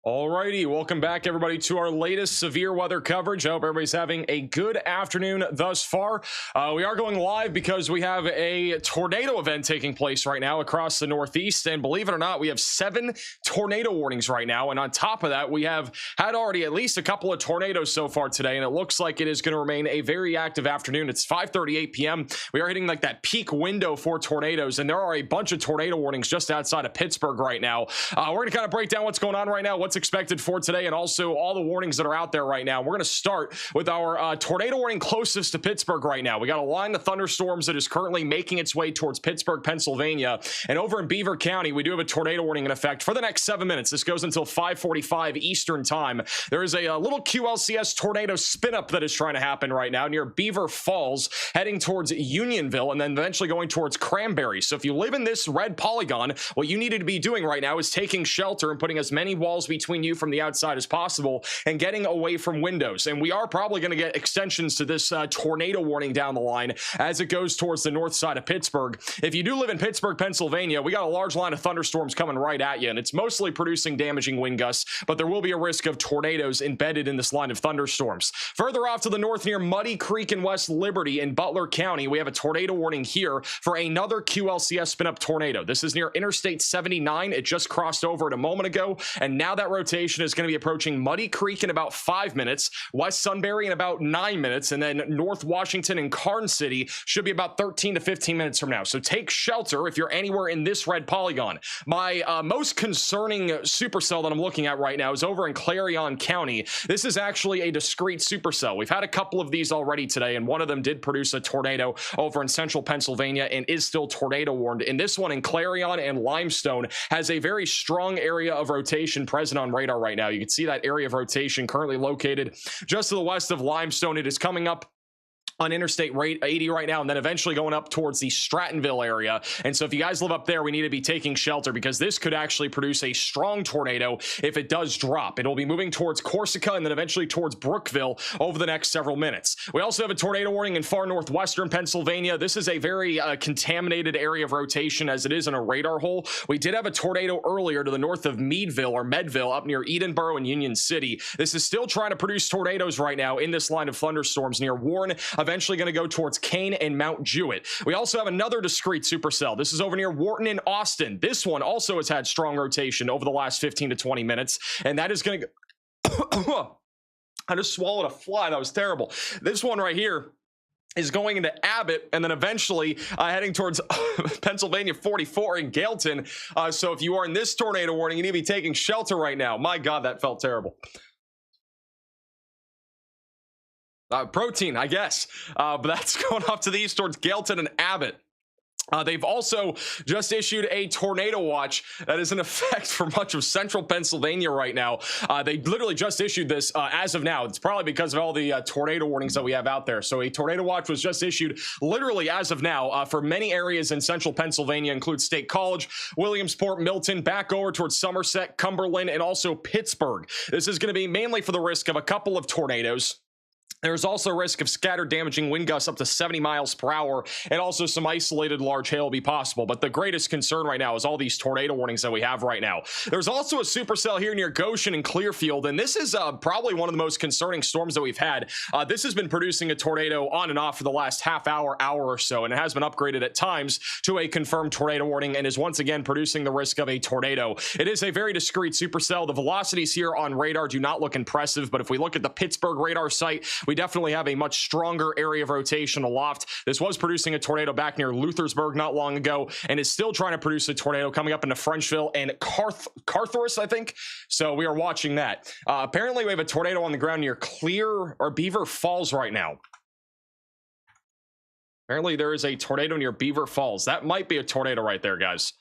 Alrighty, welcome back everybody to our latest severe weather coverage. I hope everybody's having a good afternoon thus far. We are going live because we have a tornado event taking place right now across the Northeast, and believe it or not, we have 7 tornado warnings right now, and on top of that, we have had already at least a couple of tornadoes so far today, and it looks like it is going to remain a very active afternoon. It's 5:38 p.m. We are hitting like that peak window for tornadoes, and there are a bunch of tornado warnings just outside of Pittsburgh right now. We're going to kind of break down what's going on right now, what's expected for today, and also all the warnings that are out there right now. We're going to start with our tornado warning closest to Pittsburgh right now. We got a line of thunderstorms that is currently making its way towards Pittsburgh, Pennsylvania, and over in Beaver County, we do have a tornado warning in effect for the next 7 minutes. This goes until 5:45 Eastern time. There is a little QLCS tornado spin-up that is trying to happen right now near Beaver Falls, heading towards Unionville, and then eventually going towards Cranberry. So if you live in this red polygon, what you needed to be doing right now is taking shelter and putting as many walls between you from the outside as possible and getting away from windows. And we are probably going to get extensions to this tornado warning down the line as it goes towards the north side of Pittsburgh. If you do live in Pittsburgh, Pennsylvania, we got a large line of thunderstorms coming right at you, and it's mostly producing damaging wind gusts, but there will be a risk of tornadoes embedded in this line of thunderstorms. Further off to the north near Muddy Creek in West Liberty in Butler County, we have a tornado warning here for another QLCS spin-up tornado. This is near Interstate 79. It just crossed over it a moment ago, and now that rotation is going to be approaching Muddy Creek in about 5 minutes, West Sunbury in about 9 minutes, and then North Washington and Karn City should be about 13 to 15 minutes from now. So take shelter if you're anywhere in this red polygon. My most concerning supercell that I'm looking at right now is over in Clarion County. This is actually a discrete supercell. We've had a couple of these already today, and one of them did produce a tornado over in central Pennsylvania and is still tornado warned. And this one in Clarion and Limestone has a very strong area of rotation present on radar right now. You can see that area of rotation currently located just to the west of Limestone. It is coming up on Interstate 80 right now, and then eventually going up towards the Strattonville area. And so if you guys live up there, we need to be taking shelter because this could actually produce a strong tornado if it does drop. It will be moving towards Corsica and then eventually towards Brookville over the next several minutes. We also have a tornado warning in far northwestern Pennsylvania. This is a very contaminated area of rotation as it is in a radar hole. We did have a tornado earlier to the north of Medville up near Edenboro and Union City. This is still trying to produce tornadoes right now in this line of thunderstorms near Warren, eventually going to go towards Kane and Mount Jewett. We also have another discrete supercell. This is over near Wharton and Austin. This one also has had strong rotation over the last 15 to 20 minutes, and that is going to go I just swallowed a fly. That was terrible. This one right here is going into Abbott and then eventually heading towards Pennsylvania 44 in Gailton. So if you are in this tornado warning, you need to be taking shelter right now. My God, that felt terrible. Protein, I guess. But that's going off to the east towards Gailton and Abbott. They've also just issued a tornado watch that is in effect for much of central Pennsylvania right now. They literally just issued this as of now. It's probably because of all the tornado warnings that we have out there. So a tornado watch was just issued literally as of now for many areas in central Pennsylvania, include State College, Williamsport, Milton, back over towards Somerset, Cumberland, and also Pittsburgh. This is going to be mainly for the risk of a couple of tornadoes. There's also risk of scattered damaging wind gusts up to 70 miles per hour, and also some isolated large hail will be possible. But the greatest concern right now is all these tornado warnings that we have right now. There's also a supercell here near Goshen and Clearfield, and this is probably one of the most concerning storms that we've had. This has been producing a tornado on and off for the last half hour or so, and it has been upgraded at times to a confirmed tornado warning and is once again producing the risk of a tornado. It is a very discrete supercell. The velocities here on radar do not look impressive, but if we look at the Pittsburgh radar site, we definitely have a much stronger area of rotation aloft. This was producing a tornado back near Luthersburg not long ago and is still trying to produce a tornado coming up into Frenchville and Carthoris, I think. So we are watching that. Apparently we have a tornado on the ground near Beaver Falls right now. Apparently there is a tornado near Beaver Falls. That might be a tornado right there, guys.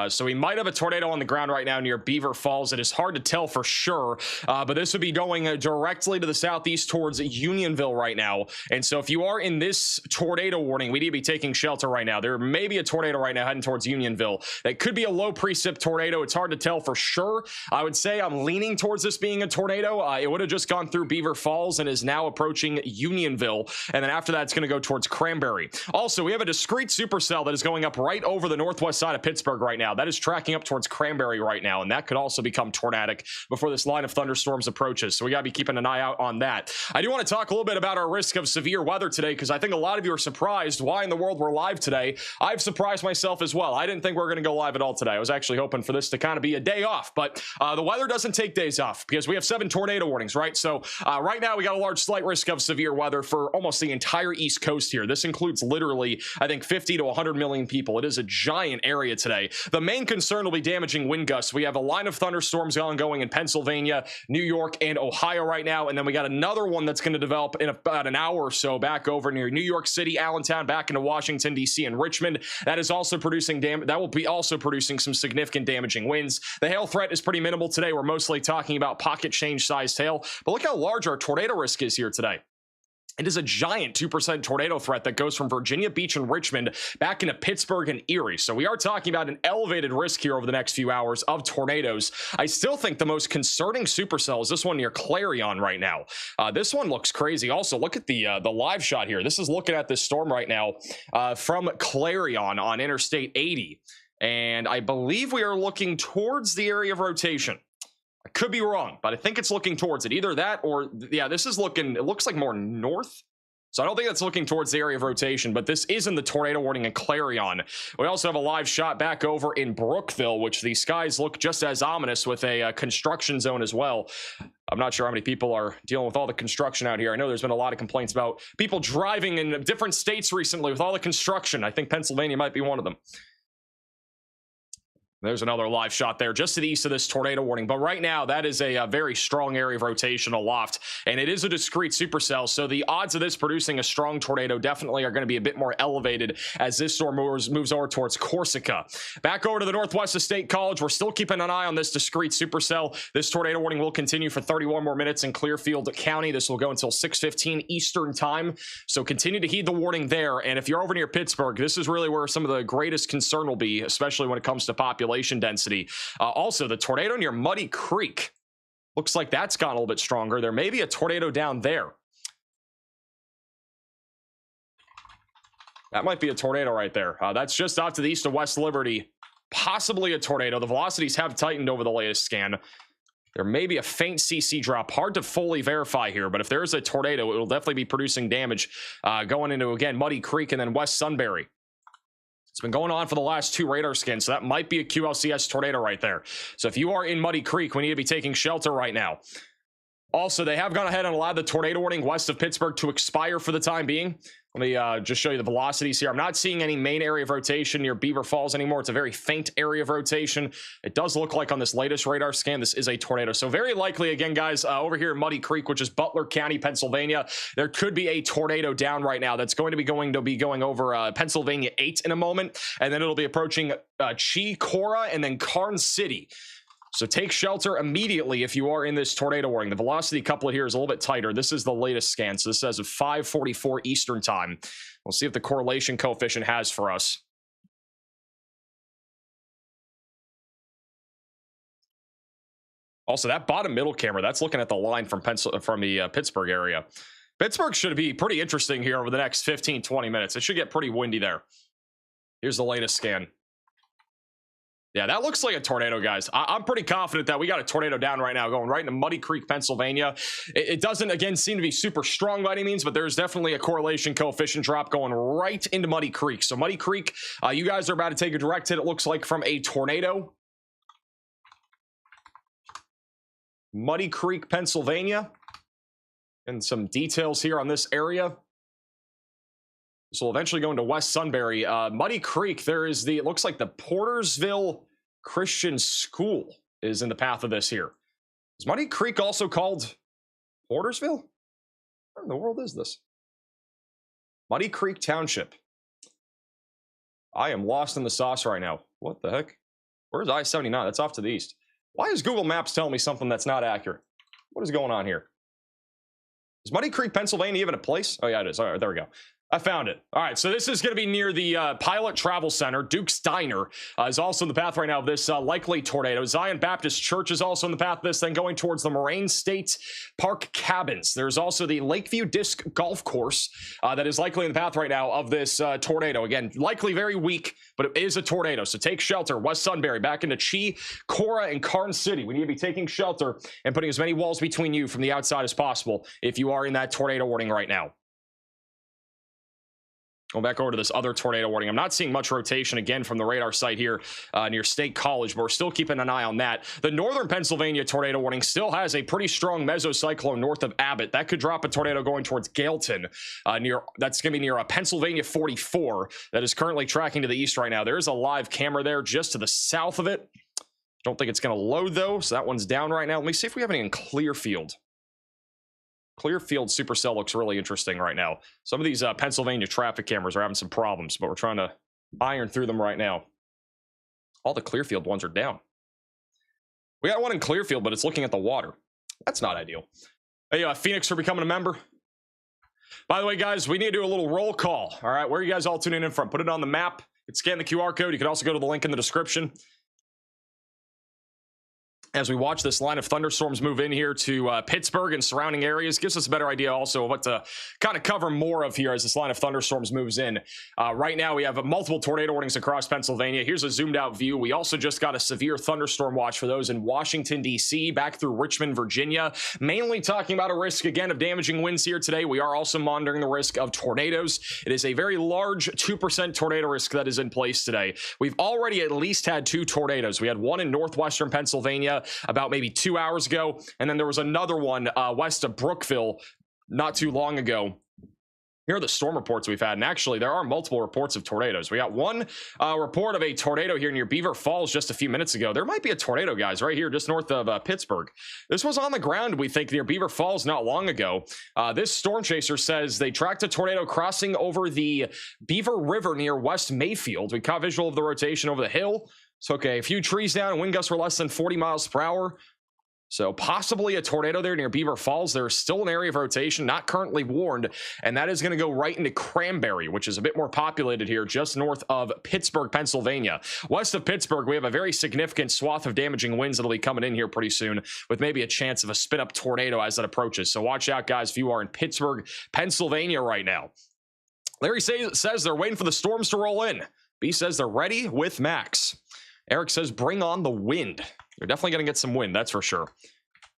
So we might have a tornado on the ground right now near Beaver Falls. It is hard to tell for sure, but this would be going directly to the southeast towards Unionville right now. And so if you are in this tornado warning, we need to be taking shelter right now. There may be a tornado right now heading towards Unionville. That could be a low precip tornado. It's hard to tell for sure. I would say I'm leaning towards this being a tornado. It would have just gone through Beaver Falls and is now approaching Unionville. And then after that, it's going to go towards Cranberry. Also, we have a discrete supercell that is going up right over the northwest side of Pittsburgh right now. That is tracking up towards Cranberry right now, and that could also become tornadic before this line of thunderstorms approaches. So we got to be keeping an eye out on that. I do want to talk a little bit about our risk of severe weather today, because I think a lot of you are surprised why in the world we're live today. I've surprised myself as well. I didn't think we were going to go live at all today. I was actually hoping for this to kind of be a day off, but the weather doesn't take days off because we have 7 tornado warnings, right? So right now we got a large slight risk of severe weather for almost the entire East Coast here. This includes literally, I think, 50 to 100 million people. It is a giant area today. The main concern will be damaging wind gusts. We have a line of thunderstorms ongoing in Pennsylvania, New York, and Ohio right now, and then we got another one that's going to develop in about an hour or so back over near New York City, Allentown, back into Washington, D.C., and Richmond. That is also producing that will be also producing some significant damaging winds. The hail threat is pretty minimal today. We're mostly talking about pocket change sized hail, but look how large our tornado risk is here today. It is a giant 2% tornado threat that goes from Virginia Beach and Richmond back into Pittsburgh and Erie. So we are talking about an elevated risk here over the next few hours of tornadoes. I still think the most concerning supercell is this one near Clarion right now. This one looks crazy. Also, look at the live shot here. This is looking at this storm right now from Clarion on Interstate 80. And I believe we are looking towards the area of rotation. I could be wrong, but I think it's looking towards it. Either that or, yeah, this is looking, it looks like more north. So I don't think that's looking towards the area of rotation, but this is in the tornado warning in Clarion. We also have a live shot back over in Brookville, which the skies look just as ominous with a construction zone as well. I'm not sure how many people are dealing with all the construction out here. I know there's been a lot of complaints about people driving in different states recently with all the construction. I think Pennsylvania might be one of them. There's another live shot there just to the east of this tornado warning. But right now, that is a very strong area of rotation aloft, and it is a discrete supercell. So the odds of this producing a strong tornado definitely are going to be a bit more elevated as this storm moves over towards Corsica. Back over to the northwest of State College. We're still keeping an eye on this discrete supercell. This tornado warning will continue for 31 more minutes in Clearfield County. This will go until 6:15 Eastern time. So continue to heed the warning there. And if you're over near Pittsburgh, this is really where some of the greatest concern will be, especially when it comes to population density. Also, the tornado near Muddy Creek looks like that's gotten a little bit stronger. There may be a tornado down there. That might be a tornado right there. That's just off to the east of West Liberty. Possibly a tornado. The velocities have tightened over the latest scan. There may be a faint CC drop. Hard to fully verify here, but if there is a tornado, it will definitely be producing damage going into, again, Muddy Creek and then West Sunbury. It's been going on for the last 2 radar scans, so that might be a QLCS tornado right there. So if you are in Muddy Creek, we need to be taking shelter right now. Also, they have gone ahead and allowed the tornado warning west of Pittsburgh to expire for the time being. Let me just show you the velocities here. I'm not seeing any main area of rotation near Beaver Falls anymore. It's a very faint area of rotation. It does look like on this latest radar scan, this is a tornado. So very likely, again, guys, over here in Muddy Creek, which is Butler County, Pennsylvania, there could be a tornado down right now that's going to be going over Pennsylvania 8 in a moment. And then it'll be approaching Cora, and then Karn City. So take shelter immediately if you are in this tornado warning. The velocity couplet here is a little bit tighter. This is the latest scan. So this says at 5:44 Eastern time. We'll see if the correlation coefficient has for us. Also, that bottom middle camera, that's looking at the line from the Pittsburgh area. Pittsburgh should be pretty interesting here over the next 15, 20 minutes. It should get pretty windy there. Here's the latest scan. Yeah, that looks like a tornado, guys. I'm pretty confident that we got a tornado down right now going right into Muddy Creek, Pennsylvania. It doesn't, again, seem to be super strong by any means, but there's definitely a correlation coefficient drop going right into Muddy Creek. So Muddy Creek, you guys are about to take a direct hit, it looks like, from a tornado. Muddy Creek, Pennsylvania. And some details here on this area. So we'll eventually go into West Sunbury. Muddy Creek, there is it looks like the Portersville Christian School is in the path of this here. Is Muddy Creek also called Portersville? Where in the world is this? Muddy Creek Township. I am lost in the sauce right now. What the heck? Where's I-79? That's off to the east. Why is Google Maps telling me something that's not accurate? What is going on here? Is Muddy Creek, Pennsylvania even a place? Oh, yeah, it is. All right, there we go. I found it. All right, so this is going to be near the Pilot Travel Center. Duke's Diner is also in the path right now of this likely tornado. Zion Baptist Church is also in the path of this thing, going towards the Moraine State Park Cabins. There's also the Lakeview Disc Golf Course that is likely in the path right now of this tornado. Again, likely very weak, but it is a tornado, so take shelter. West Sunbury, back into Chi, Cora, and Karn City. We need to be taking shelter and putting as many walls between you from the outside as possible if you are in that tornado warning right now. Go back over to this other tornado warning. I'm not seeing much rotation again from the radar site here near State College, but we're still keeping an eye on that. The northern Pennsylvania tornado warning still has a pretty strong mesocyclone north of Abbott. That could drop a tornado going towards Gailton. That's going to be near Pennsylvania 44 that is currently tracking to the east right now. There is a live camera there just to the south of it. Don't think it's going to load though, so that one's down right now. Let me see if we have any in Clearfield. Clearfield Supercell looks really interesting right now. Some of these Pennsylvania traffic cameras are having some problems, but we're trying to iron through them right now. All the Clearfield ones are down. We got one in Clearfield, but it's looking at the water. That's not ideal. Hey, Phoenix for becoming a member. By the way, guys, we need to do a little roll call. All right, where are you guys all tuning in from? Put it on the map. You can scan the QR code. You can also go to the link in the description. As we watch this line of thunderstorms move in here to Pittsburgh and surrounding areas, gives us a better idea also of what to kind of cover more of here as this line of thunderstorms moves in. Right now, we have multiple tornado warnings across Pennsylvania. Here's a zoomed out view. We also just got a severe thunderstorm watch for those in Washington, D.C., back through Richmond, Virginia, mainly talking about a risk, again, of damaging winds here today. We are also monitoring the risk of tornadoes. It is a very large 2% tornado risk that is in place today. We've already at least had 2 tornadoes. We had one in northwestern Pennsylvania about maybe 2 hours ago, and then there was another one west of Brookville not too long ago. Here are the storm reports we've had, and actually there are multiple reports of tornadoes. We got one report of a tornado here near Beaver Falls just a few minutes ago. There might be a tornado, guys, right here just north of Pittsburgh. This was on the ground, we think, near Beaver Falls not long ago. This storm chaser says they tracked a tornado crossing over the Beaver River near West Mayfield. We caught visual of the rotation over the hill. So, okay, a few trees down, wind gusts were less than 40 miles per hour. So possibly a tornado there near Beaver Falls. There's still an area of rotation, not currently warned, and that is going to go right into Cranberry, which is a bit more populated here, just north of Pittsburgh, Pennsylvania. West of Pittsburgh, we have a very significant swath of damaging winds that'll be coming in here pretty soon, with maybe a chance of a spin-up tornado as it approaches. So watch out, guys, if you are in Pittsburgh, Pennsylvania right now. Larry says they're waiting for the storms to roll in. B says they're ready with Max. Eric says, bring on the wind. You're definitely going to get some wind, that's for sure.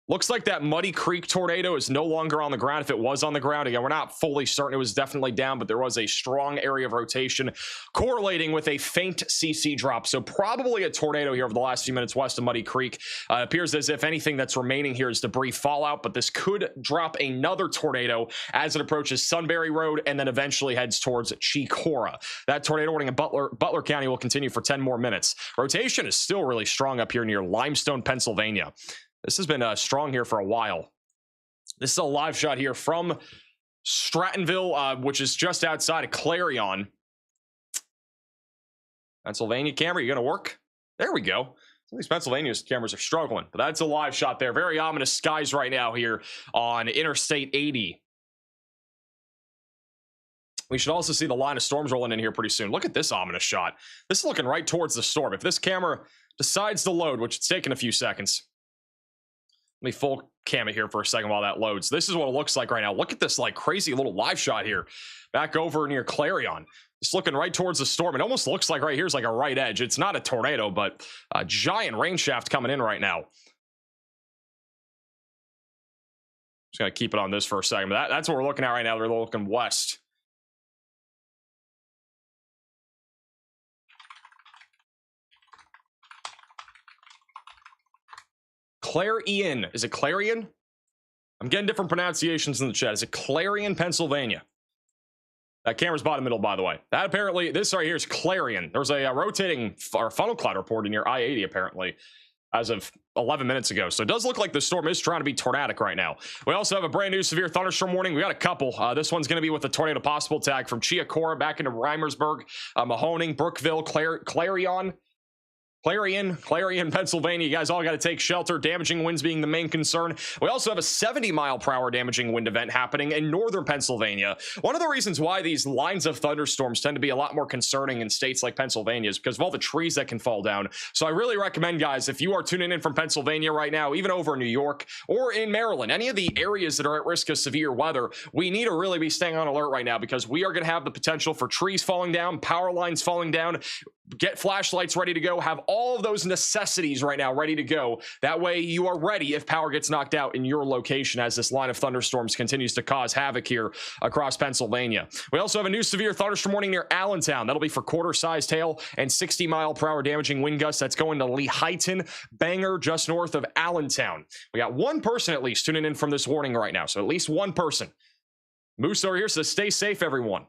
Looks like that Muddy Creek tornado is no longer on the ground. If it was on the ground, again, we're not fully certain it was definitely down, but there was a strong area of rotation correlating with a faint CC drop. So probably a tornado here over the last few minutes west of Muddy Creek. Appears as if anything that's remaining here is debris fallout, but this could drop another tornado as it approaches Sunbury Road and then eventually heads towards Chicora. That tornado warning in Butler County will continue for 10 more minutes. Rotation is still really strong up here near Limestone, Pennsylvania. This has been strong here for a while. This is a live shot here from Strattonville, which is just outside of Clarion. Pennsylvania camera, you going to work? There we go. Some of these Pennsylvania cameras are struggling, but that's a live shot there. Very ominous skies right now here on Interstate 80. We should also see the line of storms rolling in here pretty soon. Look at this ominous shot. This is looking right towards the storm. If this camera decides to load, which it's taking a few seconds, let me full cam it here for a second while that loads. This is what it looks like right now. Look at this like crazy little live shot here back over near Clarion. It's looking right towards the storm. It almost looks like right here is like a right edge. It's not a tornado, but a giant rain shaft coming in right now. Just going to keep it on this for a second. But that's what we're looking at right now. They're looking west. Clarion. Is it Clarion? I'm getting different pronunciations in the chat. Is it Clarion, Pennsylvania? That camera's bottom middle, by the way. That apparently, this right here is Clarion. There was a rotating funnel cloud report near I-80, apparently, as of 11 minutes ago. So it does look like the storm is trying to be tornadic right now. We also have a brand new severe thunderstorm warning. We got a couple. This one's going to be with the tornado possible tag from Chiacora back into Reimersburg, Mahoning, Brookville, Clarion. Clarion, Pennsylvania, you guys all got to take shelter. Damaging winds being the main concern. We also have a 70-mile-per-hour damaging wind event happening in northern Pennsylvania. One of the reasons why these lines of thunderstorms tend to be a lot more concerning in states like Pennsylvania is because of all the trees that can fall down. So I really recommend, guys, if you are tuning in from Pennsylvania right now, even over in New York or in Maryland, any of the areas that are at risk of severe weather, we need to really be staying on alert right now because we are going to have the potential for trees falling down, power lines falling down. Get flashlights ready to go. Have all of those necessities right now ready to go. That way you are ready if power gets knocked out in your location as this line of thunderstorms continues to cause havoc here across Pennsylvania. We also have a new severe thunderstorm warning near Allentown. That'll be for quarter-sized hail and 60-mile-per-hour damaging wind gusts. That's going to Lehighton, Bangor, just north of Allentown. We got one person at least tuning in from this warning right now. So at least one person. Moose over here says stay safe, everyone.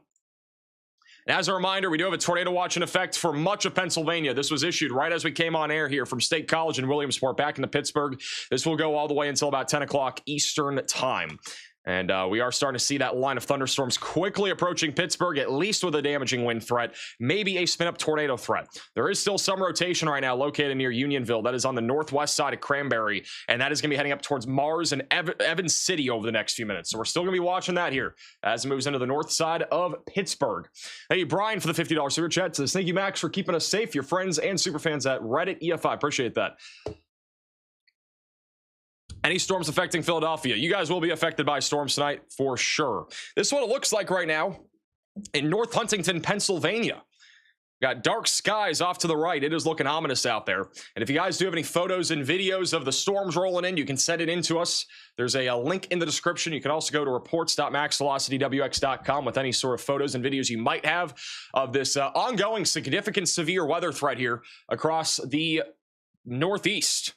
And as a reminder, we do have a tornado watch in effect for much of Pennsylvania. This was issued right as we came on air here from State College in Williamsport back into Pittsburgh. This will go all the way until about 10 o'clock Eastern time. And we are starting to see that line of thunderstorms quickly approaching Pittsburgh, at least with a damaging wind threat, maybe a spin-up tornado threat. There is still some rotation right now located near Unionville. That is on the northwest side of Cranberry, and that is going to be heading up towards Mars and Evans City over the next few minutes. So we're still going to be watching that here as it moves into the north side of Pittsburgh. Hey, Brian for the $50 super chat says, thank you, Max, for keeping us safe. Your friends and super fans at Reddit EFI. Appreciate that. Any storms affecting Philadelphia? You guys will be affected by storms tonight for sure. This is what it looks like right now in North Huntington, Pennsylvania. Got dark skies off to the right. It is looking ominous out there. And if you guys do have any photos and videos of the storms rolling in, you can send it in to us. There's a link in the description. You can also go to reports.maxvelocitywx.com with any sort of photos and videos you might have of this ongoing significant severe weather threat here across the Northeast.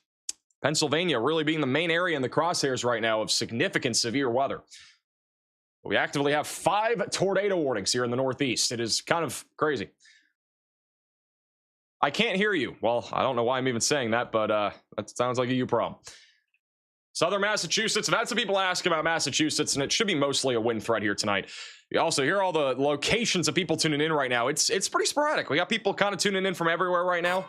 Pennsylvania really being the main area in the crosshairs right now of significant severe weather. We actively have 5 tornado warnings here in the Northeast. It is kind of crazy. I can't hear you. Well, I don't know why I'm even saying that, but that sounds like a you problem. Southern Massachusetts. I've had some people ask about Massachusetts, and it should be mostly a wind threat here tonight. You also hear all the locations of people tuning in right now. It's pretty sporadic. We got people kind of tuning in from everywhere right now.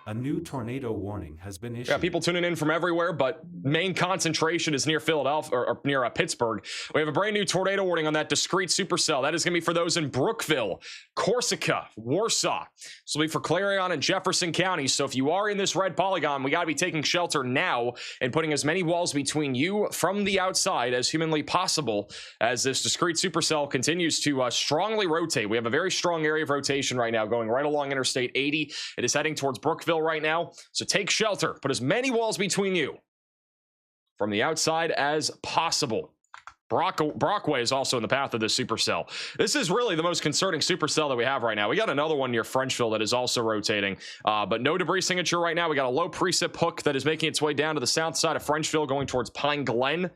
A new tornado warning has been issued. Yeah, people tuning in from everywhere, but main concentration is near Philadelphia or near Pittsburgh. We have a brand new tornado warning on that discrete supercell. That is going to be for those in Brookville, Corsica, Warsaw. This will be for Clarion and Jefferson counties. So if you are in this red polygon, we got to be taking shelter now and putting as many walls between you from the outside as humanly possible as this discrete supercell continues to strongly rotate. We have a very strong area of rotation right now going right along Interstate 80. It is heading towards Brookville right now. So take shelter. Put as many walls between you from the outside as possible. Parkway is also in the path of this supercell. This is really the most concerning supercell that we have right now. We got another one near Frenchville that is also rotating, but no debris signature right now. We got a low precip hook that is making its way down to the south side of Frenchville going towards Pine Glen.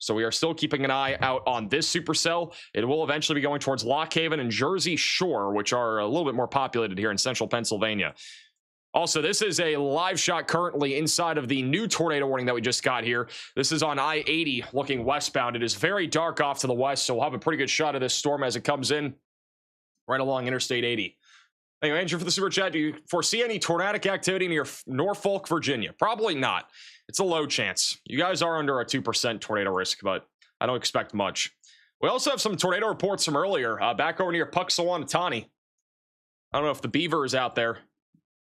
So we are still keeping an eye out on this supercell. It will eventually be going towards Lock Haven and Jersey Shore, which are a little bit more populated here in central Pennsylvania. Also, this is a live shot currently inside of the new tornado warning that we just got here. This is on I-80 looking westbound. It is very dark off to the west, so we'll have a pretty good shot of this storm as it comes in right along Interstate 80. Thank you, Andrew, for the super chat. Do you foresee any tornadic activity near Norfolk, Virginia? Probably not. It's a low chance. You guys are under a 2% tornado risk, but I don't expect much. We also have some tornado reports from earlier, back over near Puxawanatani. I don't know if the Beaver is out there.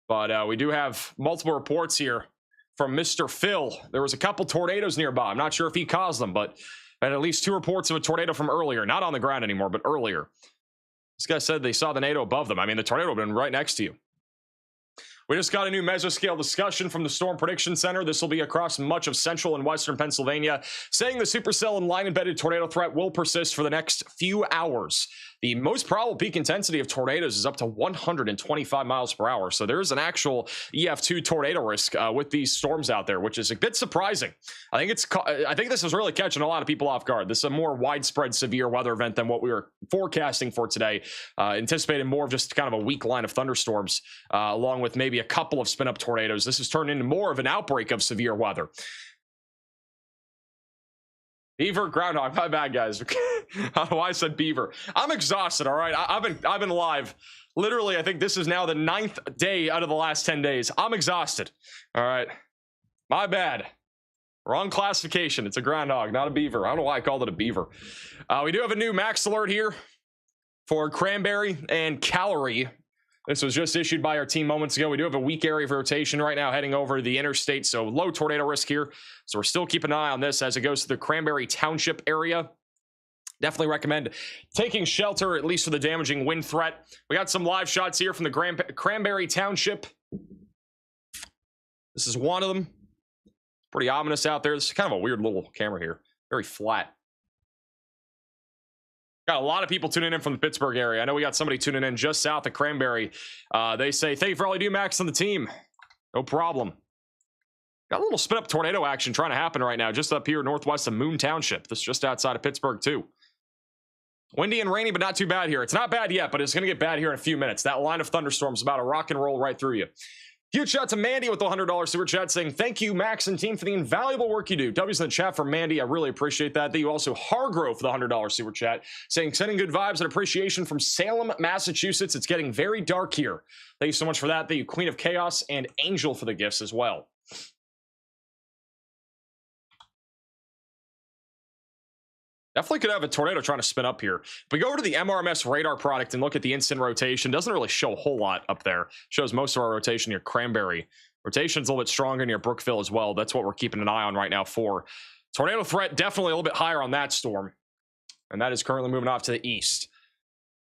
But we do have multiple reports here from Mr. Phil. There was a couple tornadoes nearby. I'm not sure if he caused them, but I had at least 2 reports of a tornado from earlier. Not on the ground anymore, but earlier. This guy said they saw the tornado above them. I mean, the tornado would have been right next to you. We just got a new mesoscale discussion from the Storm Prediction Center. This will be across much of central and western Pennsylvania, saying the supercell and line-embedded tornado threat will persist for the next few hours. The most probable peak intensity of tornadoes is up to 125 miles per hour. So there is an actual EF2 tornado risk with these storms out there, which is a bit surprising. I think this is really catching a lot of people off guard. This is a more widespread severe weather event than what we were forecasting for today. Anticipated more of just kind of a weak line of thunderstorms, along with maybe a couple of spin-up tornadoes. This has turned into more of an outbreak of severe weather. Beaver, groundhog. My bad, guys. I don't know why I said beaver. I'm exhausted. All right, I've been live. Literally, I think this is now the 9th day out of the last 10 days. I'm exhausted. All right, my bad. Wrong classification. It's a groundhog, not a beaver. I don't know why I called it a beaver. We do have a new max alert here for Cranberry and Calorie. This was just issued by our team moments ago. We do have a weak area of rotation right now heading over the interstate, so low tornado risk here. So we're still keeping an eye on this as it goes to the Cranberry Township area. Definitely recommend taking shelter, at least for the damaging wind threat. We got some live shots here from the Cranberry Township. This is one of them. Pretty ominous out there. This is kind of a weird little camera here. Very flat. Got a lot of people tuning in from the Pittsburgh area. I know we got somebody tuning in just south of Cranberry. They say, thank you for all you do, Max, on the team. No problem. Got a little spin-up tornado action trying to happen right now, just up here northwest of Moon Township. This is just outside of Pittsburgh, too. Windy and rainy, but not too bad here. It's not bad yet, but it's going to get bad here in a few minutes. That line of thunderstorms is about to rock and roll right through you. Huge shout out to Mandy with the $100 super chat saying, thank you, Max and team, for the invaluable work you do. W's in the chat for Mandy. I really appreciate that. Thank you also, Hargrove, for the $100 super chat saying, sending good vibes and appreciation from Salem, Massachusetts. It's getting very dark here. Thank you so much for that. Thank you, Queen of Chaos and Angel, for the gifts as well. Definitely could have a tornado trying to spin up here. If we go over to the MRMS radar product and look at the instant rotation, doesn't really show a whole lot up there. Shows most of our rotation near Cranberry. Rotation's a little bit stronger near Brookville as well. That's what we're keeping an eye on right now for. Tornado threat definitely a little bit higher on that storm. And that is currently moving off to the east.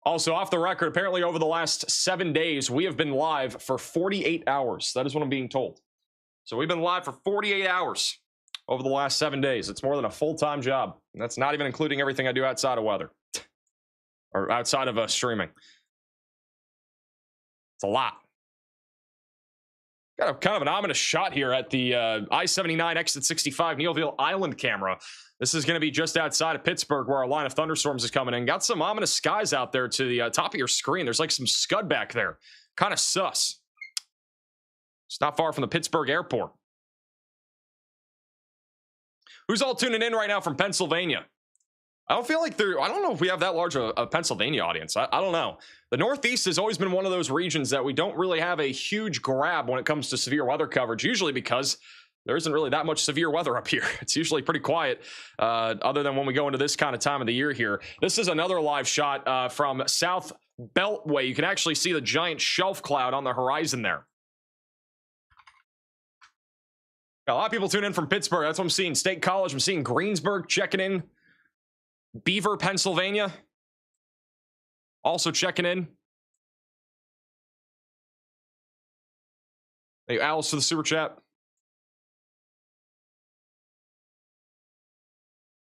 Also, off the record, apparently over the last 7 days, we have been live for 48 hours. That is what I'm being told. So we've been live for 48 hours. Over the last 7 days. It's more than a full-time job. And that's not even including everything I do outside of weather. Or outside of streaming. It's a lot. Got a kind of an ominous shot here at the I-79 exit 65 Nealville Island camera. This is going to be just outside of Pittsburgh where our line of thunderstorms is coming in. Got some ominous skies out there to the top of your screen. There's like some scud back there. Kind of sus. It's not far from the Pittsburgh airport. Who's all tuning in right now from Pennsylvania? I don't know if we have that large a Pennsylvania audience. I don't know. The Northeast has always been one of those regions that we don't really have a huge grab when it comes to severe weather coverage, usually because there isn't really that much severe weather up here. It's usually pretty quiet, other than when we go into this kind of time of the year here. This is another live shot from South Beltway. You can actually see the giant shelf cloud on the horizon there. Got a lot of people tuning in from Pittsburgh. That's what I'm seeing. State College. I'm seeing Greensburg checking in. Beaver, Pennsylvania. Also checking in. Thank you, Alice, for the super chat.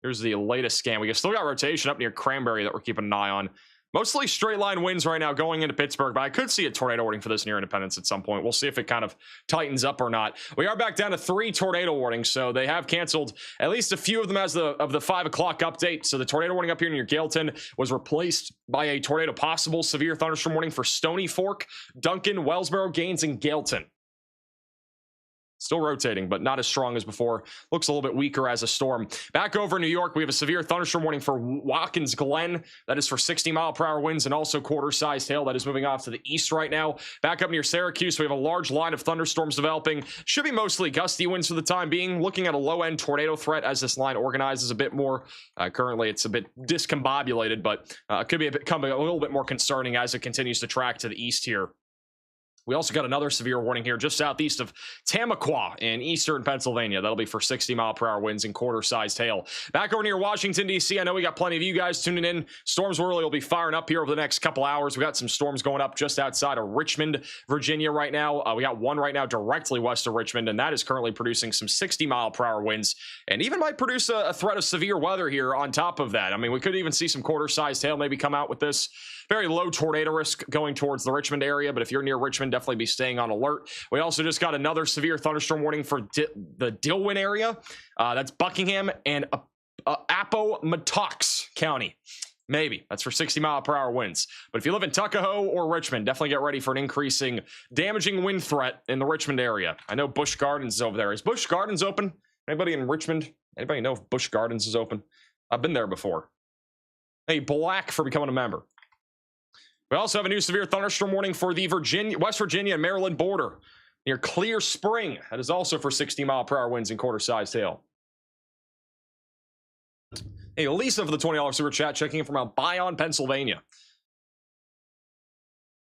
Here's the latest scan. We still got rotation up near Cranberry that we're keeping an eye on. Mostly straight line winds right now going into Pittsburgh, but I could see a tornado warning for this near Independence at some point. We'll see if it kind of tightens up or not. We are back down to 3 tornado warnings, so they have canceled at least a few of them as of the 5 o'clock update. So the tornado warning up here near Gailton was replaced by a tornado possible severe thunderstorm warning for Stony Fork, Duncan, Wellsboro, Gaines, and Gailton. Still rotating, but not as strong as before. Looks a little bit weaker as a storm. Back over in New York, we have a severe thunderstorm warning for Watkins Glen. That is for 60-mile-per-hour winds and also quarter-sized hail. That is moving off to the east right now. Back up near Syracuse, we have a large line of thunderstorms developing. Should be mostly gusty winds for the time being. Looking at a low-end tornado threat as this line organizes a bit more. Currently, it's a bit discombobulated, but could become a little bit more concerning as it continues to track to the east here. We also got another severe warning here just southeast of Tamaqua in eastern Pennsylvania. That'll be for 60-mile-per-hour winds and quarter-sized hail. Back over near Washington, D.C., I know we got plenty of you guys tuning in. Storms really will be firing up here over the next couple hours. We got some storms going up just outside of Richmond, Virginia right now. We got one right now directly west of Richmond, and that is currently producing some 60-mile-per-hour winds and even might produce a threat of severe weather here on top of that. I mean, we could even see some quarter-sized hail maybe come out with this. Very low tornado risk going towards the Richmond area, but if you're near Richmond, definitely be staying on alert. We also just got another severe thunderstorm warning for the Dillwyn area. That's Buckingham and Appomattox County. Maybe. That's for 60-mile-per-hour winds. But if you live in Tuckahoe or Richmond, definitely get ready for an increasing damaging wind threat in the Richmond area. I know Busch Gardens is over there. Is Busch Gardens open? Anybody in Richmond? Anybody know if Busch Gardens is open? I've been there before. Hey, Black for becoming a member. We also have a new severe thunderstorm warning for the West Virginia and Maryland border near Clear Spring. That is also for 60-mile-per-hour winds and quarter-sized hail. Hey, Lisa for the $20 super chat, checking in from Mount Bion, Pennsylvania.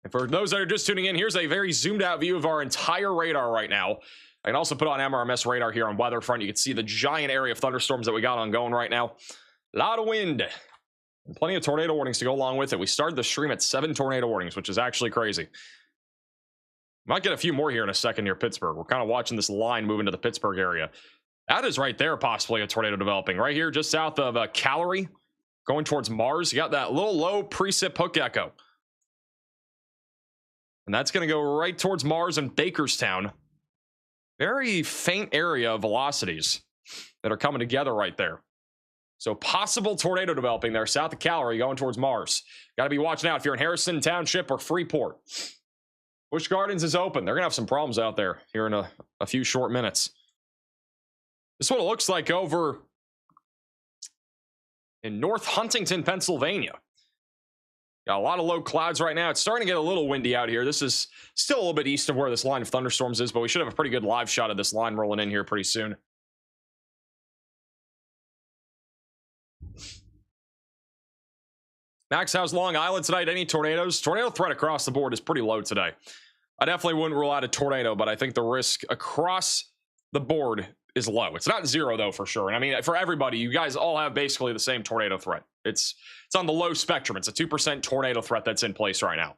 And for those that are just tuning in, here's a very zoomed-out view of our entire radar right now. I can also put on MRMS radar here on WeatherFront. You can see the giant area of thunderstorms that we got ongoing right now. A lot of wind. And plenty of tornado warnings to go along with it. We started the stream at 7 tornado warnings, which is actually crazy. Might get a few more here in a second near Pittsburgh. We're kind of watching this line move into the Pittsburgh area. That is right there, possibly a tornado developing. Right here, just south of Callery, going towards Mars. You got that little low precip hook echo. And that's going to go right towards Mars and Bakerstown. Very faint area of velocities that are coming together right there. So possible tornado developing there south of Callery going towards Mars. Got to be watching out if you're in Harrison Township or Freeport. Busch Gardens is open. They're going to have some problems out there here in a few short minutes. This is what it looks like over in North Huntington, Pennsylvania. Got a lot of low clouds right now. It's starting to get a little windy out here. This is still a little bit east of where this line of thunderstorms is, but we should have a pretty good live shot of this line rolling in here pretty soon. Max, how's Long Island tonight? Any tornadoes? Tornado threat across the board is pretty low today. I definitely wouldn't rule out a tornado, but I think the risk across the board is low. It's not zero, though, for sure. And I mean, for everybody, you guys all have basically the same tornado threat. It's on the low spectrum. It's a 2% tornado threat that's in place right now.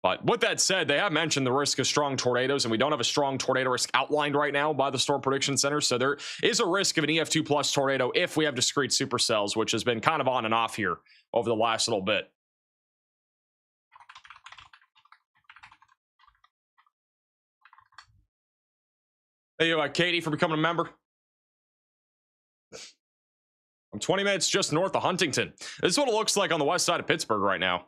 But with that said, they have mentioned the risk of strong tornadoes, and we don't have a strong tornado risk outlined right now by the Storm Prediction Center. So there is a risk of an EF2 plus tornado if we have discrete supercells, which has been kind of on and off here over the last little bit. Hey, Katie, for becoming a member. I'm 20 minutes just north of Huntington. This is what it looks like on the west side of Pittsburgh right now.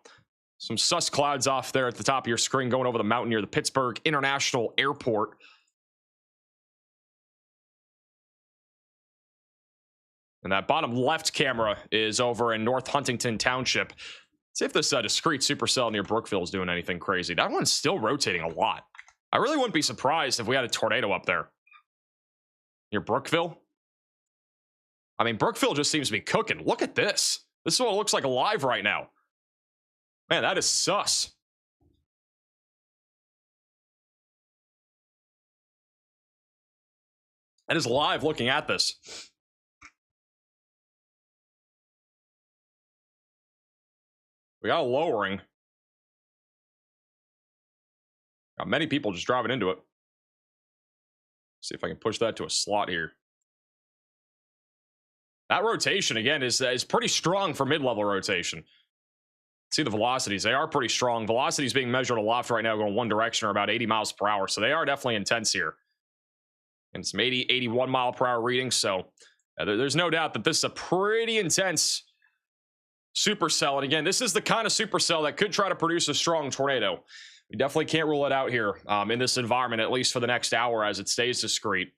Some sus clouds off there at the top of your screen going over the mountain near the Pittsburgh International Airport. And that bottom left camera is over in North Huntington Township. See if this discrete supercell near Brookville is doing anything crazy. That one's still rotating a lot. I really wouldn't be surprised if we had a tornado up there. Near Brookville. I mean, Brookville just seems to be cooking. Look at this. This is what it looks like live right now. Man, that is sus. That is live looking at this. We got a lowering. Got many people just driving into it. See if I can push that to a slot here. That rotation, again, is pretty strong for mid-level rotation. See the velocities. They are pretty strong. Velocities being measured aloft right now going one direction are about 80 miles per hour. So they are definitely intense here. And some 80, 81 mile per hour readings. So there's no doubt that this is a pretty intense supercell. And again, this is the kind of supercell that could try to produce a strong tornado. We definitely can't rule it out here in this environment, at least for the next hour as it stays discrete.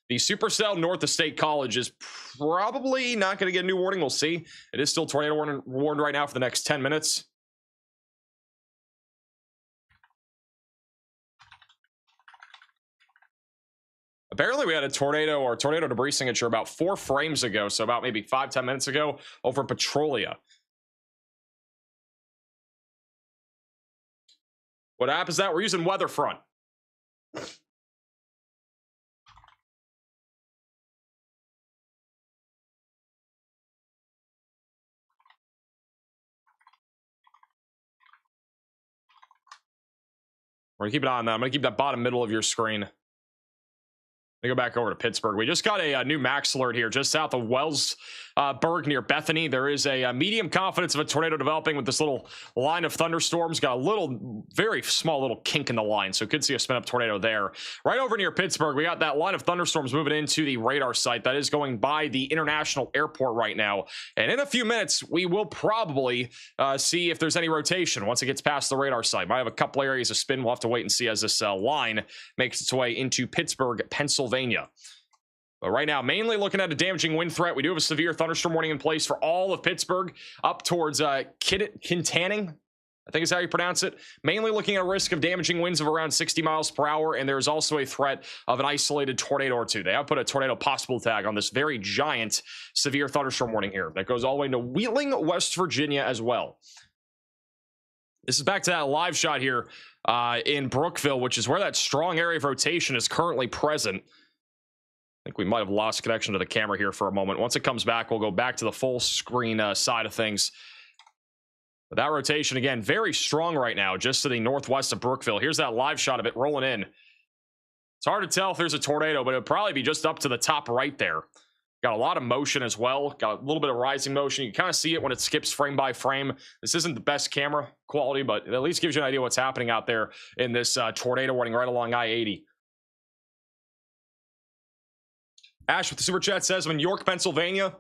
The supercell north of State College is probably not going to get a new warning. We'll see. It is still tornado warned right now for the next 10 minutes. Apparently, we had a tornado or tornado debris signature about 4 frames ago, so about maybe 5-10 minutes ago over in Petrolia. What app is that? We're using WeatherFront. We're going to keep an eye on that. I'm going to keep that bottom middle of your screen. Let me go back over to Pittsburgh. We just got a new max alert here just south of Wellsburg near Bethany. There is a medium confidence of a tornado developing with this little line of thunderstorms. Got a little, very small little kink in the line, so could see a spin-up tornado there. Right over near Pittsburgh, we got that line of thunderstorms moving into the radar site that is going by the International Airport right now. And in a few minutes, we will probably see if there's any rotation once it gets past the radar site. Might have a couple areas of spin. We'll have to wait and see as this line makes its way into Pittsburgh, Pennsylvania. But right now, mainly looking at a damaging wind threat. We do have a severe thunderstorm warning in place for all of Pittsburgh up towards Kintanning, I think is how you pronounce it. Mainly looking at a risk of damaging winds of around 60 miles per hour, and there's also a threat of an isolated tornado or two. They have put a tornado possible tag on this very giant severe thunderstorm warning here that goes all the way to Wheeling, West Virginia as well. This is back to that live shot here in Brookville, which is where that strong area of rotation is currently present. I think we might have lost connection to the camera here for a moment. Once it comes back, we'll go back to the full screen side of things. But that rotation, again, very strong right now, just to the northwest of Brookville. Here's that live shot of it rolling in. It's hard to tell if there's a tornado, but it would probably be just up to the top right there. Got a lot of motion as well. Got a little bit of rising motion. You can kind of see it when it skips frame by frame. This isn't the best camera quality, but it at least gives you an idea what's happening out there in this tornado warning right along I-80. Ash with the super chat says, I'm in York, Pennsylvania, and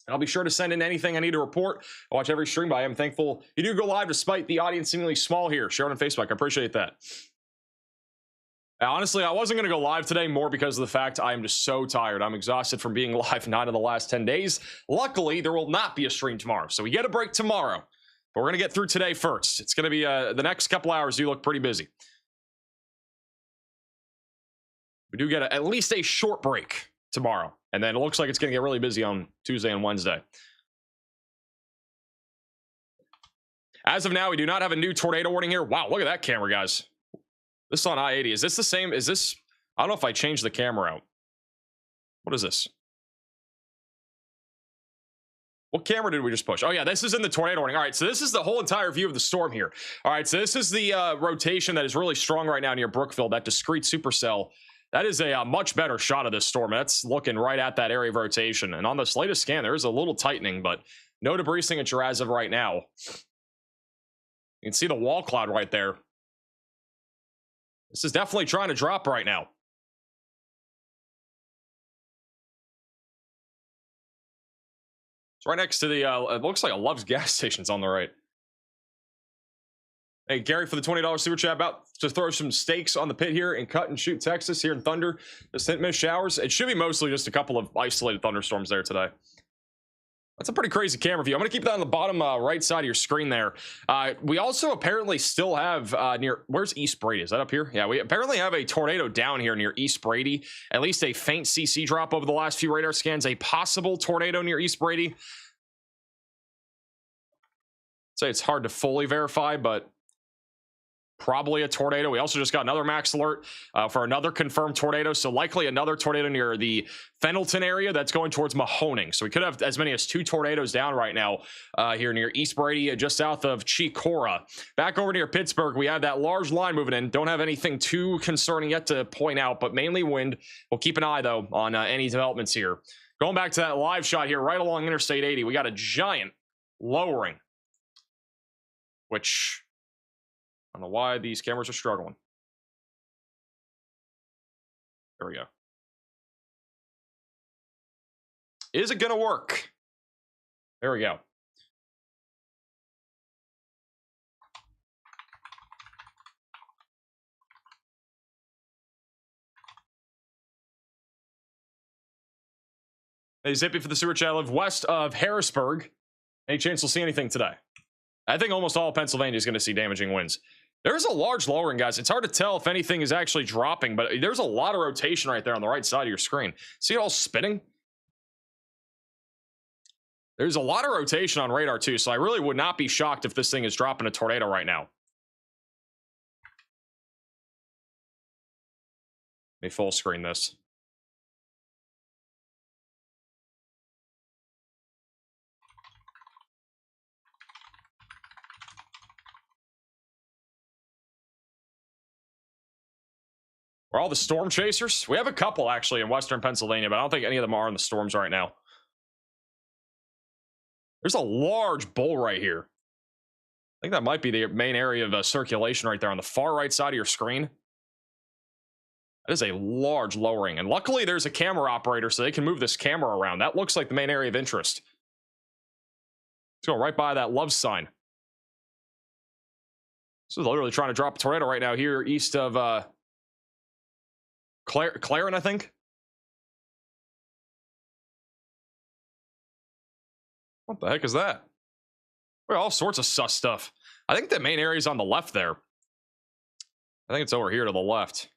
I'll be sure to send in anything I need to report. I watch every stream, but I am thankful you do go live despite the audience seemingly small here. Share it on Facebook. I appreciate that. Honestly, I wasn't going to go live today more because of the fact I am just so tired. I'm exhausted from being live 9 of the last 10 days. Luckily, there will not be a stream tomorrow, so we get a break tomorrow. But we're going to get through today first. It's going to be the next couple hours. You look pretty busy. We do get at least a short break tomorrow, and then it looks like it's going to get really busy on Tuesday and Wednesday. As of now, we do not have a new tornado warning here. Wow, look at that camera, guys. This is on I-80. Is this the same? Is this? I don't know if I changed the camera out. What is this? What camera did we just push? Oh yeah, this is in the tornado warning. All right, so this is the whole entire view of the storm here. All right, so this is the rotation that is really strong right now near Brookville, that discrete supercell. That is a much better shot of this storm. That's looking right at that area of rotation. And on this latest scan, there is a little tightening, but no debris signature as of right now. You can see the wall cloud right there. This is definitely trying to drop right now. It's right next to the, it looks like a Love's gas station's on the right. Hey, Gary, for the $20 super chat, about to throw some stakes on the pit here in Cut and Shoot, Texas, here in Thunder. Just hit miss showers. It should be mostly just a couple of isolated thunderstorms there today. That's a pretty crazy camera view. I'm going to keep that on the bottom right side of your screen there. We also apparently still have near, where's East Brady? Is that up here? Yeah, we apparently have a tornado down here near East Brady. At least a faint CC drop over the last few radar scans. A possible tornado near East Brady. Say it's hard to fully verify, but probably a tornado. We also just got another max alert for another confirmed tornado. So likely another tornado near the Fenelton area that's going towards Mahoning. So we could have as many as 2 tornadoes down right now here near East Brady, just south of Chicora. Back over near Pittsburgh, we have that large line moving in. Don't have anything too concerning yet to point out, but mainly wind. We'll keep an eye though on any developments here. Going back to that live shot here right along Interstate 80, we got a giant lowering, which I don't know why these cameras are struggling. There we go. Is it going to work? There we go. Hey, Zippy for the super chat. I live west of Harrisburg. Any chance we'll see anything today? I think almost all of Pennsylvania is going to see damaging winds. There's a large lowering, guys. It's hard to tell if anything is actually dropping, but there's a lot of rotation right there on the right side of your screen. See it all spinning? There's a lot of rotation on radar too, so I really would not be shocked if this thing is dropping a tornado right now. Let me full screen this. Are all the storm chasers? We have a couple actually in western Pennsylvania, but I don't think any of them are in the storms right now. There's a large bowl right here. I think that might be the main area of circulation right there on the far right side of your screen. That is a large lowering, and luckily there's a camera operator so they can move this camera around. That looks like the main area of interest. It's going right by that love sign. This is literally trying to drop a tornado right now here east of Claren, I think. What the heck is that? Look at all sorts of sus stuff. I think the main area is on the left there. I think it's over here to the left.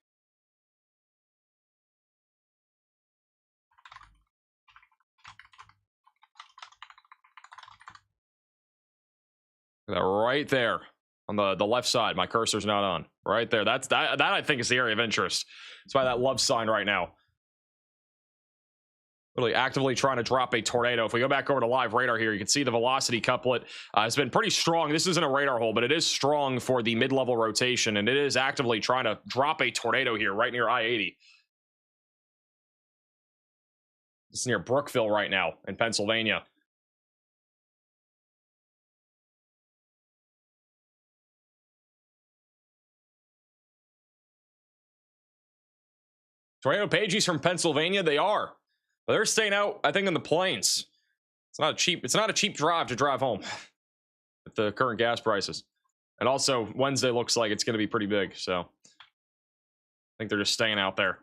Look at that right there on the left side. My cursor's not on. Right there. That I think is the area of interest. That's why that love sign right now. Really actively trying to drop a tornado. If we go back over to live radar here, you can see the velocity couplet has been pretty strong. This isn't a radar hole, but it is strong for the mid-level rotation, and it is actively trying to drop a tornado here right near I-80. It's near Brookville right now in Pennsylvania. Tornado Pages from Pennsylvania, they are. But they're staying out, I think, in the plains. It's not a cheap drive to drive home with the current gas prices. And also, Wednesday looks like it's going to be pretty big, so I think they're just staying out there.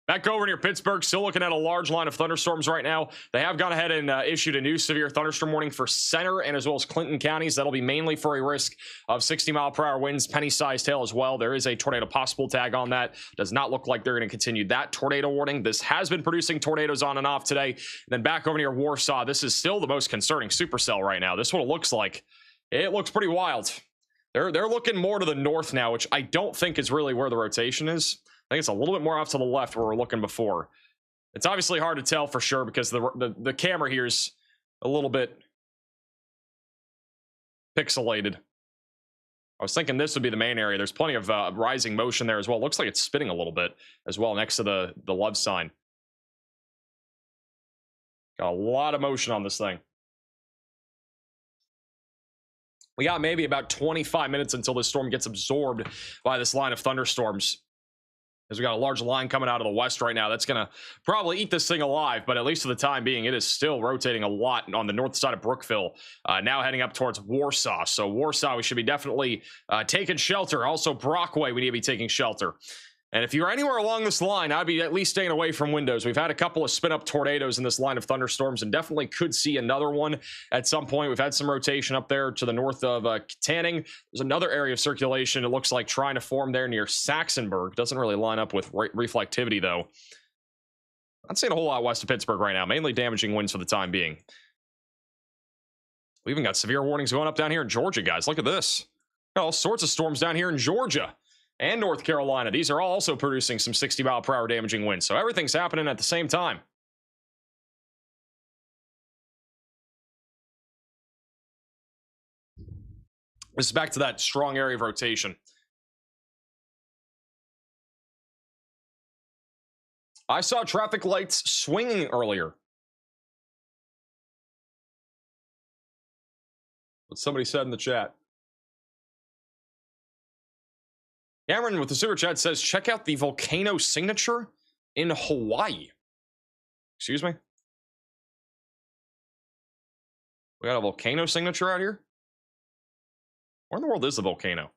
Back over near Pittsburgh, still looking at a large line of thunderstorms right now. They have gone ahead and issued a new severe thunderstorm warning for Center and as well as Clinton counties. That'll be mainly for a risk of 60-mile-per-hour winds, penny-sized hail as well. There is a tornado possible tag on that. Does not look like they're going to continue that tornado warning. This has been producing tornadoes on and off today. And then back over near Warsaw, this is still the most concerning supercell right now. This is what it looks like. It looks pretty wild. They're looking more to the north now, which I don't think is really where the rotation is. I think it's a little bit more off to the left where we're looking before. It's obviously hard to tell for sure because the camera here is a little bit pixelated. I was thinking this would be the main area. There's plenty of rising motion there as well. Looks like it's spinning a little bit as well next to the love sign. Got a lot of motion on this thing. We got maybe about 25 minutes until this storm gets absorbed by this line of thunderstorms. Because we got a large line coming out of the west right now. That's going to probably eat this thing alive, but at least for the time being, it is still rotating a lot on the north side of Brookville. Now heading up towards Warsaw. So Warsaw, we should be definitely taking shelter. Also, Parkway, we need to be taking shelter. And if you're anywhere along this line, I'd be at least staying away from windows. We've had a couple of spin-up tornadoes in this line of thunderstorms and definitely could see another one at some point. We've had some rotation up there to the north of Tanning. There's another area of circulation, it looks like, trying to form there near Saxonburg. Doesn't really line up with reflectivity, though. Not seeing a whole lot west of Pittsburgh right now. Mainly damaging winds for the time being. We even got severe warnings going up down here in Georgia, guys. Look at this. Got all sorts of storms down here in Georgia and North Carolina. These are all also producing some 60-mile-per-hour damaging winds. So everything's happening at the same time. This is back to that strong area of rotation. I saw traffic lights swinging earlier. What somebody said in the chat. Cameron with the super chat says, check out the volcano signature in Hawaii. Excuse me? We got a volcano signature out here? Where in the world is the volcano?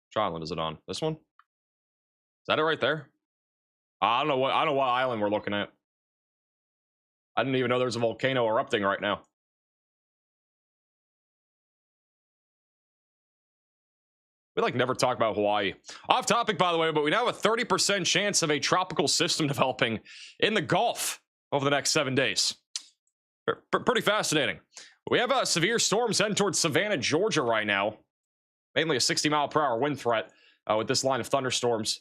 Which island is it on? This one? Is that it right there? I don't know what island we're looking at. I didn't even know there was a volcano erupting right now. We like never talk about Hawaii. Off topic, by the way, but we now have a 30% chance of a tropical system developing in the Gulf over the next 7 days. Pretty fascinating. We have severe storms heading towards Savannah, Georgia right now. Mainly a 60-mile-per-hour wind threat with this line of thunderstorms.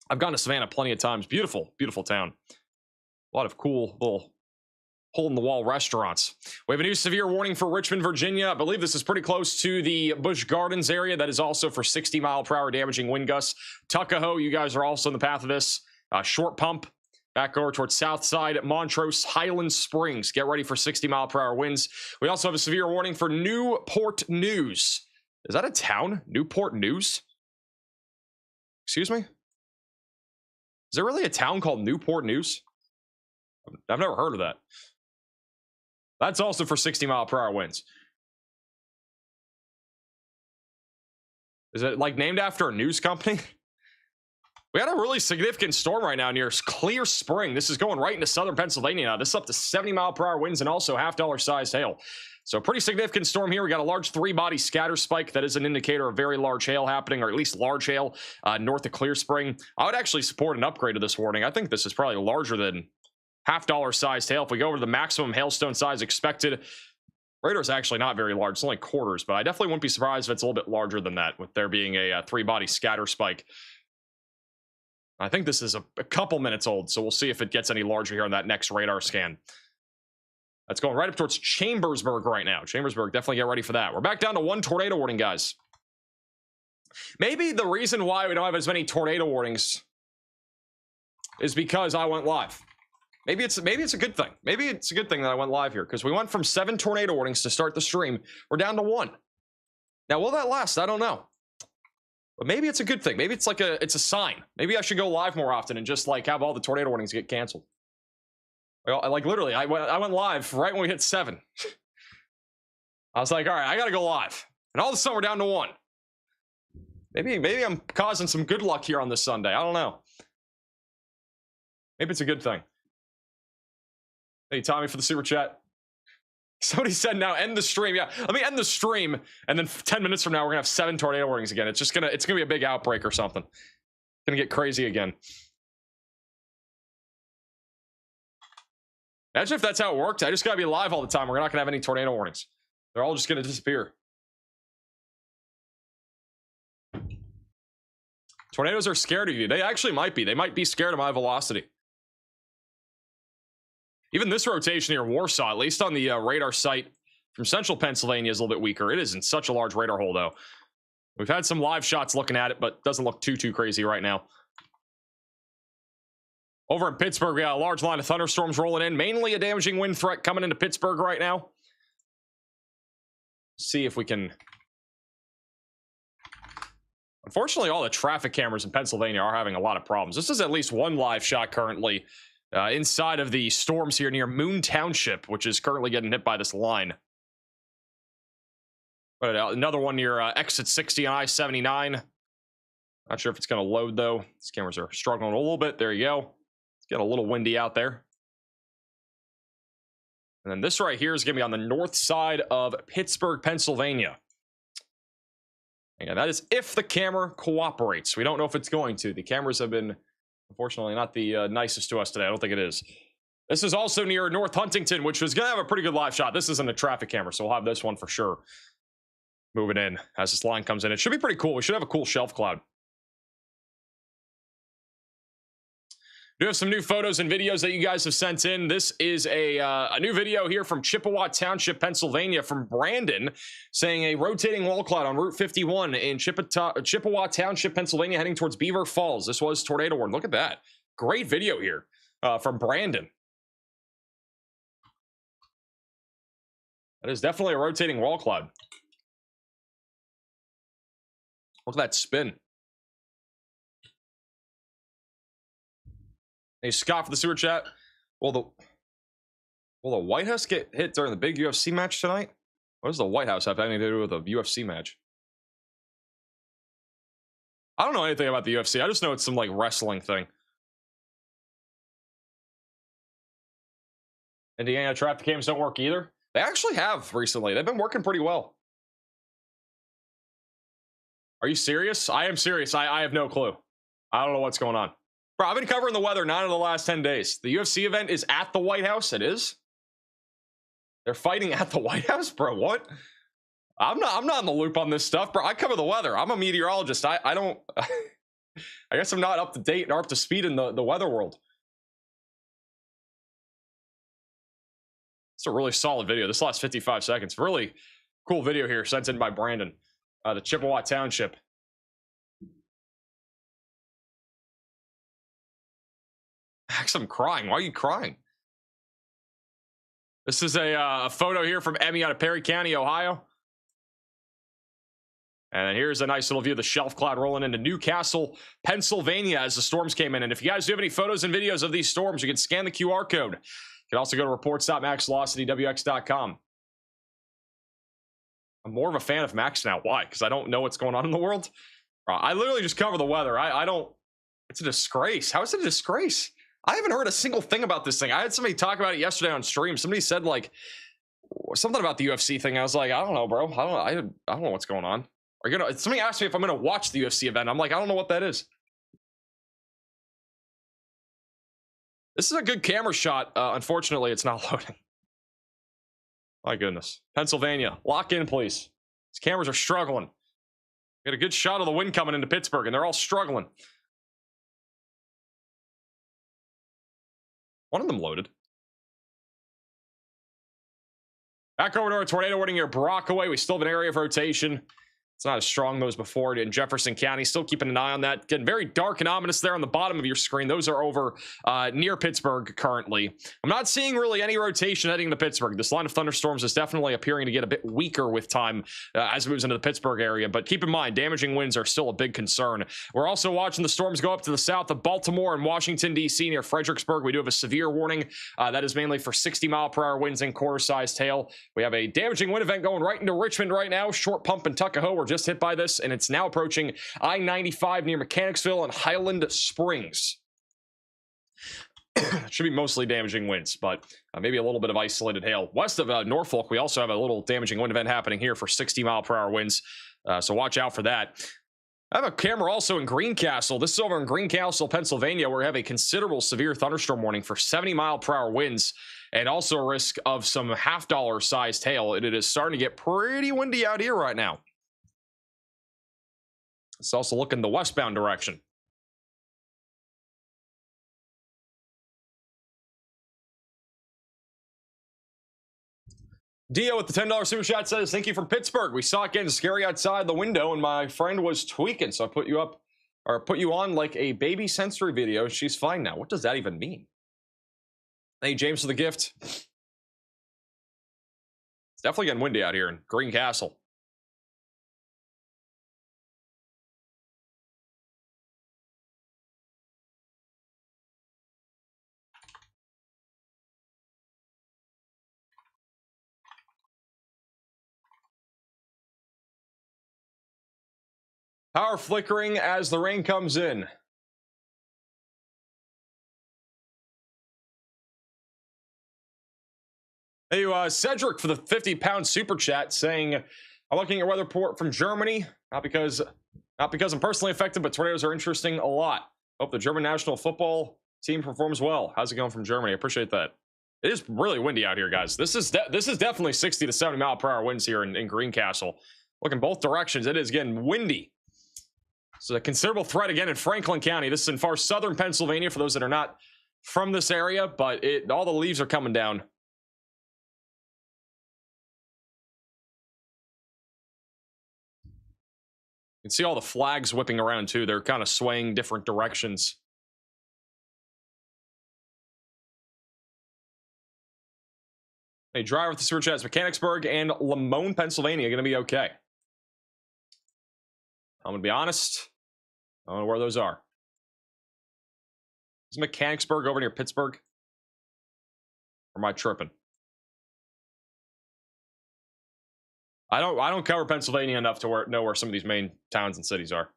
I've gone to Savannah plenty of times. Beautiful, beautiful town. A lot of cool little hole-in-the-wall restaurants. We have a new severe warning for Richmond, Virginia. I believe this is pretty close to the Busch Gardens area. That is also for 60-mile-per-hour damaging wind gusts. Tuckahoe, you guys are also in the path of this. Short Pump, back over towards South Side, Montrose, Highland Springs. Get ready for 60-mile-per-hour winds. We also have a severe warning for Newport News. Is that a town? Newport News? Excuse me? Is there really a town called Newport News? I've never heard of that. That's also for 60-mile-per-hour winds. Is it like named after a news company? We had a really significant storm right now near Clear Spring. This is going right into southern Pennsylvania now. This is up to 70-mile-per-hour winds and also half-dollar sized hail. So pretty significant storm here. We got a large 3-body scatter spike. That is an indicator of very large hail happening, or at least large hail north of Clear Spring. I would actually support an upgrade to this warning. I think this is probably larger than half-dollar sized hail. If we go over to the maximum hailstone size expected, radar is actually not very large. It's only quarters, but I definitely wouldn't be surprised if it's a little bit larger than that, with there being a 3-body scatter spike. I think this is a couple minutes old, so we'll see if it gets any larger here on that next radar scan. That's going right up towards Chambersburg right now. Chambersburg, definitely get ready for that. We're back down to 1 tornado warning, guys. Maybe the reason why we don't have as many tornado warnings is because I went live. Maybe it's a good thing. Maybe it's a good thing that I went live here, because we went from 7 tornado warnings to start the stream. We're down to 1. Now, will that last? I don't know. But maybe it's a good thing. Maybe it's like it's a sign. Maybe I should go live more often and just like have all the tornado warnings get canceled. Like literally, I went live right when we hit 7. I was like, all right, I gotta go live, and all of a sudden we're down to 1. Maybe I'm causing some good luck here on this Sunday. I don't know. Maybe it's a good thing. Hey, Tommy, for the super chat. Somebody said now end the stream. Yeah, let me end the stream, and then 10 minutes from now we're gonna have 7 tornado warnings again. It's gonna be a big outbreak or something. It's gonna get crazy again. Imagine if that's how it worked. I just gotta be live all the time. We're not gonna have any tornado warnings. They're all just gonna disappear. Tornadoes are scared of you. They actually might be. They might be scared of my velocity. Even this rotation here in Warsaw, at least on the radar site from central Pennsylvania, is a little bit weaker. It isn't such a large radar hole, though. We've had some live shots looking at it, but doesn't look too crazy right now. Over in Pittsburgh, we got a large line of thunderstorms rolling in. Mainly a damaging wind threat coming into Pittsburgh right now. See if we can... Unfortunately, all the traffic cameras in Pennsylvania are having a lot of problems. This is at least one live shot currently inside of the storms here near Moon Township, which is currently getting hit by this line. But another one near exit 60 on I-79. Not sure if it's going to load, though. These cameras are struggling a little bit. There you go. It's getting a little windy out there. And then this right here is going to be on the north side of Pittsburgh, Pennsylvania. And that is if the camera cooperates. We don't know if it's going to. The cameras have been, unfortunately, not the nicest to us today. I don't think it is. This is also near North Huntington, which was going to have a pretty good live shot. This isn't a traffic camera, so we'll have this one for sure. Moving in as this line comes in. It should be pretty cool. We should have a cool shelf cloud. We do have some new photos and videos that you guys have sent in. This is a new video here from Chippewa Township, Pennsylvania, from Brandon, saying a rotating wall cloud on Route 51 in Chippewa Township, Pennsylvania, heading towards Beaver Falls. This was tornado warning. Look at that. Great video here from Brandon. That is definitely a rotating wall cloud. Look at that spin. Hey, Scott for the super chat. Will the White House get hit during the big UFC match tonight? What does the White House have anything to do with a UFC match? I don't know anything about the UFC. I just know it's some like wrestling thing. Indiana traffic cams don't work either. They actually have recently. They've been working pretty well. Are you serious? I am serious. I have no clue. I don't know what's going on. Bro, I've been covering the weather 9 of the last 10 days. The UFC event is at the White House. It is? They're fighting at the White House? Bro, what? I'm not in the loop on this stuff, bro. I cover the weather. I'm a meteorologist. I don't... I guess I'm not up to date or up to speed in the weather world. It's a really solid video. This last 55 seconds. Really cool video here sent in by Brandon. The Chippewa Township. Max, I'm crying. Why are you crying? This is a photo here from Emmy out of Perry County, Ohio. And then here's a nice little view of the shelf cloud rolling into Newcastle, Pennsylvania as the storms came in. And if you guys do have any photos and videos of these storms, you can scan the QR code. You can also go to reports.maxvelocitywx.com. I'm more of a fan of Max now. Why? Because I don't know what's going on in the world. I literally just cover the weather. I don't It's a disgrace. How is it a disgrace? I haven't heard a single thing about this thing. I had somebody talk about it yesterday on stream. Somebody said like something about the UFC thing. I was like, I don't know, bro. I don't know what's going on. Somebody asked me if I'm gonna watch the UFC event. I'm like, I don't know what that is. This is a good camera shot. Unfortunately, it's not loading. My goodness. Pennsylvania, lock in, please. These cameras are struggling. Get a good shot of the wind coming into Pittsburgh, and they're all struggling. One of them loaded. Back over to our tornado warning here, Parkway. We still have an area of rotation. It's not as strong though as before in Jefferson County. Still keeping an eye on that. Getting very dark and ominous there on the bottom of your screen. Those are over near Pittsburgh currently. I'm not seeing really any rotation heading to Pittsburgh. This line of thunderstorms is definitely appearing to get a bit weaker with time as it moves into the Pittsburgh area. But keep in mind, damaging winds are still a big concern. We're also watching the storms go up to the south of Baltimore and Washington, D.C. near Fredericksburg. We do have a severe warning. That is mainly for 60-mile-per-hour winds and quarter-sized hail. We have a damaging wind event going right into Richmond right now. Short Pump and Tuckahoe were just hit by this, and it's now approaching I-95 near Mechanicsville and Highland Springs. It should be mostly damaging winds, but maybe a little bit of isolated hail. West of Norfolk, we also have a little damaging wind event happening here for 60-mile-per-hour winds, so watch out for that. I have a camera also in Greencastle. This is over in Greencastle, Pennsylvania, where we have a considerable severe thunderstorm warning for 70-mile-per-hour winds and also a risk of some half-dollar sized hail. And it is starting to get pretty windy out here right now. It's also looking the westbound direction. Dio with the $10 super chat says, thank you from Pittsburgh. We saw it getting scary outside the window and my friend was tweaking. So I put you up or put you on like a baby sensory video. She's fine now. What does that even mean? Hey, James for the gift. It's definitely getting windy out here in Greencastle. Power flickering as the rain comes in. Hey, Cedric for the 50-pound super chat saying, I'm looking at weather report from Germany, not because I'm personally affected, but tornadoes are interesting a lot. Hope the German national football team performs well. How's it going from Germany? I appreciate that. It is really windy out here, guys. This is definitely 60 to 70 mile per hour winds here in Greencastle. Looking both directions, it is getting windy. It's a considerable threat again in Franklin County. This is in far southern Pennsylvania for those that are not from this area, but all the leaves are coming down. You can see all the flags whipping around too. They're kind of swaying different directions. Hey, driver with the super chats, Mechanicsburg and Lamone, Pennsylvania, going to be okay. I'm going to be honest. I don't know where those are. Is Mechanicsburg over near Pittsburgh? Or am I tripping? I don't cover Pennsylvania enough to know where some of these main towns and cities are.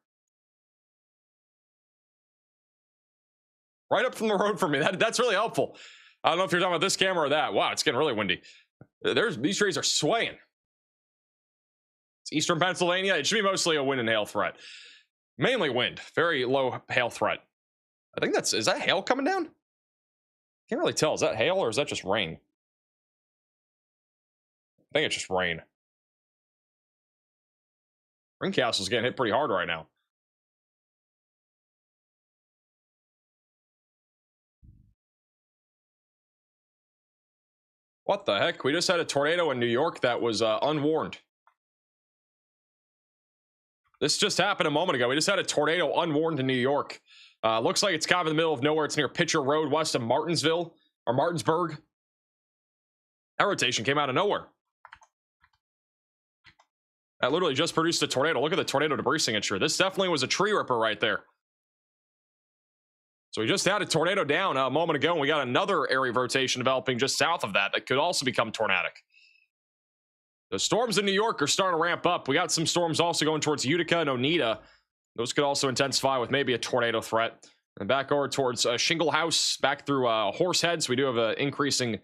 Right up from the road from me. That's really helpful. I don't know if you're talking about this camera or that. Wow, it's getting really windy. These trees are swaying. It's eastern Pennsylvania. It should be mostly a wind and hail threat. Mainly wind. Very low hail threat. I think is that hail coming down? Can't really tell. Is that hail or is that just rain? I think it's just rain. Greencastle's getting hit pretty hard right now. What the heck? We just had a tornado in New York that was unwarned. This just happened a moment ago. We just had a tornado unwarned in New York. Looks like it's kind of in the middle of nowhere. It's near Pitcher Road, west of Martinsville or Martinsburg. That rotation came out of nowhere. That literally just produced a tornado. Look at the tornado debris signature. This definitely was a tree ripper right there. So we just had a tornado down a moment ago, and we got another area of rotation developing just south of that could also become tornadic. The storms in New York are starting to ramp up. We got some storms also going towards Utica and Oneida. Those could also intensify with maybe a tornado threat. And back over towards Shingle House, back through Horseheads. We do have an increasing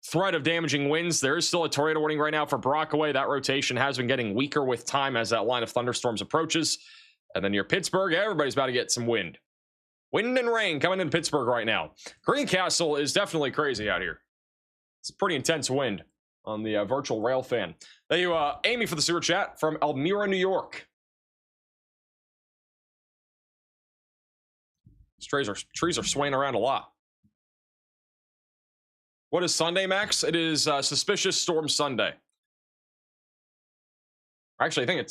threat of damaging winds. There is still a tornado warning right now for Parkway. That rotation has been getting weaker with time as that line of thunderstorms approaches. And then near Pittsburgh, everybody's about to get some wind. Wind and rain coming in Pittsburgh right now. Greencastle is definitely crazy out here. It's pretty intense wind on the virtual rail fan. Thank you, Amy, for the super chat from Elmira, New York. These trees are swaying around a lot. What is Sunday, Max? It is Suspicious Storm Sunday. Actually,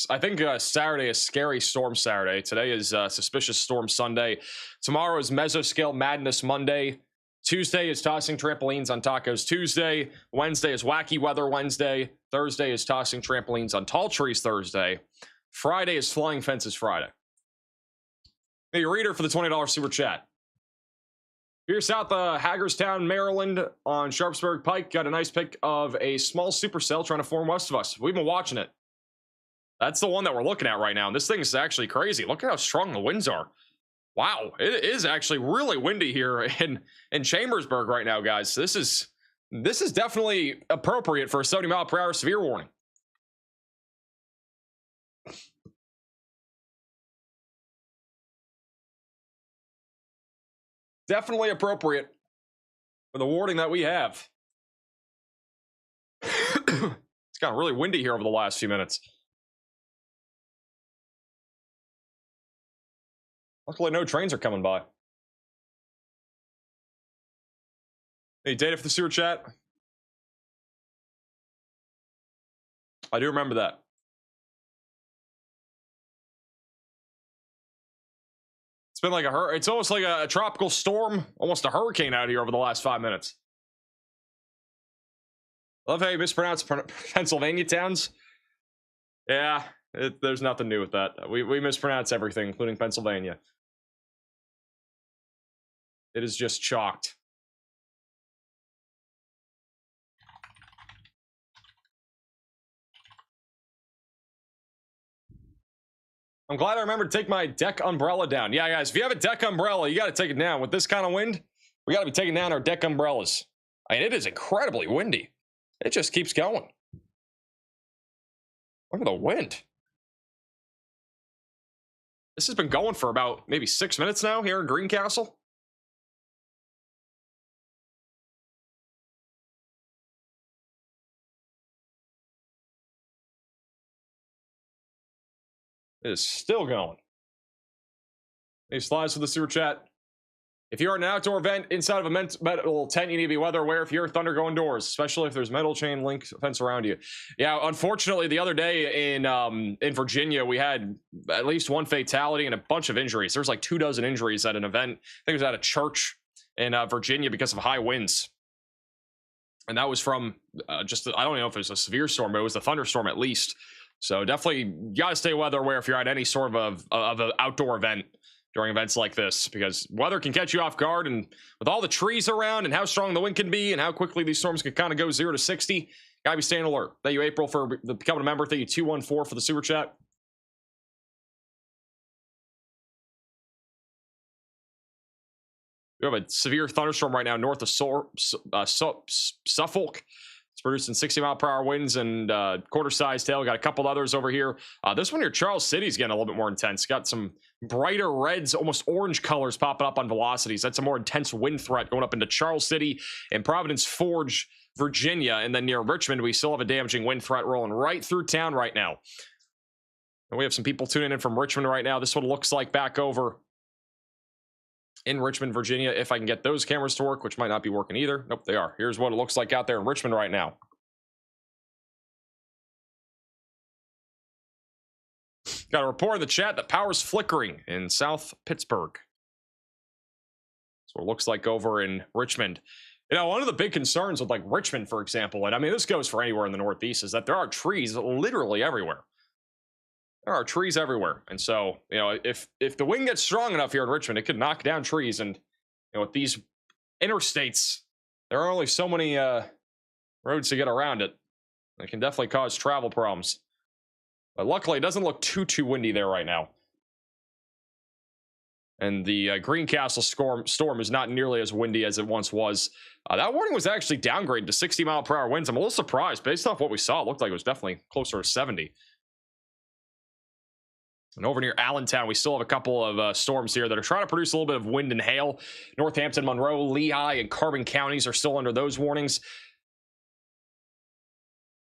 I think Saturday is Scary Storm Saturday. Today is Suspicious Storm Sunday. Tomorrow is Mesoscale Madness Monday. Tuesday is Tossing Trampolines on Tacos Tuesday. Wednesday is Wacky Weather Wednesday. Thursday is Tossing Trampolines on Tall Trees Thursday. Friday is Flying Fences Friday. Hey, reader for the $20 super chat. Here south of Hagerstown, Maryland on Sharpsburg Pike. Got a nice pic of a small supercell trying to form west of us. We've been watching it. That's the one that we're looking at right now. And this thing is actually crazy. Look at how strong the winds are. Wow, it is actually really windy here in Chambersburg right now, guys. This is definitely appropriate for a 70-mile-per-hour severe warning. Definitely appropriate for the warning that we have. It's gotten really windy here over the last few minutes. Luckily, no trains are coming by. Hey, data for the sewer chat. I do remember that. It's been like it's almost like a tropical storm, almost a hurricane out here over the last 5 minutes. I love how you mispronounce Pennsylvania towns. Yeah, there's nothing new with that. We mispronounce everything, including Pennsylvania. It is just chalked. I'm glad I remembered to take my deck umbrella down. Yeah, guys, if you have a deck umbrella, you got to take it down. With this kind of wind, we got to be taking down our deck umbrellas. I mean, it is incredibly windy. It just keeps going. Look at the wind. This has been going for about maybe 6 minutes now here in Greencastle. It is still going. Any slides for the sewer chat? If you're at an outdoor event inside of a metal tent, you need to be weather aware if you hear thunder go indoors, especially if there's metal chain link fence around you. Yeah, unfortunately, the other day in Virginia, we had at least one fatality and a bunch of injuries. There's like 24 injuries at an event. I think it was at a church in Virginia because of high winds. And that was from I don't know if it was a severe storm, but it was a thunderstorm at least. So definitely you got to stay weather aware if you're at any sort of an outdoor event during events like this, because weather can catch you off guard. And with all the trees around and how strong the wind can be and how quickly these storms can kind of go 0 to 60, got to be staying alert. Thank you, April, for becoming a member. Thank you, 214, for the super chat. We have a severe thunderstorm right now north of Suffolk. It's producing 60-mile-per-hour winds and quarter-sized hail. Got a couple others over here. This one here, Charles City, is getting a little bit more intense. Got some brighter reds, almost orange colors popping up on velocities. That's a more intense wind threat going up into Charles City and Providence Forge, Virginia. And then near Richmond, we still have a damaging wind threat rolling right through town right now. And we have some people tuning in from Richmond right now. This one looks like back over in Richmond, Virginia, if I can get those cameras to work, which might not be working either. Nope, they are. Here's what it looks like out there in Richmond right now. Got a report in the chat that power's flickering in South Pittsburgh. That's what it looks like over in Richmond. You know, one of the big concerns with like Richmond, for example, and I mean, this goes for anywhere in the Northeast, is that there are trees literally everywhere. There are trees everywhere. And so, you know, if the wind gets strong enough here in Richmond, it could knock down trees. And, you know, with these interstates, there are only so many roads to get around it. It can definitely cause travel problems. But luckily, it doesn't look too windy there right now. And the Greencastle storm is not nearly as windy as it once was. That warning was actually downgraded to 60-mile-per-hour winds. I'm a little surprised. Based off what we saw, it looked like it was definitely closer to 70. And over near Allentown, we still have a couple of storms here that are trying to produce a little bit of wind and hail. Northampton, Monroe, Lehigh, and Carbon counties are still under those warnings.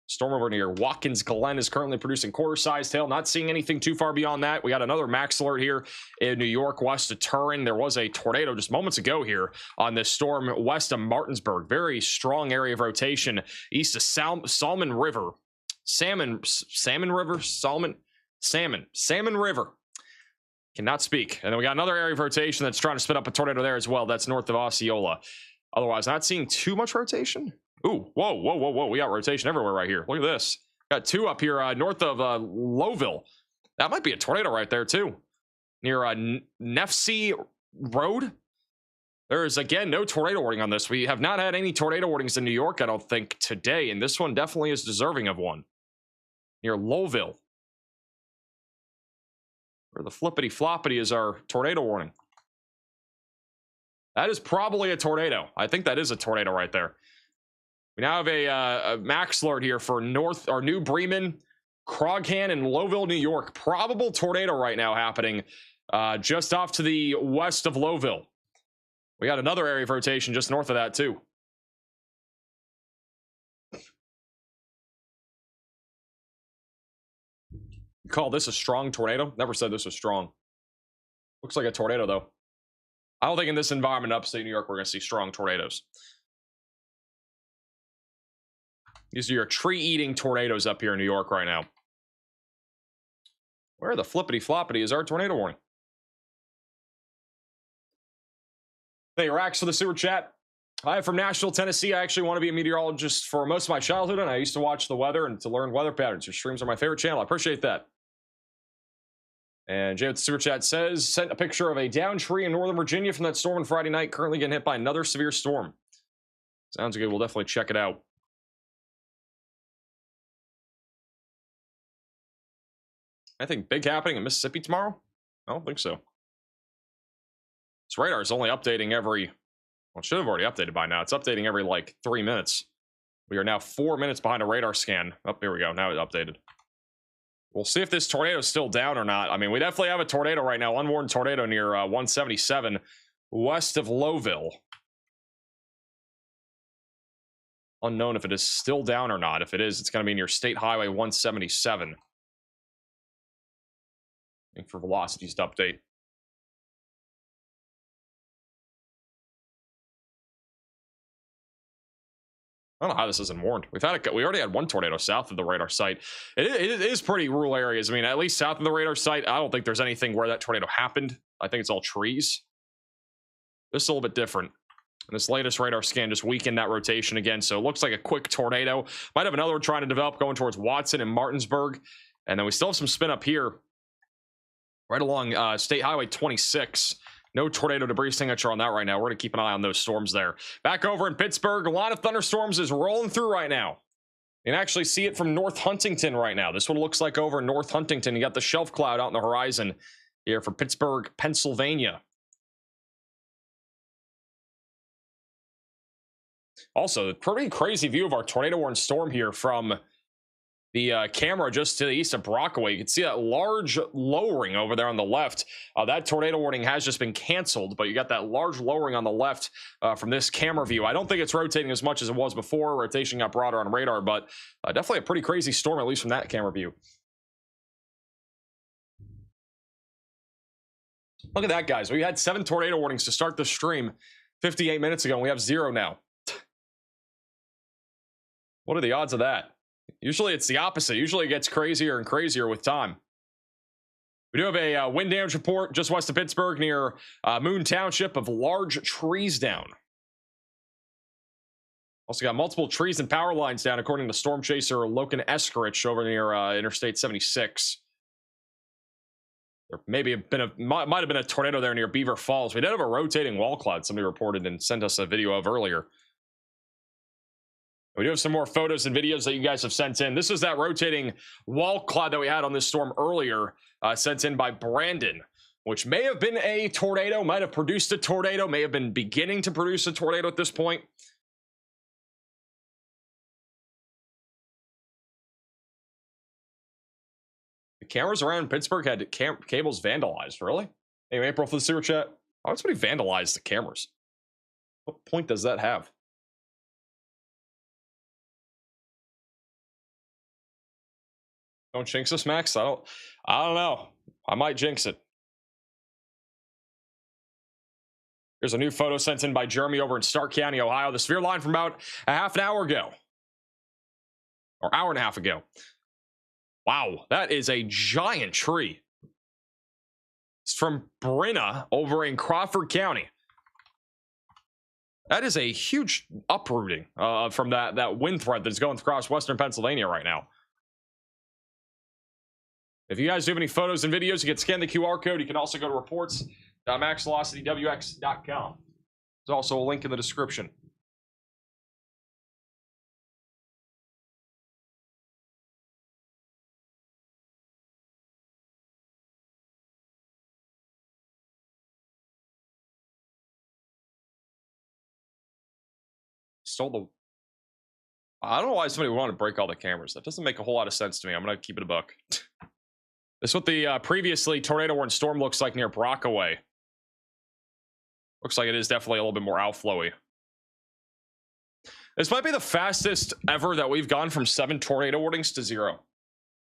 Storm over near Watkins Glen is currently producing quarter-sized hail. Not seeing anything too far beyond that. We got another max alert here in New York, west of Turin. There was a tornado just moments ago here on this storm west of Martinsburg. Very strong area of rotation east of Salmon River. Salmon River. Cannot speak. And then we got another area of rotation that's trying to spin up a tornado there as well. That's north of Osceola. Otherwise, not seeing too much rotation. Ooh, whoa. We got rotation everywhere right here. Look at this. Got two up here north of Lowville. That might be a tornado right there, too. Near Nefsey Road. There is, again, no tornado warning on this. We have not had any tornado warnings in New York, I don't think, today. And this one definitely is deserving of one. Near Lowville. Where the flippity-floppity is our tornado warning. That is probably a tornado. I think that is a tornado right there. We now have a max alert here for New Bremen, Croghan, and Lowville, New York. Probable tornado right now happening just off to the west of Lowville. We got another area of rotation just north of that, too. You call this a strong tornado? Never said this was strong. Looks like a tornado, though. I don't think in this environment in upstate New York we're going to see strong tornadoes. These are your tree-eating tornadoes up here in New York right now. Where the flippity-floppity is our tornado warning? Hey, Rax for the sewer chat. Hi, from Nashville, Tennessee. I actually want to be a meteorologist for most of my childhood, and I used to watch the weather and to learn weather patterns. Your streams are my favorite channel. I appreciate that. And Jay with the sewer chat says, sent a picture of a downed tree in Northern Virginia from that storm on Friday night, currently getting hit by another severe storm. Sounds good. We'll definitely check it out. Anything big happening in Mississippi tomorrow? I don't think so. This radar is only updating every... Well, it should have already updated by now. It's updating every, like, 3 minutes. We are now 4 minutes behind a radar scan. Oh, here we go. Now it updated. We'll see if this tornado is still down or not. I mean, we definitely have a tornado right now. Unwarned tornado near 177 west of Lowville. Unknown if it is still down or not. If it is, it's going to be near State Highway 177. Waiting for velocities to update. I don't know how this isn't warned. We already had one tornado south of the radar site. It is pretty rural areas. I mean, at least south of the radar site, I don't think there's anything where that tornado happened. I think it's all trees. This is a little bit different. And this latest radar scan just weakened that rotation again. So it looks like a quick tornado. Might have another one trying to develop going towards Watson and Martinsburg. And then we still have some spin up here right along State Highway 26. No tornado debris signature on that right now. We're going to keep an eye on those storms there. Back over in Pittsburgh, a lot of thunderstorms is rolling through right now. You can actually see it from North Huntington right now. This one looks like over in North Huntington. You got the shelf cloud out in the horizon here for Pittsburgh, Pennsylvania. Also, a pretty crazy view of our tornado-warned storm here from the camera just to the east of Parkway. You can see that large lowering over there on the left. That tornado warning has just been canceled, but you got that large lowering on the left from this camera view. I don't think it's rotating as much as it was before. Rotation got broader on radar, but definitely a pretty crazy storm, at least from that camera view. Look at that, guys. We had 7 tornado warnings to start the stream 58 minutes ago, and we have 0 now. What are the odds of that? Usually it's the opposite. Usually it gets crazier and crazier with time. We do have a wind damage report just west of Pittsburgh near Moon Township of large trees down. Also got multiple trees and power lines down according to Storm Chaser Loken Eskerich over near Interstate 76. There might have been a tornado there near Beaver Falls. We did have a rotating wall cloud somebody reported and sent us a video of earlier. We do have some more photos and videos that you guys have sent in. This is that rotating wall cloud that we had on this storm earlier, sent in by Brandon. which may have been a tornado, might have produced a tornado, may have been beginning to produce a tornado at this point. The cameras around Pittsburgh had cables vandalized. Really? Hey, April for the super chat. Why would somebody vandalize the cameras? What point does that have? Don't jinx us, Max. I don't know. I might jinx it. There's a new photo sent in by Jeremy over in Stark County, Ohio. The severe line from about a half an hour ago. Or hour and a half ago. Wow, that is a giant tree. It's from Brenna over in Crawford County. That is a huge uprooting from that wind threat that's going across western Pennsylvania right now. If you guys do have any photos and videos, you can scan the QR code. You can also go to reports.maxvelocitywx.com. There's also a link in the description. I don't know why somebody would want to break all the cameras. That doesn't make a whole lot of sense to me. I'm going to keep it a buck. This is what the previously tornado-warned storm looks like near Parkway. Looks like it is definitely a little bit more outflowy. This might be the fastest ever that we've gone from 7 tornado warnings to 0.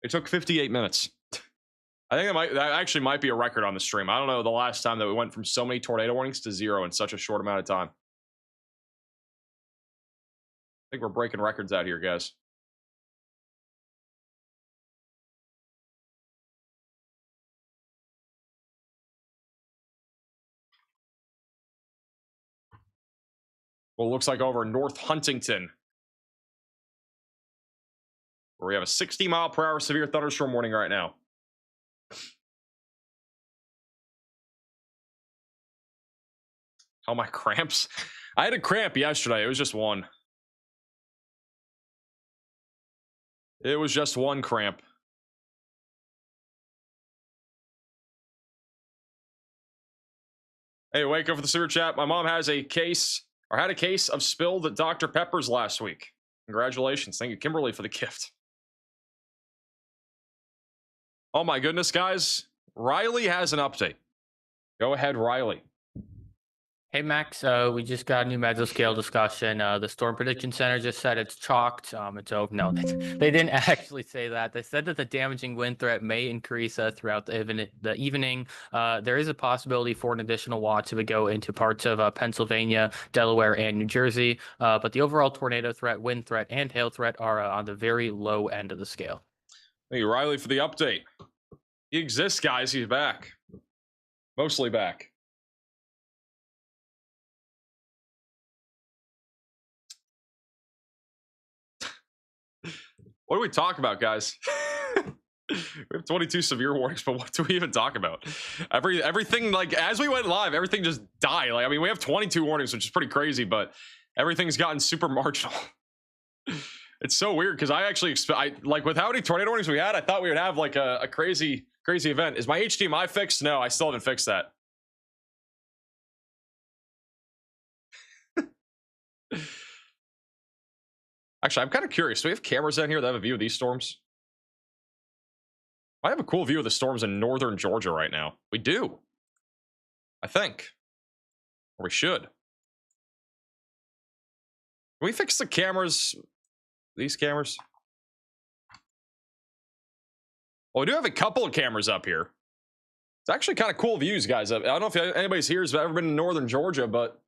It took 58 minutes. I think that actually might be a record on the stream. I don't know the last time that we went from so many tornado warnings to 0 in such a short amount of time. I think we're breaking records out here, guys. Well, it looks like over in North Huntington, where we have a 60-mile-per-hour severe thunderstorm warning right now. Oh, my cramps. I had a cramp yesterday. It was just one. It was just one cramp. Hey, wake up for the super chat. My mom has a case, or had a case of spilled Dr. Peppers last week. Congratulations. Thank you, Kimberly, for the gift. Oh my goodness, guys. Riley has an update. Go ahead, Riley. Hey, Max, we just got a new mesoscale discussion. The Storm Prediction Center just said it's chalked. It's over. No, they didn't actually say that. They said that the damaging wind threat may increase throughout the evening. There is a possibility for an additional watch if we go into parts of Pennsylvania, Delaware, and New Jersey. But the overall tornado threat, wind threat, and hail threat are on the very low end of the scale. Thank you, Riley, for the update. He exists, guys. He's back. Mostly back. What do we talk about, guys? We have 22 severe warnings, but what do we even talk about? Everything, like, as we went live, everything just died. Like, I mean, we have 22 warnings, which is pretty crazy, but everything's gotten super marginal. It's so weird because I actually like with how many tornado warnings we had, I thought we would have like a crazy event. Is my HDMI fixed? No, I still haven't fixed that. Actually, I'm kind of curious. Do we have cameras down here that have a view of these storms? I have a cool view of the storms in northern Georgia right now. We do. I think. Or we should. Can we fix the cameras? These cameras? Well, we do have a couple of cameras up here. It's actually kind of cool views, guys. I don't know if anybody's here has ever been in northern Georgia, but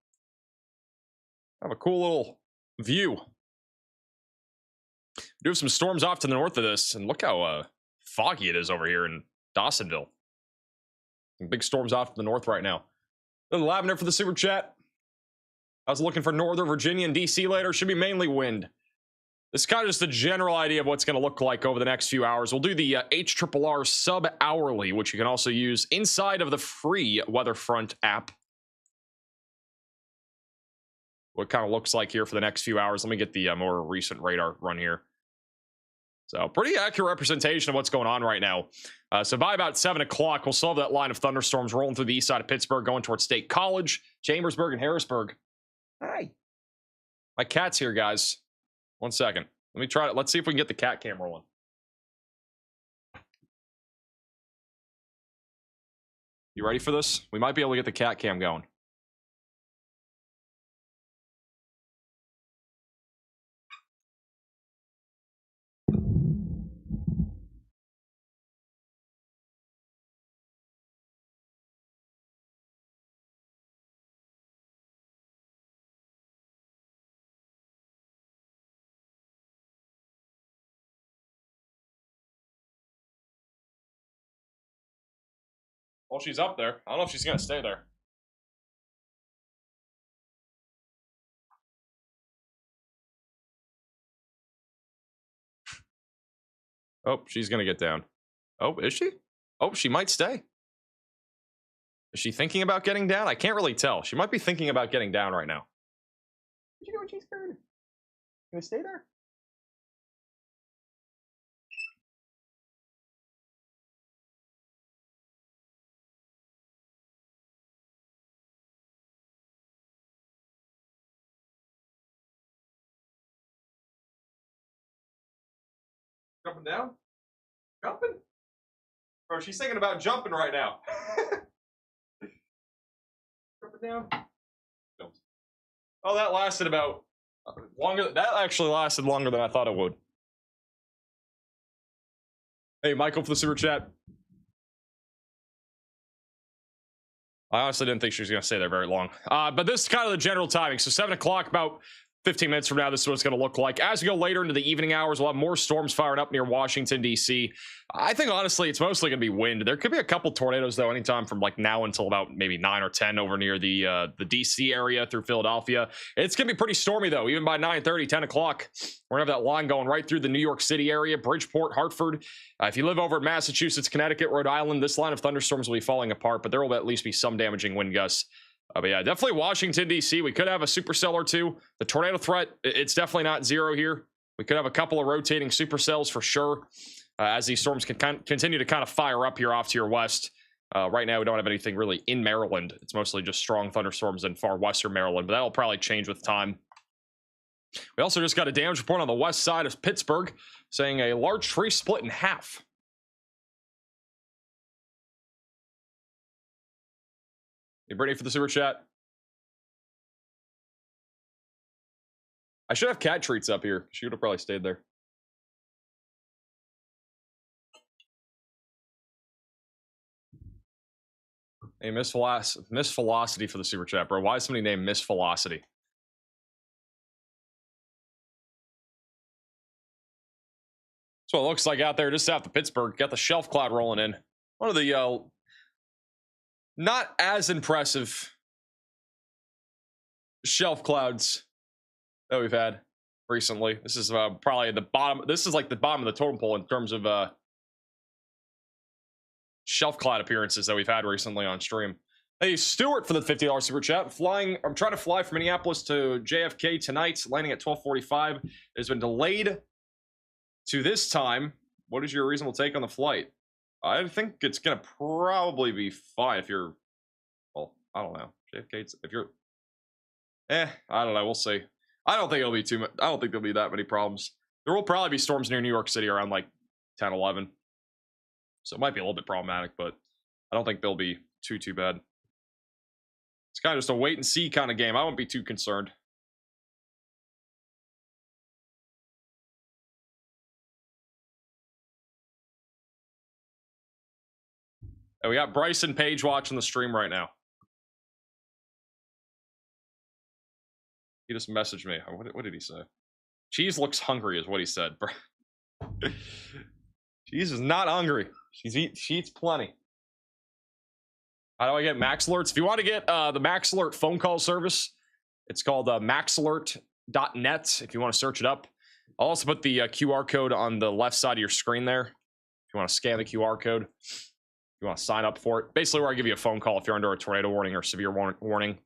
I have a cool little view. We do have some storms off to the north of this, and look how foggy it is over here in Dawsonville. Some big storms off to the north right now. Little Lavender for the super chat. I was looking for Northern Virginia and DC later. Should be mainly wind. This is kind of just a general idea of what's going to look like over the next few hours. We'll do the HRRR sub-hourly, which you can also use inside of the free WeatherFront app. What it kind of looks like here for the next few hours. Let me get the more recent radar run here. So pretty accurate representation of what's going on right now. So by about 7 o'clock, we'll still have that line of thunderstorms rolling through the east side of Pittsburgh, going towards State College, Chambersburg, and Harrisburg. Hi. My cat's here, guys. 1 second. Let me try it. Let's see if we can get the cat cam rolling. You ready for this? We might be able to get the cat cam going. Well, she's up there. I don't know if she's going to stay there. Oh, she's going to get down. Oh, is she? Oh, she might stay. Is she thinking about getting down? I can't really tell. She might be thinking about getting down right now. What'd you do when she's scared? Gonna stay there? Jumping down? Jumping? Bro, she's thinking about jumping right now. Jumping down? Jumped. Oh, that lasted about longer. That actually lasted longer than I thought it would. Hey, Michael for the super chat. I honestly didn't think she was going to stay there very long. But this is kind of the general timing. So 7 o'clock, about 15 minutes from now, this is what it's going to look like. As we go later into the evening hours, we'll have more storms firing up near Washington, D.C. I think, honestly, it's mostly going to be wind. There could be a couple tornadoes, though, anytime from like now until about maybe 9 or 10 over near the D.C. area through Philadelphia. It's going to be pretty stormy, though, even by 9:30, 10 o'clock. We're going to have that line going right through the New York City area, Bridgeport, Hartford. If you live over in Massachusetts, Connecticut, Rhode Island, this line of thunderstorms will be falling apart, but there will at least be some damaging wind gusts. But yeah, definitely Washington, D.C. We could have a supercell or two. The tornado threat, it's definitely not zero here. We could have a couple of rotating supercells for sure as these storms can continue to kind of fire up here off to your west. Right now, we don't have anything really in Maryland. It's mostly just strong thunderstorms in far western Maryland, but that'll probably change with time. We also just got a damage report on the west side of Pittsburgh saying a large tree split in half. Hey, Brittany for the super chat. I should have cat treats up here. She would have probably stayed there. Hey, Miss Velocity for the super chat, bro. Why is somebody named Miss Velocity? That's what it looks like out there just south of Pittsburgh. Got the shelf cloud rolling in. One of the not as impressive shelf clouds that we've had recently. This is probably the bottom. This is like the bottom of the totem pole in terms of shelf cloud appearances that we've had recently on stream. Hey, Stuart for the $50 super chat. I'm trying to fly from Minneapolis to JFK tonight, landing at 12:45. It has been delayed to this time. What is your reasonable take on the flight? I think it's gonna probably be fine if you're, well, I don't know. JFK, if you're, I don't know. We'll see. I don't think it'll be too much. I don't think there'll be that many problems. There will probably be storms near New York City around like 10, 11. So it might be a little bit problematic, but I don't think they'll be too bad. It's kind of just a wait and see kind of game. I won't be too concerned. And we got Bryson Page watching the stream right now. He just messaged me. What did he say? Cheese looks hungry is what he said. Cheese is not hungry. She eats plenty. How do I get Max Alerts? If you want to get the Max Alert phone call service, it's called maxalert.net if you want to search it up. I'll also put the QR code on the left side of your screen there. If you want to scan the QR code. You want to sign up for it. Basically, where I give you a phone call if you're under a tornado warning or severe warning.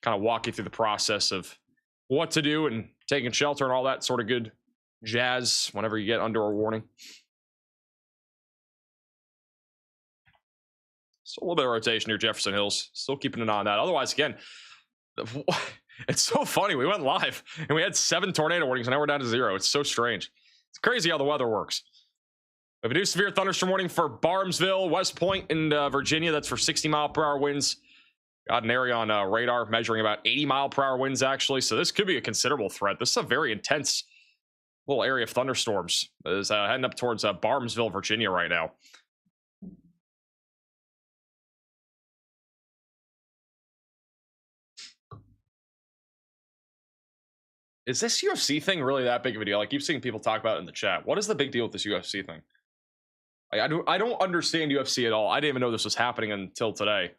Kind of walk you through the process of what to do and taking shelter and all that sort of good jazz whenever you get under a warning. Still a little bit of rotation near Jefferson Hills. Still keeping an eye on that. Otherwise, again, it's so funny. We went live and we had 7 tornado warnings and now we're down to 0. It's so strange. It's crazy how the weather works. We have a new severe thunderstorm warning for Barhamsville, West Point in Virginia. That's for 60-mile-per-hour winds. Got an area on radar measuring about 80-mile-per-hour winds, actually. So this could be a considerable threat. This is a very intense little area of thunderstorms. It is heading up towards Barhamsville, Virginia right now. Is this UFC thing really that big of a deal? I keep seeing people talk about it in the chat. What is the big deal with this UFC thing? I don't understand UFC at all. I didn't even know this was happening until today.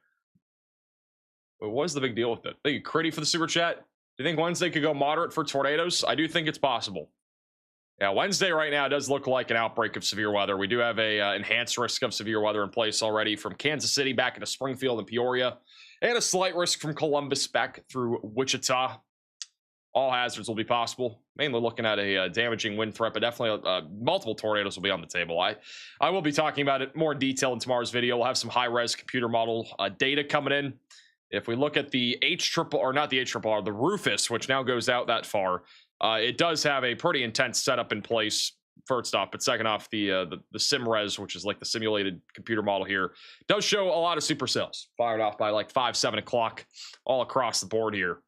But what is the big deal with it? Thank you, Critty, for the super chat. Do you think Wednesday could go moderate for tornadoes? I do think it's possible. Yeah, Wednesday right now does look like an outbreak of severe weather. We do have a enhanced risk of severe weather in place already from Kansas City back into Springfield and Peoria, and a slight risk from Columbus back through Wichita. All hazards will be possible. Mainly looking at a damaging wind threat, but definitely multiple tornadoes will be on the table. I will be talking about it more in detail in tomorrow's video. We'll have some high-res computer model data coming in. If we look at the the Rufus, which now goes out that far, it does have a pretty intense setup in place, first off, but second off, the SimRes, which is like the simulated computer model here, does show a lot of supercells fired off by like 5-7 o'clock all across the board here.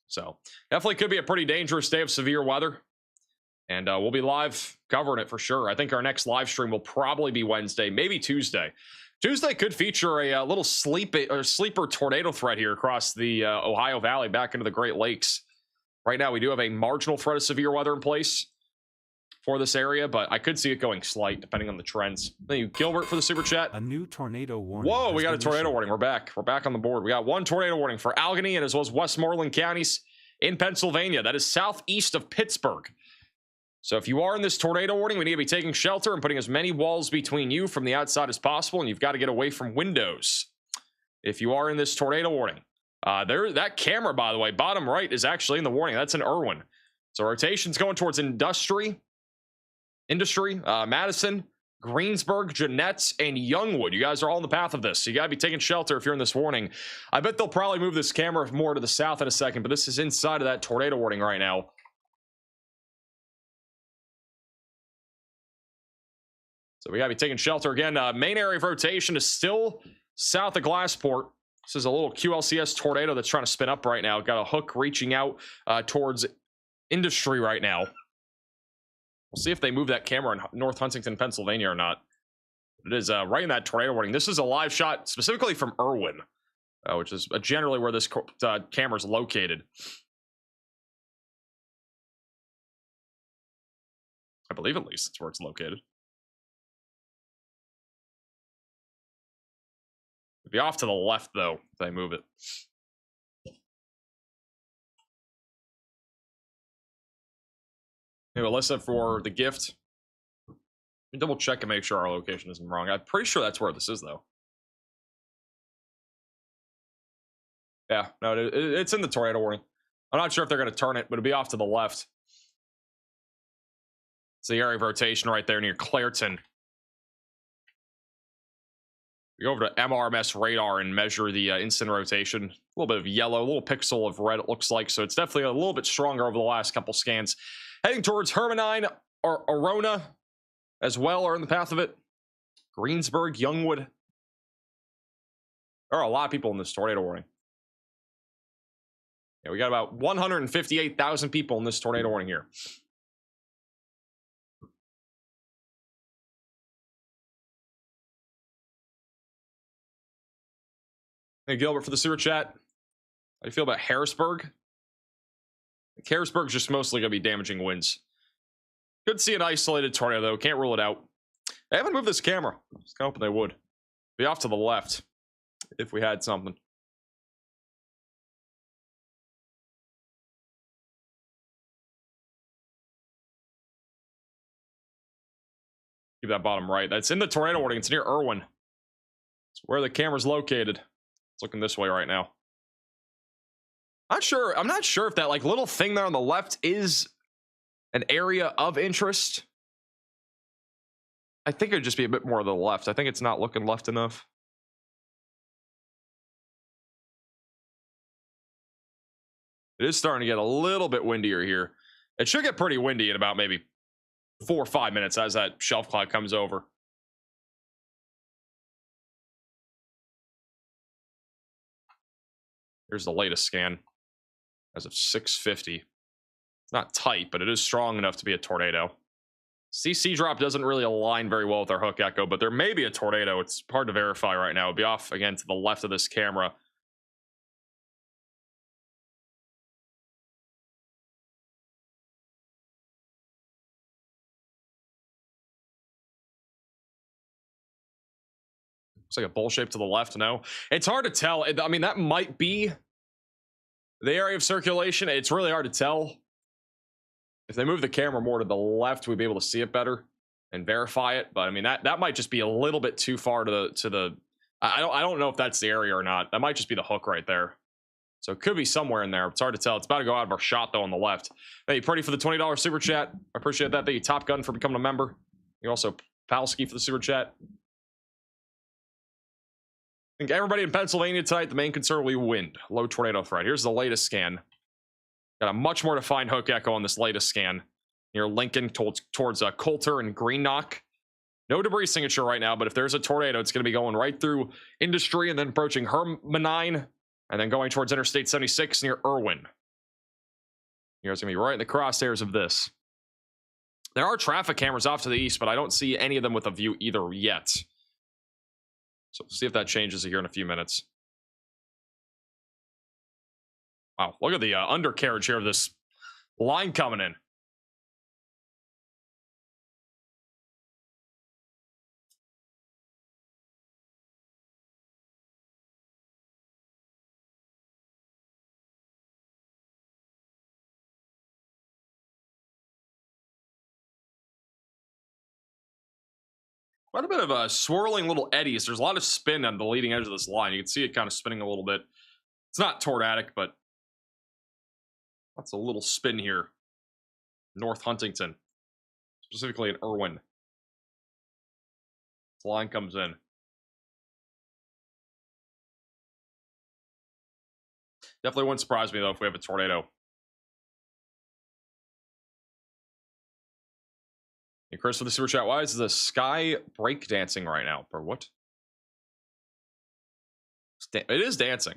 So definitely could be a pretty dangerous day of severe weather, and we'll be live covering it for sure. I think our next live stream will probably be Wednesday, maybe Tuesday. Tuesday could feature a little sleeper tornado threat here across the Ohio Valley back into the Great Lakes. Right now, we do have a marginal threat of severe weather in place for this area, but I could see it going slight depending on the trends. Thank you, Gilbert, for the super chat. A new tornado warning. Whoa, we got a tornado issued. warning. We're back. We're back on the board. We got 1 tornado warning for Allegheny and as well as Westmoreland counties in Pennsylvania. That is southeast of Pittsburgh. So if you are in this tornado warning, we need to be taking shelter and putting as many walls between you from the outside as possible, and you've got to get away from windows. If you are in this tornado warning, that camera, by the way, bottom right is actually in the warning. That's in Irwin. So rotation's going towards industry, Madison, Greensburg, Jeanette, and Youngwood. You guys are all in the path of this. So you got to be taking shelter if you're in this warning. I bet they'll probably move this camera more to the south in a second, but this is inside of that tornado warning right now. So we got to be taking shelter again. Main area of rotation is still south of Glassport. This is a little QLCS tornado that's trying to spin up right now. Got a hook reaching out towards industry right now. We'll see if they move that camera in North Huntington, Pennsylvania or not. It is right in that tornado warning. This is a live shot specifically from Irwin, which is generally where this camera is located. I believe at least that's where it's located. It'd be off to the left, though, if they move it. Anyway, Alyssa, for the gift, let me double check and make sure our location isn't wrong. I'm pretty sure that's where this is, though. Yeah, no, it's in the tornado warning. I'm not sure if they're going to turn it, but it'll be off to the left. It's the area of rotation right there near Clairton. We go over to MRMS radar and measure the instant rotation. A little bit of yellow, a little pixel of red, it looks like. So it's definitely a little bit stronger over the last couple scans. Heading towards Hermanine or Arona as well are in the path of it. Greensburg, Youngwood. There are a lot of people in this tornado warning. Yeah, we got about 158,000 people in this tornado warning here. Hey, Gilbert, for the super chat. How do you feel about Harrisburg? Harrisburg's just mostly going to be damaging winds. Could see an isolated tornado, though. Can't rule it out. They haven't moved this camera. I was kind of hoping they would. Be off to the left if we had something. Keep that bottom right. That's in the tornado warning. It's near Irwin. It's where the camera's located. It's looking this way right now. I'm not sure if that like little thing there on the left is an area of interest. I think it would just be a bit more to the left. I think it's not looking left enough. It is starting to get a little bit windier here. It should get pretty windy in about maybe 4 or 5 minutes as that shelf cloud comes over. Here's the latest scan as of 6:50. It's not tight, but it is strong enough to be a tornado. CC drop doesn't really align very well with our hook echo, but there may be a tornado. It's hard to verify right now. It'll be off again to the left of this camera. Looks like a bowl shape to the left. No, it's hard to tell. I mean, that might be the area of circulation. It's really hard to tell. If they move the camera more to the left, we'd be able to see it better and verify it. But I mean, that might just be a little bit too far to the. I don't know if that's the area or not. That might just be the hook right there. So it could be somewhere in there. It's hard to tell. It's about to go out of our shot though on the left. Hey, pretty for the $20 super chat. I appreciate that. Thank you, Top Gun, for becoming a member. You also Palski for the super chat. I think everybody in Pennsylvania tonight, the main concern will be wind. Low tornado threat. Here's the latest scan. Got a much more defined hook echo on this latest scan near Lincoln towards Coulter and Greenock. No debris signature right now, but if there's a tornado, it's going to be going right through Industry and then approaching Hermanine and then going towards Interstate 76 near Irwin. Here's going to be right in the crosshairs of this. There are traffic cameras off to the east, but I don't see any of them with a view either yet. So we'll see if that changes here in a few minutes. Wow, look at the undercarriage here of this line coming in. Quite a bit of swirling little eddies. There's a lot of spin on the leading edge of this line. You can see it kind of spinning a little bit. It's not tornadic, but that's a little spin here. North Huntington, specifically in Irwin. This line comes in. Definitely wouldn't surprise me, though, if we have a tornado. And Chris for the super chat. Why is the sky breakdancing right now? Or what? It is dancing.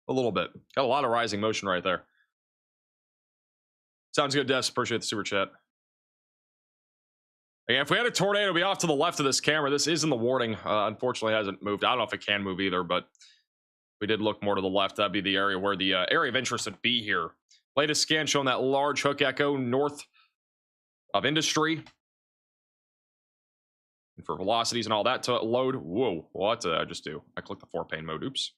A little bit. Got a lot of rising motion right there. Sounds good, Des. Appreciate the super chat. Again, if we had a tornado, it'd be off to the left of this camera. This is in the warning. Unfortunately, it hasn't moved. I don't know if it can move either, but if we did look more to the left, that'd be the area where the area of interest would be here. Latest scan showing that large hook echo north of Industry. And for velocities and all that to load. Whoa, what did I just do? I clicked the 4-pane mode. Oops.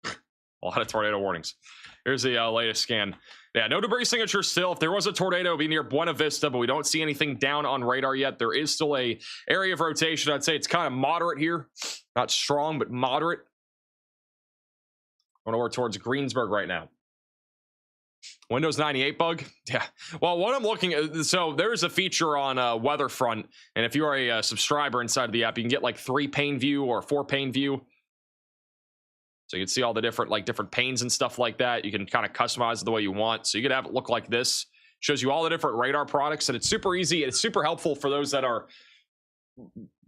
A lot of tornado warnings. Here's the latest scan. Yeah, no debris signature still. If there was a tornado, it'd be near Buena Vista, but we don't see anything down on radar yet. There is still a area of rotation. I'd say it's kind of moderate here. Not strong, but moderate. Going over towards Greensburg right now. Windows 98 bug? Yeah. Well, what I'm looking at, so there's a feature on WeatherFront, and if you are a subscriber inside of the app, you can get like 3-pane view or 4-pane view. So you can see all the different panes and stuff like that. You can kind of customize it the way you want. So you could have it look like this. Shows you all the different radar products, and it's super easy. It's super helpful for those that are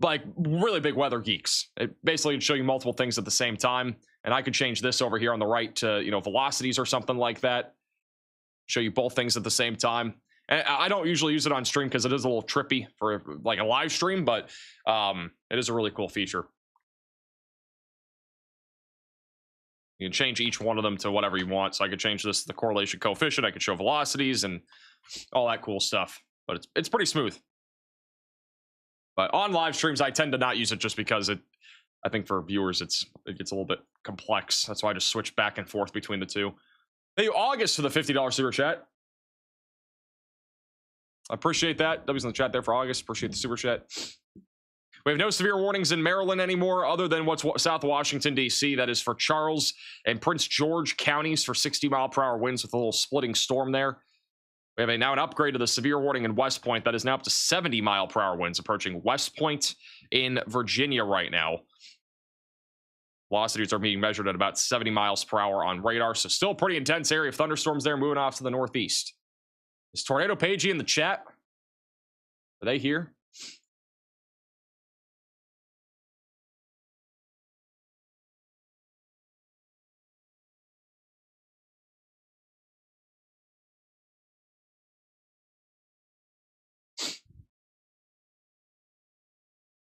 like really big weather geeks. It basically can show you multiple things at the same time. And I could change this over here on the right to, velocities or something like that. Show you both things at the same time. And I don't usually use it on stream because it is a little trippy for like a live stream, but it is a really cool feature. You can change each one of them to whatever you want. So I could change this to the correlation coefficient. I could show velocities and all that cool stuff. But it's pretty smooth. But on live streams, I tend to not use it just because I think for viewers, it gets a little bit complex. That's why I just switch back and forth between the two. Thank you, August, for the $50 super chat. I appreciate that. W's in the chat there for August. Appreciate the super chat. We have no severe warnings in Maryland anymore, other than what's South Washington, D.C. That is for Charles and Prince George counties for 60-mile-per-hour winds with a little splitting storm there. We have now an upgrade to the severe warning in West Point that is now up to 70-mile-per-hour winds approaching West Point in Virginia right now. Velocities are being measured at about 70 miles per hour on radar, so still a pretty intense area of thunderstorms there moving off to the northeast. Is Tornado Pagey in the chat? Are they here?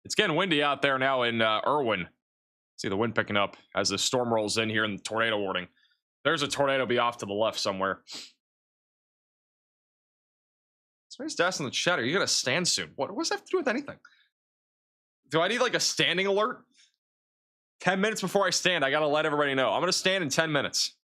It's getting windy out there now in Irwin. See the wind picking up as the storm rolls in here in the tornado warning. There's a tornado be off to the left somewhere. Somebody's asking in the chat, are you going to stand soon? What does that have to do with anything? Do I need like a standing alert? 10 minutes before I stand, I got to let everybody know. I'm going to stand in 10 minutes.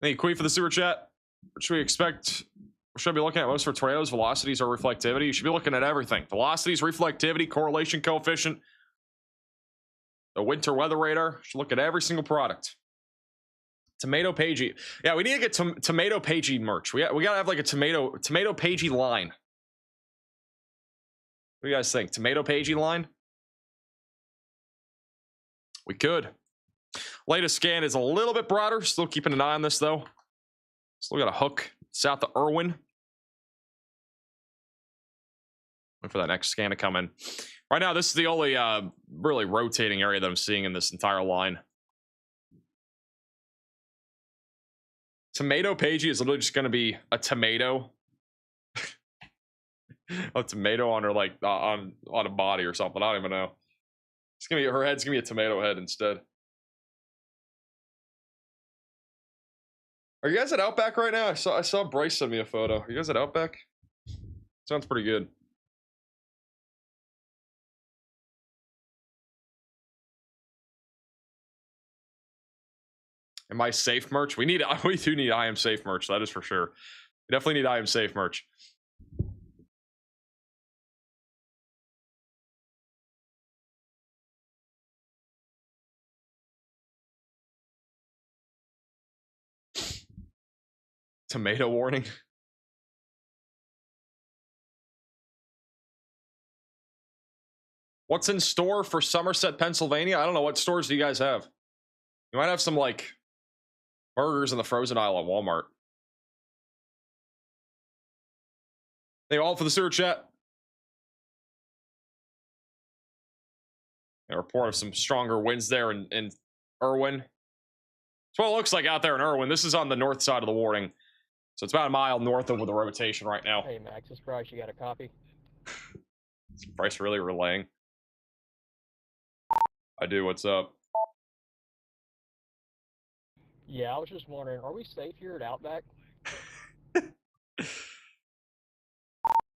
Thank you, Queen, for the super chat. What should we expect? What should I be looking at most for tornadoes? Velocities or reflectivity? You should be looking at everything. Velocities, reflectivity, correlation coefficient, the winter weather radar. You should look at every single product. Tomato Pagey. Yeah, we need to get Tomato Pagey merch. We got to have like a Tomato Pagey line. What do you guys think? Tomato Pagey line? We could. Latest scan is a little bit broader. Still keeping an eye on this, though. Still got a hook south of Irwin. Wait for that next scan to come in. Right now, this is the only really rotating area that I'm seeing in this entire line. Tomato Pagey is literally just going to be a tomato. A tomato on her, like, on a body or something. I don't even know. It's gonna be, her head's gonna be a tomato head instead. Are you guys at Outback right now? I saw Bryce send me a photo. Are you guys at Outback? Sounds pretty good. Am I safe merch? We do need I am safe merch. That is for sure. We definitely need I am safe merch. Tomato warning. What's in store for Somerset, Pennsylvania? I don't know. What stores do you guys have? You might have some like burgers in the frozen aisle at Walmart. Thank you all for the sewer chat. A report of some stronger winds there in Irwin. That's what it looks like out there in Irwin. This is on the north side of the warning. So it's about a mile north of the rotation right now. Hey, Max, this Bryce, you got a copy? Is Bryce really relaying? I do. What's up? Yeah, I was just wondering, are we safe here at Outback? The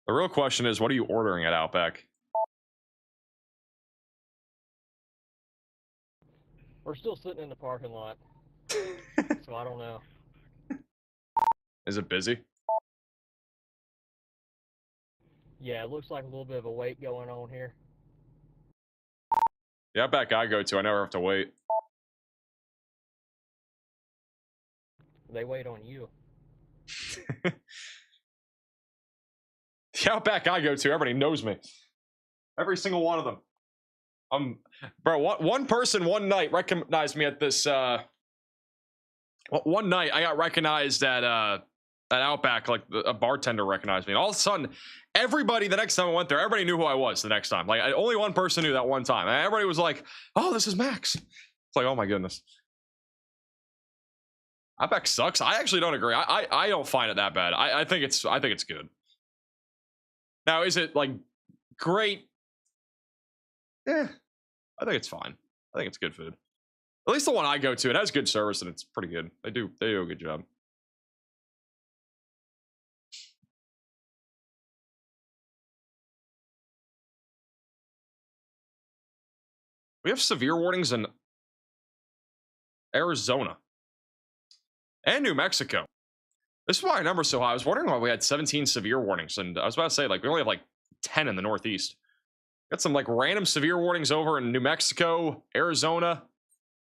real question is, what are you ordering at Outback? We're still sitting in the parking lot, so I don't know. Is it busy? Yeah, it looks like a little bit of a wait going on here. The Outback I go to, I never have to wait. They wait on you. The Outback I go to, everybody knows me. Every single one of them. Bro, one person one night recognized me at this. One night I got recognized at Outback, like a bartender recognized me, and all of a sudden, everybody the next time I went there, everybody knew who I was. The next time, like only one person knew that one time, and everybody was like, "Oh, this is Max." It's like, oh my goodness. Outback sucks. I actually don't agree. I don't find it that bad. I think it's good. Now, is it like great? Yeah, I think it's fine. I think it's good food. At least the one I go to, it has good service and it's pretty good. They do a good job. We have severe warnings in Arizona and New Mexico. This is why our number's so high. I was wondering why we had 17 severe warnings, and I was about to say, like, we only have like 10 in the Northeast. Got some like random severe warnings over in New Mexico, Arizona,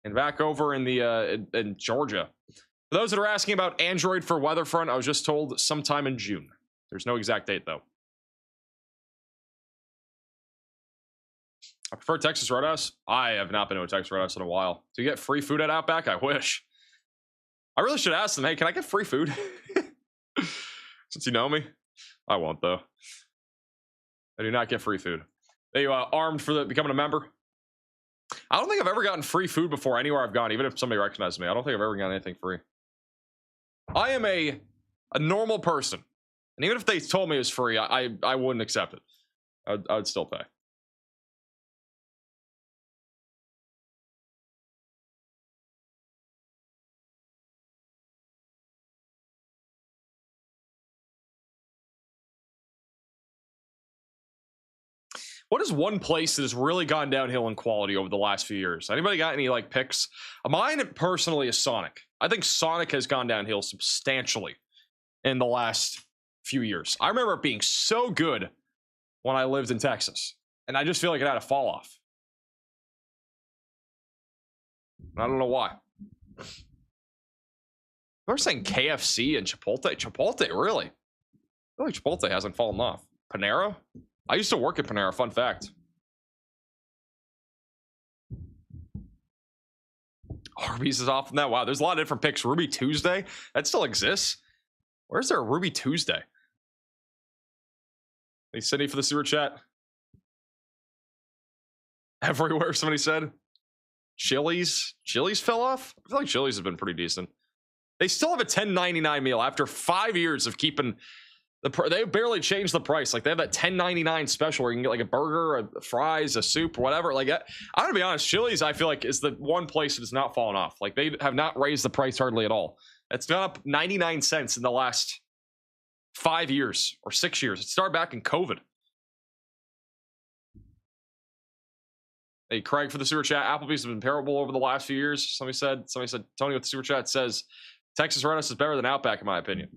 and back over in the in Georgia. For those that are asking about Android for WeatherFront, I was just told sometime in June. There's no exact date though. I prefer Texas Roadhouse. I have not been to a Texas Roadhouse in a while. Do you get free food at Outback? I wish. I really should ask them, hey, can I get free food? Since you know me. I won't though. I do not get free food. Are you armed for becoming a member? I don't think I've ever gotten free food before anywhere I've gone, even if somebody recognizes me. I don't think I've ever gotten anything free. I am a normal person. And even if they told me it was free, I wouldn't accept it. I would still pay. What is one place that has really gone downhill in quality over the last few years? Anybody got any like picks? Mine personally is Sonic. I think Sonic has gone downhill substantially in the last few years. I remember it being so good when I lived in Texas, and I just feel like it had a fall off. I don't know why. We're saying KFC and Chipotle. Chipotle, really? I feel like Chipotle hasn't fallen off. Panera? I used to work at Panera, fun fact. Arby's is off from that. Wow, there's a lot of different picks. Ruby Tuesday? That still exists? Where's there a Ruby Tuesday? Hey, Sydney for the super chat. Everywhere, somebody said. Chili's? Chili's fell off? I feel like Chili's has been pretty decent. They still have a $10.99 meal after 5 years of keeping... They barely changed the price. Like, they have that $10.99 special where you can get like a burger, a fries, a soup, whatever. Like, I'm gonna be honest, Chili's, I feel like, is the one place that has not fallen off. Like, they have not raised the price hardly at all. It's gone up 99 cents in the last 5 years or 6 years. It started back in COVID. Hey, Craig for the super chat. Applebee's has been terrible over the last few years. Somebody said, Tony with the super chat says, Texas Roadhouse is better than Outback, in my opinion.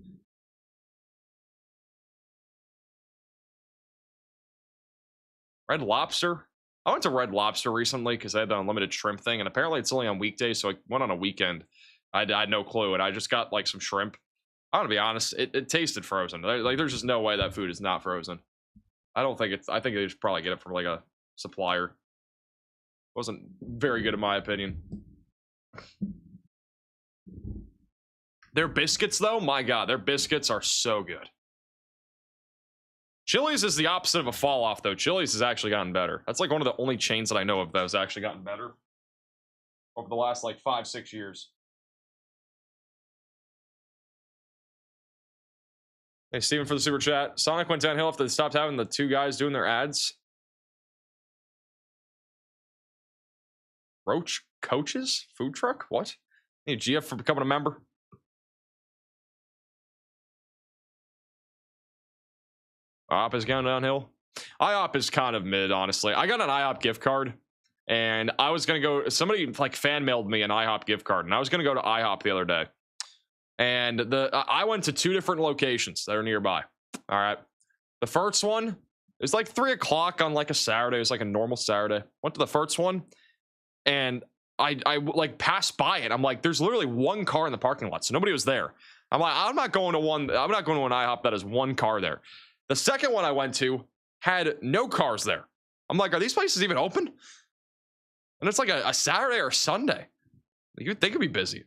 Red Lobster. I went to Red Lobster recently because they had the unlimited shrimp thing, and apparently it's only on weekdays, so I went on a weekend. I had no clue, and I just got like some shrimp. I'm gonna be honest, it tasted frozen. Like, there's just no way that food is not frozen. I think they should probably get it from like a supplier. Wasn't very good in my opinion. Their biscuits though, my god, their biscuits are so good. Chili's is the opposite of a fall off though. Chili's has actually gotten better. That's like one of the only chains that I know of that has actually gotten better over the last like 5-6 years. Hey, Steven for the super chat. Sonic went downhill after they stopped having the two guys doing their ads. Roach Coaches? Food truck? What? Hey, GF for becoming a member. IOP is going downhill. IOP is kind of mid, honestly. I got an IOP gift card, and I was going to go... Somebody like fan mailed me an IHOP gift card, and I was going to go to IHOP the other day. And I went to 2 different locations that are nearby. All right. The first one is like 3 o'clock on like a Saturday. It was like a normal Saturday. Went to the first one, and I like passed by it. I'm like, there's literally 1 car in the parking lot, so nobody was there. I'm like, I'm not going to an IHOP that has 1 car there. The second one I went to had no cars there. I'm like, are these places even open? And it's like a Saturday or Sunday. You'd think it'd be busy.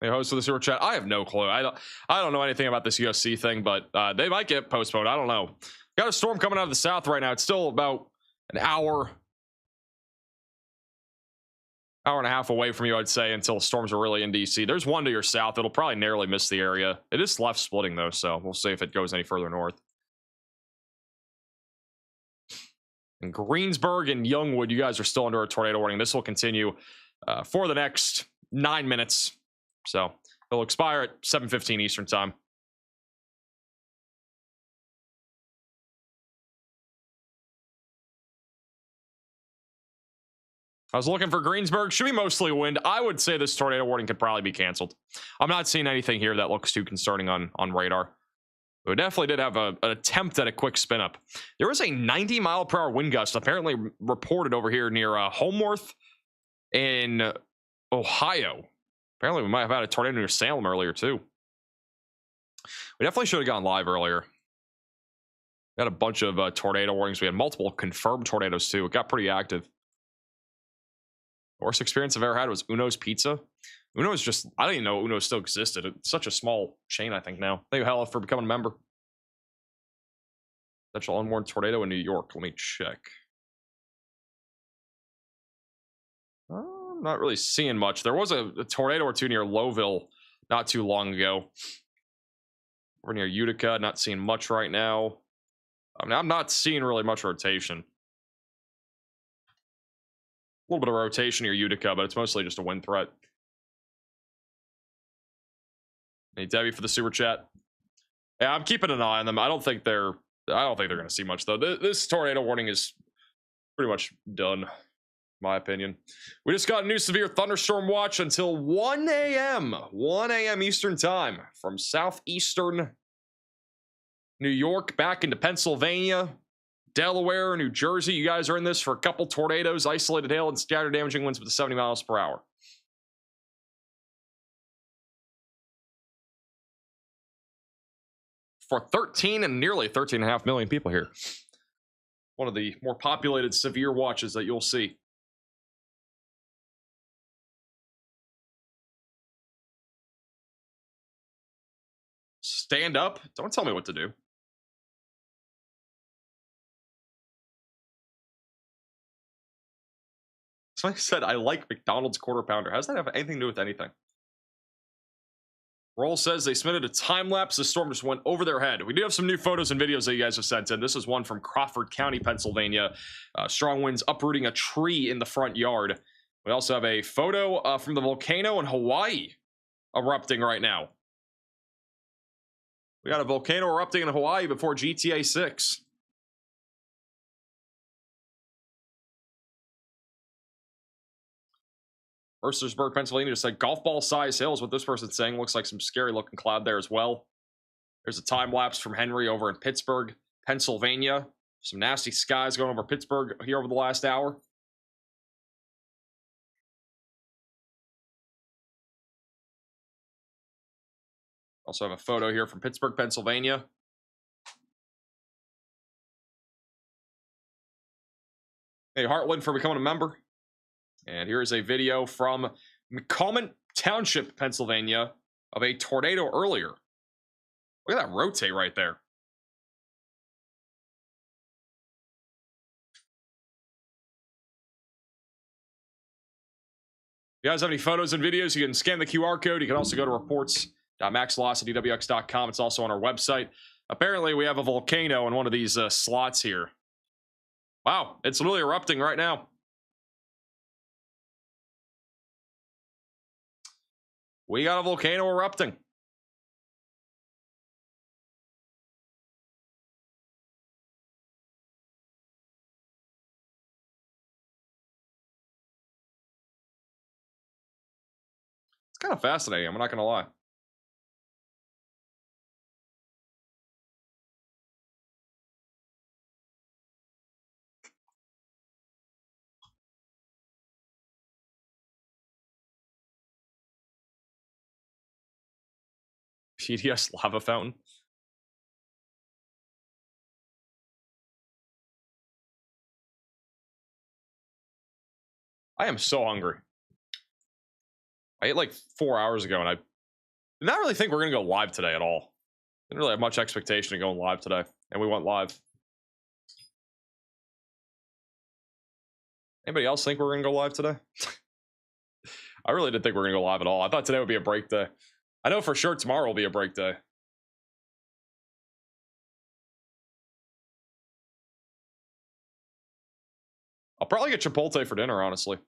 Hey, host of the super chat. I have no clue. I don't know anything about this USC thing, but they might get postponed. I don't know. Got a storm coming out of the south right now. It's still about an hour and a half away from you, I'd say, until storms are really in DC. There's one to your south. It'll probably narrowly miss the area. It is left splitting though, so we'll see if it goes any further north. In Greensburg and Youngwood, you guys are still under a tornado warning. This will continue for the next 9 minutes. So it'll expire at 7:15 Eastern time. I was looking for Greensburg. Should be mostly wind. I would say this tornado warning could probably be canceled. I'm not seeing anything here that looks too concerning on radar. We definitely did have an attempt at a quick spin up. There was a 90-mile-per-hour wind gust apparently reported over here near Homeworth in Ohio. Apparently, we might have had a tornado near Salem earlier, too. We definitely should have gone live earlier. We had a bunch of tornado warnings. We had multiple confirmed tornadoes, too. It got pretty active. The worst experience I've ever had was Uno's Pizza. Uno's just, I didn't even know Uno still existed. It's such a small chain, I think, now. Thank you, Hella, for becoming a member. Potential unwarned tornado in New York. Let me check. I'm not really seeing much. There was a tornado or two near Lowville not too long ago. We're near Utica. Not seeing much right now. I mean, I'm not seeing really much rotation. A little bit of rotation near Utica, but it's mostly just a wind threat. Hey, Debbie for the super chat. Yeah, I'm keeping an eye on them. I don't think they're going to see much though. This tornado warning is pretty much done, in my opinion. We just got a new severe thunderstorm watch until 1 a.m. 1 a.m. Eastern time from southeastern New York back into Pennsylvania, Delaware, New Jersey. You guys are in this for a couple tornadoes, isolated hail, and scattered damaging winds up to 70 miles per hour. For 13 and nearly 13.5 million people here. One of the more populated severe watches that you'll see. Stand up? Don't tell me what to do. Somebody said, I like McDonald's quarter pounder. How does that have anything to do with anything? Roll says they submitted a time lapse. The storm just went over their head. We do have some new photos and videos that you guys have sent in. This is one from Crawford County, Pennsylvania. Strong winds uprooting a tree in the front yard. We also have a photo from the volcano in Hawaii erupting right now. We got a volcano erupting in Hawaii before GTA 6. Mercersburg, Pennsylvania just said golf ball size hills. What this person's saying looks like some scary looking cloud there as well. There's a time lapse from Henry over in Pittsburgh, Pennsylvania. Some nasty skies going over Pittsburgh here over the last hour. Also have a photo here from Pittsburgh, Pennsylvania. Hey, Heartland for becoming a member. And here's a video from McCommon Township, Pennsylvania, of a tornado earlier. Look at that rotate right there. If you guys have any photos and videos, you can scan the QR code. You can also go to reports.maxvelocitywx.com. It's also on our website. Apparently, we have a volcano in one of these slots here. Wow, it's literally erupting right now. We got a volcano erupting. It's kind of fascinating, I'm not going to lie. PDS lava fountain. I am so hungry. I ate like 4 hours ago, and I did not really think we're going to go live today at all. Didn't really have much expectation of going live today, and we went live. Anybody else think we're going to go live today? I really didn't think we were going to go live at all. I thought today would be a break day. I know for sure tomorrow will be a break day. I'll probably get Chipotle for dinner, honestly.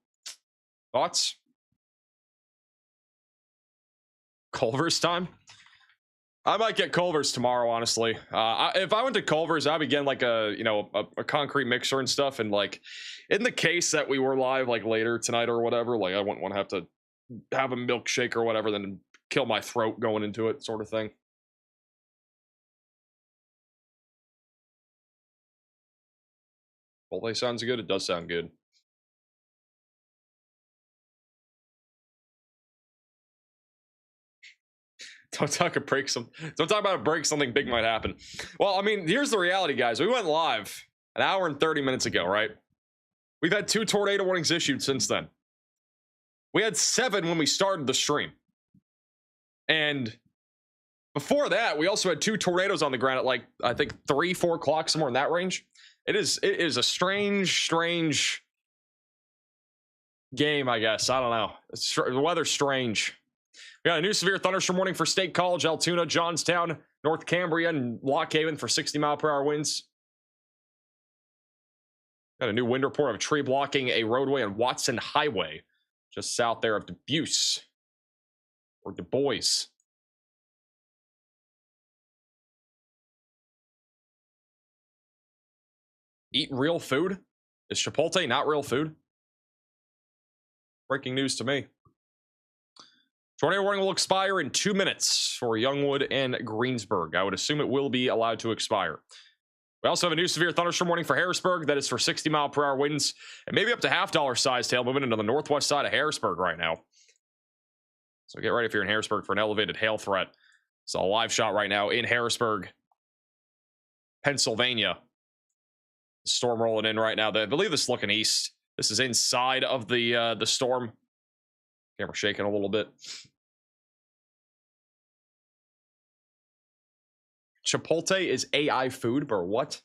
Thoughts? Culver's time. I might get Culver's tomorrow, honestly. If I went to Culver's, I'd be getting like a concrete mixer and stuff. And like, in the case that we were live like later tonight or whatever, like I wouldn't want to have a milkshake or whatever, then kill my throat going into it, sort of thing. Chipotle sounds good. It does sound good. Don't talk about a break. Something big might happen. Well, I mean, here's the reality, guys. We went live an hour and 30 minutes ago, right? We've had 2 tornado warnings issued since then. We had 7 when we started the stream. And before that, we also had 2 tornadoes on the ground at like, I think 3, 4 o'clock, somewhere in that range. It is a strange game, I guess. I don't know. The weather's strange. We got a new severe thunderstorm warning for State College, Altoona, Johnstown, North Cambria, and Lock Haven for 60-mile-per-hour winds. Got a new wind report of a tree blocking a roadway on Watson Highway, just south there of Dubuque or Du Bois. Eat real food? Is Chipotle not real food? Breaking news to me. Tornado warning will expire in 2 minutes for Youngwood and Greensburg. I would assume it will be allowed to expire. We also have a new severe thunderstorm warning for Harrisburg that is for 60-mile-per-hour winds and maybe up to half-dollar size hail moving into the northwest side of Harrisburg right now. So get ready if you're in Harrisburg for an elevated hail threat. It's a live shot right now in Harrisburg, Pennsylvania. Storm rolling in right now. I believe this is looking east. This is inside of the storm. Camera shaking a little bit. Chipotle is AI food, but what?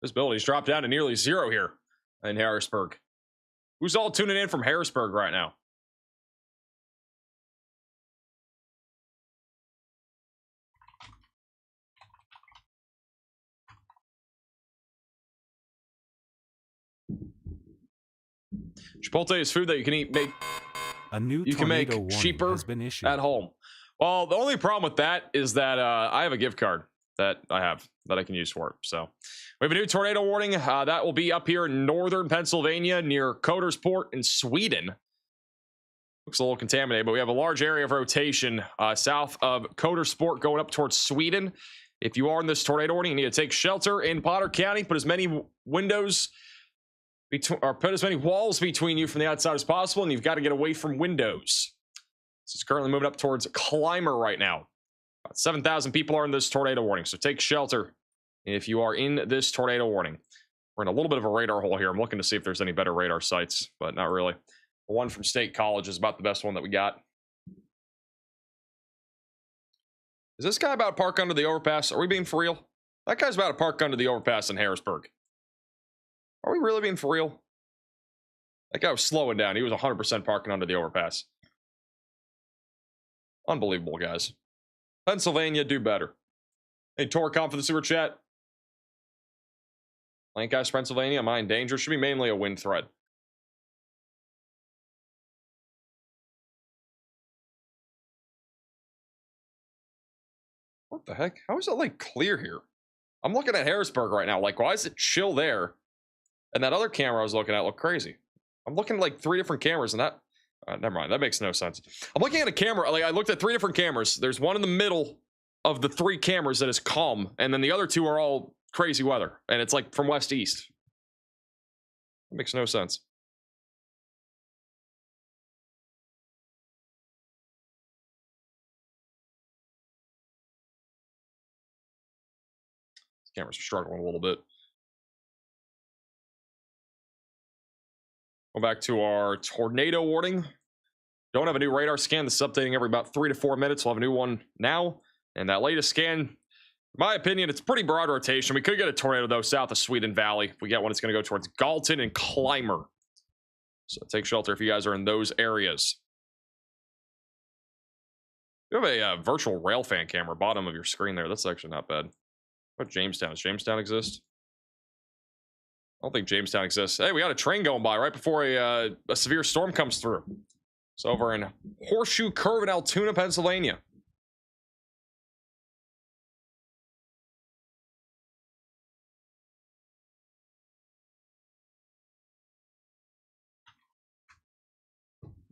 Visibility's dropped down to nearly 0 here in Harrisburg. Who's all tuning in from Harrisburg right now? Chipotle is food that you can eat. A new You can make tornado warning cheaper has been issued. at home. Well, the only problem with that is that I have a gift card that I can use for it. So we have a new tornado warning that will be up here in northern Pennsylvania near Codersport in Sweden. Looks a little contaminated, but we have a large area of rotation south of Codersport going up towards Sweden. If you are in this tornado warning, you need to take shelter in Potter County. Put as many windows or put as many walls between you from the outside as possible, and you've got to get away from windows. This is currently moving up towards Clymer right now. About 7,000 people are in this tornado warning, so take shelter if you are in this tornado warning. We're in a little bit of a radar hole here. I'm looking to see if there's any better radar sites, but not really. The one from State College is about the best one that we got. Is this guy about to park under the overpass? Are we being for real? That guy's about to park under the overpass in Harrisburg. Are we really being for real? That guy was slowing down. He was 100% parking under the overpass. Unbelievable, guys. Pennsylvania, do better. Hey, Torcom for the super chat. Lancaster, Pennsylvania, am I in danger? Should be mainly a wind threat. What the heck? How is it like clear here? I'm looking at Harrisburg right now. Like, why is it chill there? And that other camera I was looking at looked crazy. I'm looking at like 3 different cameras and that... never mind. That makes no sense. I'm looking at a camera. Like, I looked at 3 different cameras. There's one in the middle of the 3 cameras that is calm. And then the other 2 are all crazy weather. And it's like from west to east. It makes no sense. These cameras are struggling a little bit. Go back to our tornado warning. Don't have a new radar scan. This is updating every about 3 to 4 minutes. We'll have a new one now. And that latest scan, in my opinion, it's pretty broad rotation. We could get a tornado, though, south of Sweden Valley. If we get one, it's going to go towards Galton and Clymer. So take shelter if you guys are in those areas. You have a virtual rail fan camera bottom of your screen there. That's actually not bad. What Jamestown? Does Jamestown exist? I don't think Jamestown exists. Hey, we got a train going by right before a severe storm comes through. It's over in Horseshoe Curve in Altoona, Pennsylvania.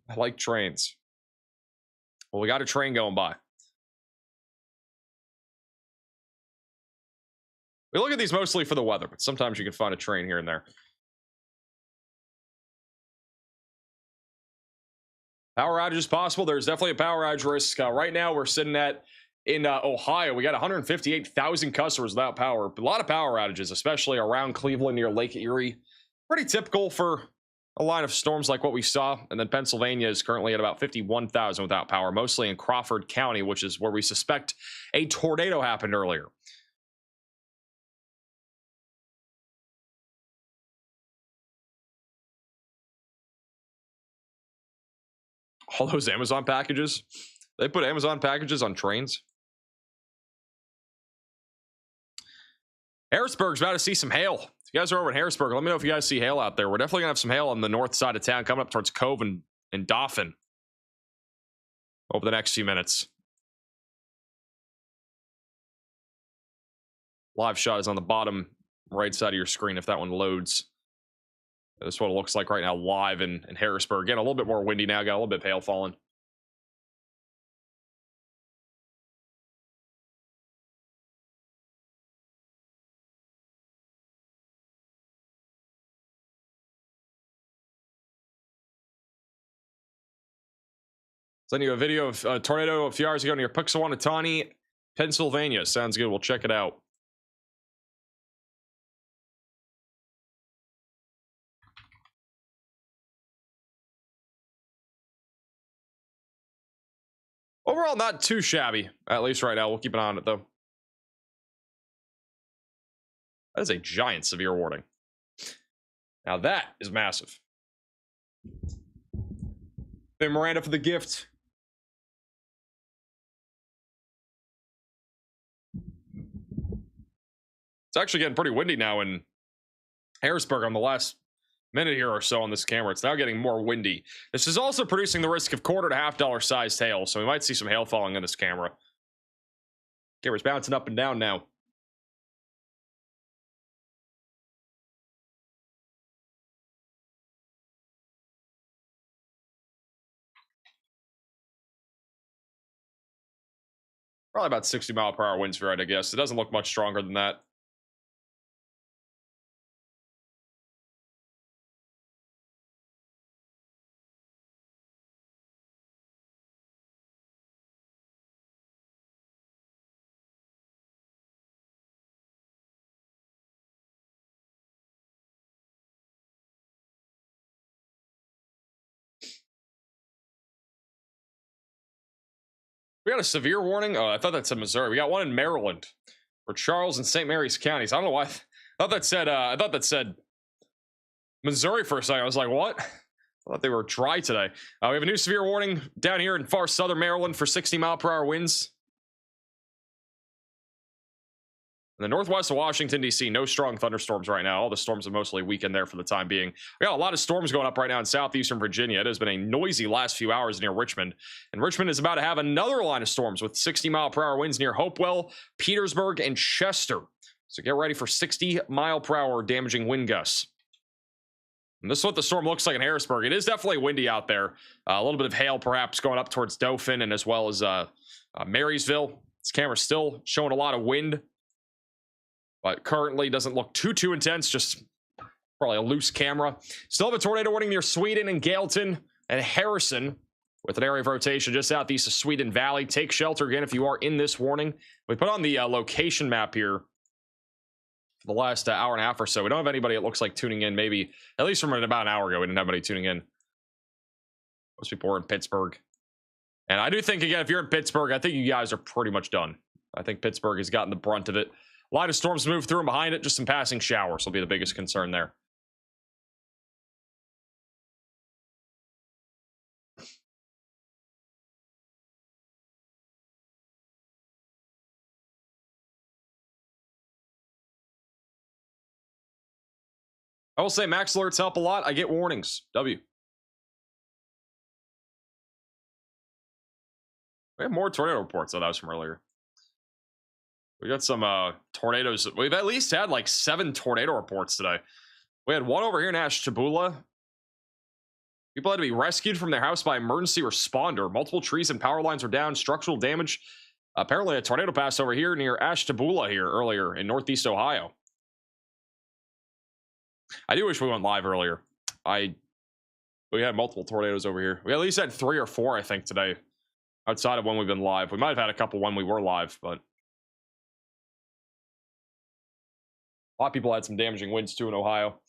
I like trains. Well, we got a train going by. We look at these mostly for the weather, but sometimes you can find a train here and there. Power outages possible. There's definitely a power outage risk. Right now, we're sitting at, in Ohio, we got 158,000 customers without power. A lot of power outages, especially around Cleveland near Lake Erie. Pretty typical for a line of storms like what we saw. And then Pennsylvania is currently at about 51,000 without power, mostly in Crawford County, which is where we suspect a tornado happened earlier. All those Amazon packages. They put Amazon packages on trains. Harrisburg's about to see some hail. If you guys are over in Harrisburg, let me know if you guys see hail out there. We're definitely gonna have some hail on the north side of town coming up towards Cove and Dauphin over the next few minutes. Live shot is on the bottom right side of your screen if that one loads. This is what it looks like right now live in Harrisburg. Again, a little bit more windy now. Got a little bit of hail falling. Send you a video of a tornado a few hours ago near Puxawanatani, Pennsylvania. Sounds good. We'll check it out. Overall, not too shabby, at least right now. We'll keep an eye on it, though. That is a giant severe warning. Now that is massive. Thank Miranda for the gift. It's actually getting pretty windy now in Harrisburg on the last minute here or so on this camera. It's now getting more windy. This is also producing the risk of $1 to $half sized hail, so we might see some hail falling on this camera. Camera's bouncing up and down now. Probably about 60-mile-per-hour winds for it, I guess. It doesn't look much stronger than that. We got a severe warning. Oh, I thought that said Missouri. We got one in Maryland for Charles and St. Mary's counties. I don't know why. I thought that said Missouri for a second. I was like, what? I thought they were dry today. We have a new severe warning down here in far southern Maryland for 60-mile-per-hour winds. In the northwest of Washington, D.C., no strong thunderstorms right now. All the storms have mostly weakened there for the time being. We got a lot of storms going up right now in southeastern Virginia. It has been a noisy last few hours near Richmond. And Richmond is about to have another line of storms with 60-mile-per-hour winds near Hopewell, Petersburg, and Chester. So get ready for 60-mile-per-hour damaging wind gusts. And this is what the storm looks like in Harrisburg. It is definitely windy out there. A little bit of hail perhaps going up towards Dauphin and as well as Marysville. This camera's still showing a lot of wind, but currently doesn't look too intense, just probably a loose camera. Still have a tornado warning near Sweden and Gaelton and Harrison with an area of rotation just southeast of Sweden Valley. Take shelter again if you are in this warning. We put on the location map here for the last hour and a half or so. We don't have anybody, it looks like, tuning in. Maybe, at least from about an hour ago, we didn't have anybody tuning in. Most people are in Pittsburgh. And I do think, again, if you're in Pittsburgh, I think you guys are pretty much done. I think Pittsburgh has gotten the brunt of it. A lot of storms move through and behind it. Just some passing showers will be the biggest concern there. I will say max alerts help a lot. I get warnings. W. We have more tornado reports. That was from earlier. We got some tornadoes. We've at least had like 7 tornado reports today. We had one over here in Ashtabula. People had to be rescued from their house by emergency responder. Multiple trees and power lines are down. Structural damage. Apparently a tornado passed over here near Ashtabula here earlier in Northeast Ohio. I do wish we went live earlier. We had multiple tornadoes over here. We at least had 3 or 4, I think, today. Outside of when we've been live. We might have had a couple when we were live, but a lot of people had some damaging winds too in Ohio.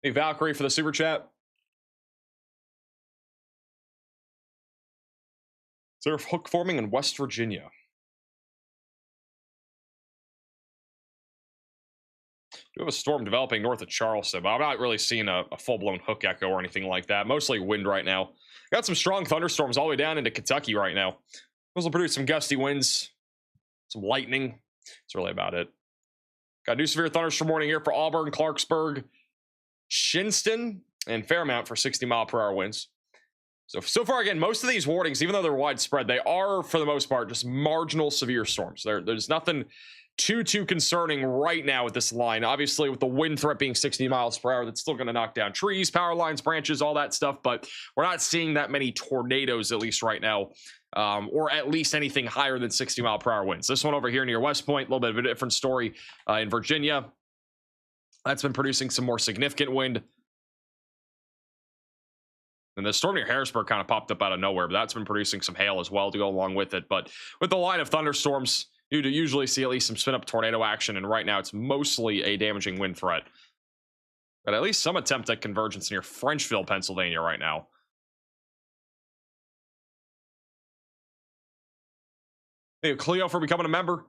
Hey, Valkyrie for the super chat. Is there a hook forming in West Virginia? We have a storm developing north of Charleston, but I'm not really seeing a full-blown hook echo or anything like that. Mostly wind right now. Got some strong thunderstorms all the way down into Kentucky right now. Those will produce some gusty winds, some lightning. That's really about it. Got a new severe thunderstorm warning here for Auburn, Clarksburg, Shinston, and Fairmount for 60-mile-per-hour winds. So far, again, most of these warnings, even though they're widespread, they are, for the most part, just marginal severe storms. There's nothing too concerning right now with this line. Obviously, with the wind threat being 60 miles per hour, that's still going to knock down trees, power lines, branches, all that stuff. But we're not seeing that many tornadoes, at least right now, or at least anything higher than 60-mile-per-hour winds. This one over here near West Point, a little bit of a different story in Virginia. That's been producing some more significant wind. And the storm near Harrisburg kind of popped up out of nowhere, but that's been producing some hail as well to go along with it. But with the line of thunderstorms, you do usually see at least some spin-up tornado action, and right now it's mostly a damaging wind threat. But at least some attempt at convergence near Frenchville, Pennsylvania right now. Thank you, Cleo, for becoming a member.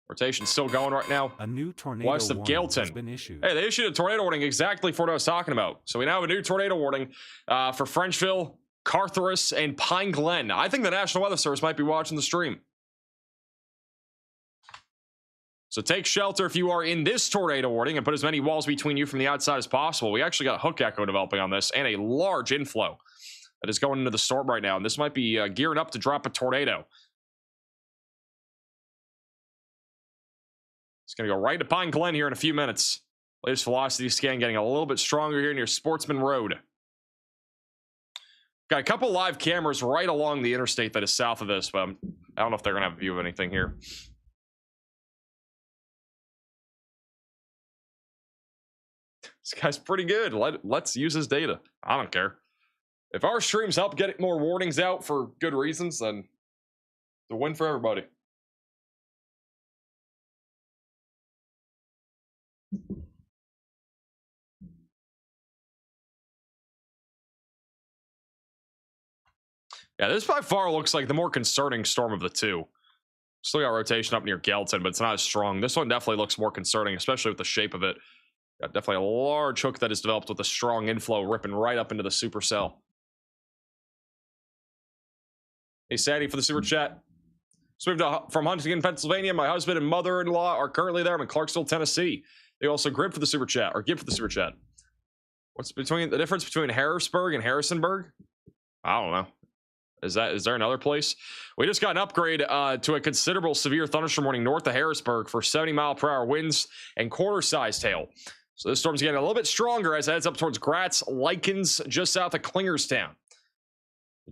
Rotation's still going right now. A new tornado West of warning Gailton. has been issued. Hey, they issued a tornado warning exactly for what I was talking about. So we now have a new tornado warning for Frenchville, Cartharis, and Pine Glen. I think the National Weather Service might be watching the stream. So take shelter if you are in this tornado warning and put as many walls between you from the outside as possible. We actually got a hook echo developing on this and a large inflow that is going into the storm right now. And this might be gearing up to drop a tornado. It's going to go right to Pine Glen here in a few minutes. Latest velocity scan getting a little bit stronger here near Sportsman Road. Got a couple live cameras right along the interstate that is south of this, but I don't know if they're going to have a view of anything here. This guy's pretty good. Let's use his data. I don't care. If our streams help get more warnings out for good reasons, then it's a win for everybody. Yeah, this by far looks like the more concerning storm of the two. Still got rotation up near Gailton, but it's not as strong. This one definitely looks more concerning, especially with the shape of it. Got definitely a large hook that is developed with a strong inflow ripping right up into the supercell. Hey, Sadie for the super chat. So moved from Huntington, Pennsylvania. My husband and mother-in-law are currently there. I'm in Clarksville, Tennessee. They also grib for the super chat, or give for the super chat. What's the difference between Harrisburg and Harrisonburg? I don't know. Is there another place? We just got an upgrade to a considerable severe thunderstorm warning north of Harrisburg for 70-mile-per-hour winds and quarter-sized hail. So this storm's getting a little bit stronger as it heads up towards Gratz, Likens, just south of Klingerstown.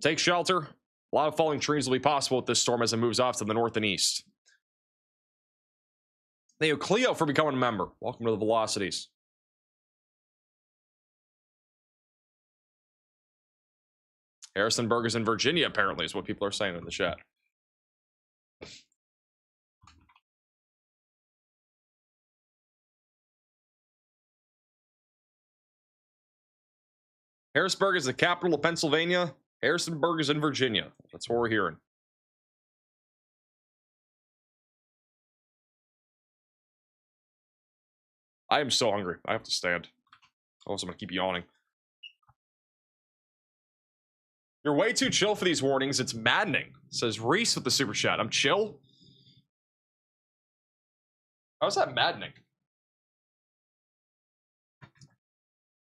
Take shelter. A lot of falling trees will be possible with this storm as it moves off to the north and east. Thank you, Cleo, for becoming a member. Welcome to the Velocities. Harrisonburg is in Virginia, apparently, is what people are saying in the chat. Harrisburg is the capital of Pennsylvania. Harrisonburg is in Virginia. That's what we're hearing. I am so hungry. I have to stand. Also, I'm going to keep yawning. You're way too chill for these warnings. It's maddening. Says Reese with the super chat. I'm chill? How's that maddening?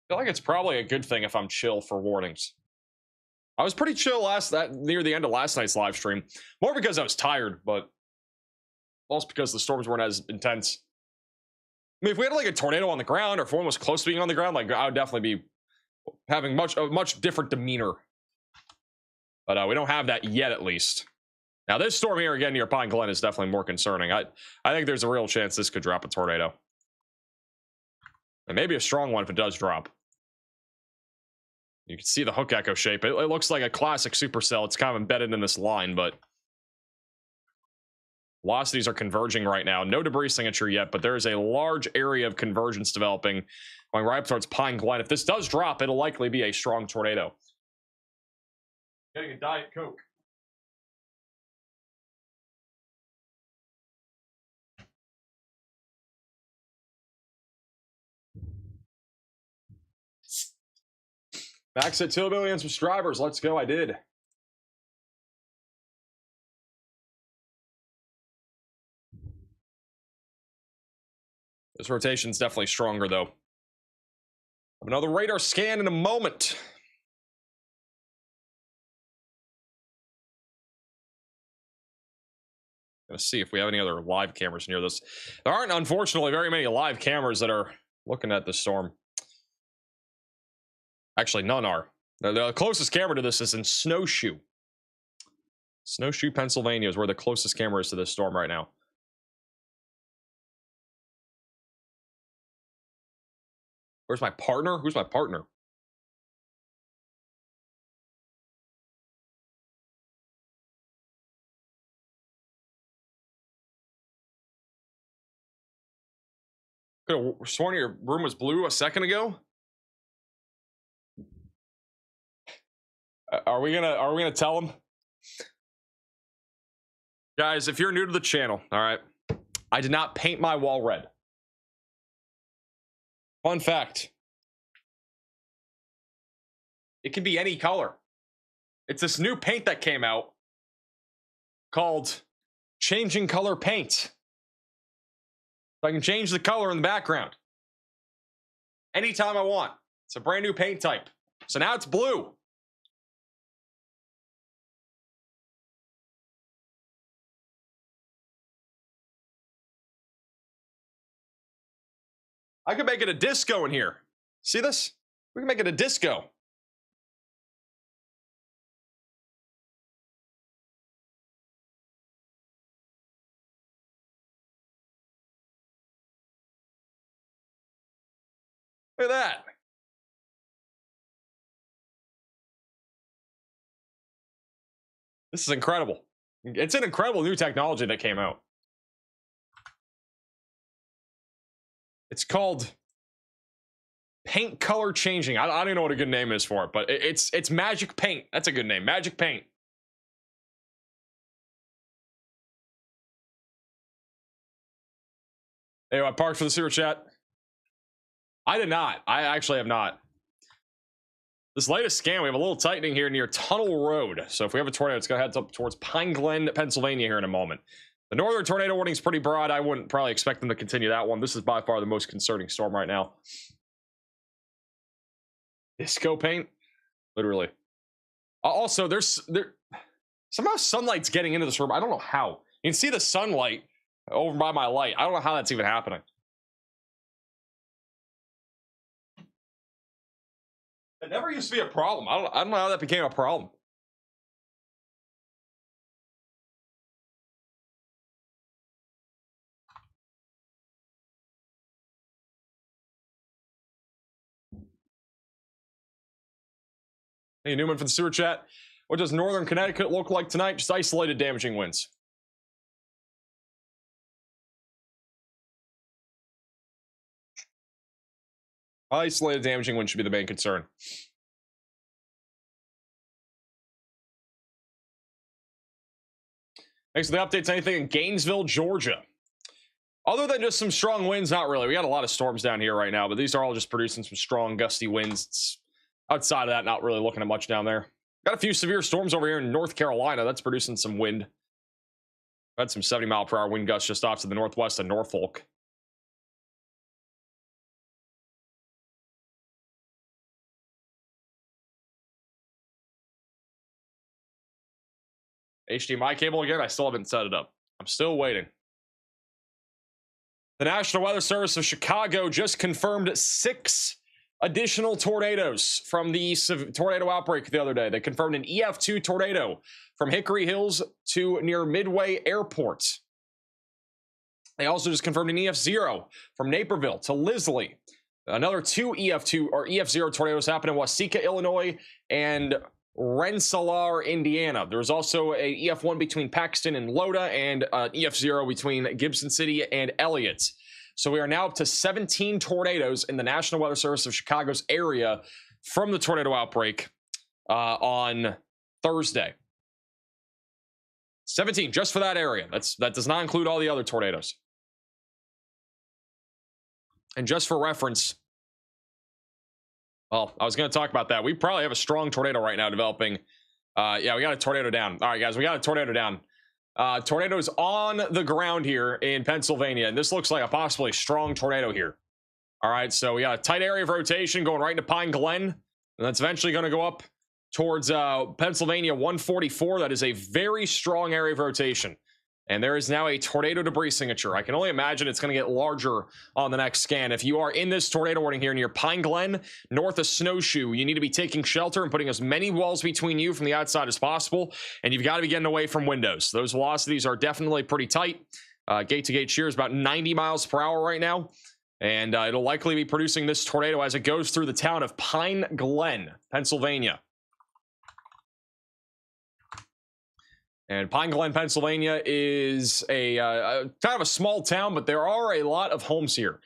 feel like it's probably a good thing if I'm chill for warnings. I was pretty chill near the end of last night's live stream, more because I was tired, but also because the storms weren't as intense. I mean, if we had like a tornado on the ground, or if one was close to being on the ground, like I would definitely be having a much different demeanor. But we don't have that yet, at least. Now, this storm here again near Pine Glen is definitely more concerning. I think there's a real chance this could drop a tornado, and maybe a strong one if it does drop. You can see the hook echo shape. It looks like a classic supercell. It's kind of embedded in this line, but velocities are converging right now. No debris signature yet, but there is a large area of convergence developing going right up towards Pine Glen. If this does drop, it'll likely be a strong tornado. Getting a Diet Coke. Max at 2 million subscribers. Let's go. I did. This rotation's definitely stronger, though. Another radar scan in a moment. Gonna see if we have any other live cameras near this. There aren't, unfortunately, very many live cameras that are looking at the storm. Actually, none are. The closest camera to this is in Snowshoe. Snowshoe, Pennsylvania is where the closest camera is to this storm right now. Where's my partner? Who's my partner? Could have sworn your room was blue a second ago. Are we gonna tell him? Guys, if you're new to the channel, all right, I did not paint my wall red. Fun fact. It can be any color. It's this new paint that came out called Changing Color Paint. So I can change the color in the background anytime I want. It's a brand new paint type. So now it's blue. I could make it a disco in here. See this? We can make it a disco. Look at that. This is incredible. It's an incredible new technology that came out. It's called paint color changing. I don't even know what a good name is for it, but it's magic paint. That's a good name. Magic paint. Anyway, I parked for the super chat. I did not. I actually have not. This latest scan, we have a little tightening here near Tunnel Road. So if we have a tornado, it's going to head up towards Pine Glen, Pennsylvania here in a moment. The northern tornado warning is pretty broad. I wouldn't probably expect them to continue that one. This is by far the most concerning storm right now. Disco paint? Literally. Also, somehow sunlight's getting into this room. I don't know how. You can see the sunlight over by my light. I don't know how that's even happening. It never used to be a problem. I don't know how that became a problem. Hey, Newman for the sewer chat. What does northern Connecticut look like tonight? Just isolated damaging winds. Isolated damaging wind should be the main concern. Thanks for the updates. Anything in Gainesville, Georgia? Other than just some strong winds, not really. We got a lot of storms down here right now, but these are all just producing some strong gusty winds. Outside of that, not really looking at much down there. Got a few severe storms over here in North Carolina. That's producing some wind. Had some 70-mile-per-hour wind gusts just off to the northwest of Norfolk. HDMI cable again. I still haven't set it up. I'm still waiting. The National Weather Service of Chicago just confirmed 6 additional tornadoes from the tornado outbreak the other day. They confirmed an EF2 tornado from Hickory Hills to near Midway Airport. They also just confirmed an EF0 from Naperville to Lisley. Another 2 EF2 or EF0 tornadoes happened in Waseca, Illinois, and Rensselaer, Indiana. There was also a EF1 between Paxton and Loda, and EF0 between Gibson City and Elliott. So we are now up to 17 tornadoes in the National Weather Service of Chicago's area from the tornado outbreak on Thursday. 17 just for that area. That does not include all the other tornadoes. And just for reference, well, I was going to talk about that. We probably have a strong tornado right now developing. Yeah, we got a tornado down. All right, guys, we got a tornado down. Tornadoes on the ground here in Pennsylvania, and this looks like a possibly strong tornado here. All right, so we got a tight area of rotation going right into Pine Glen, and that's eventually going to go up towards Pennsylvania 144. That is a very strong area of rotation. And there is now a tornado debris signature. I can only imagine it's going to get larger on the next scan. If you are in this tornado warning here near Pine Glen, north of Snowshoe, you need to be taking shelter and putting as many walls between you from the outside as possible. And you've got to be getting away from windows. Those velocities are definitely pretty tight. Gate-to-gate shear is about 90 miles per hour right now. And it'll likely be producing this tornado as it goes through the town of Pine Glen, Pennsylvania. And Pine Glen, Pennsylvania is a kind of a small town, but there are a lot of homes here.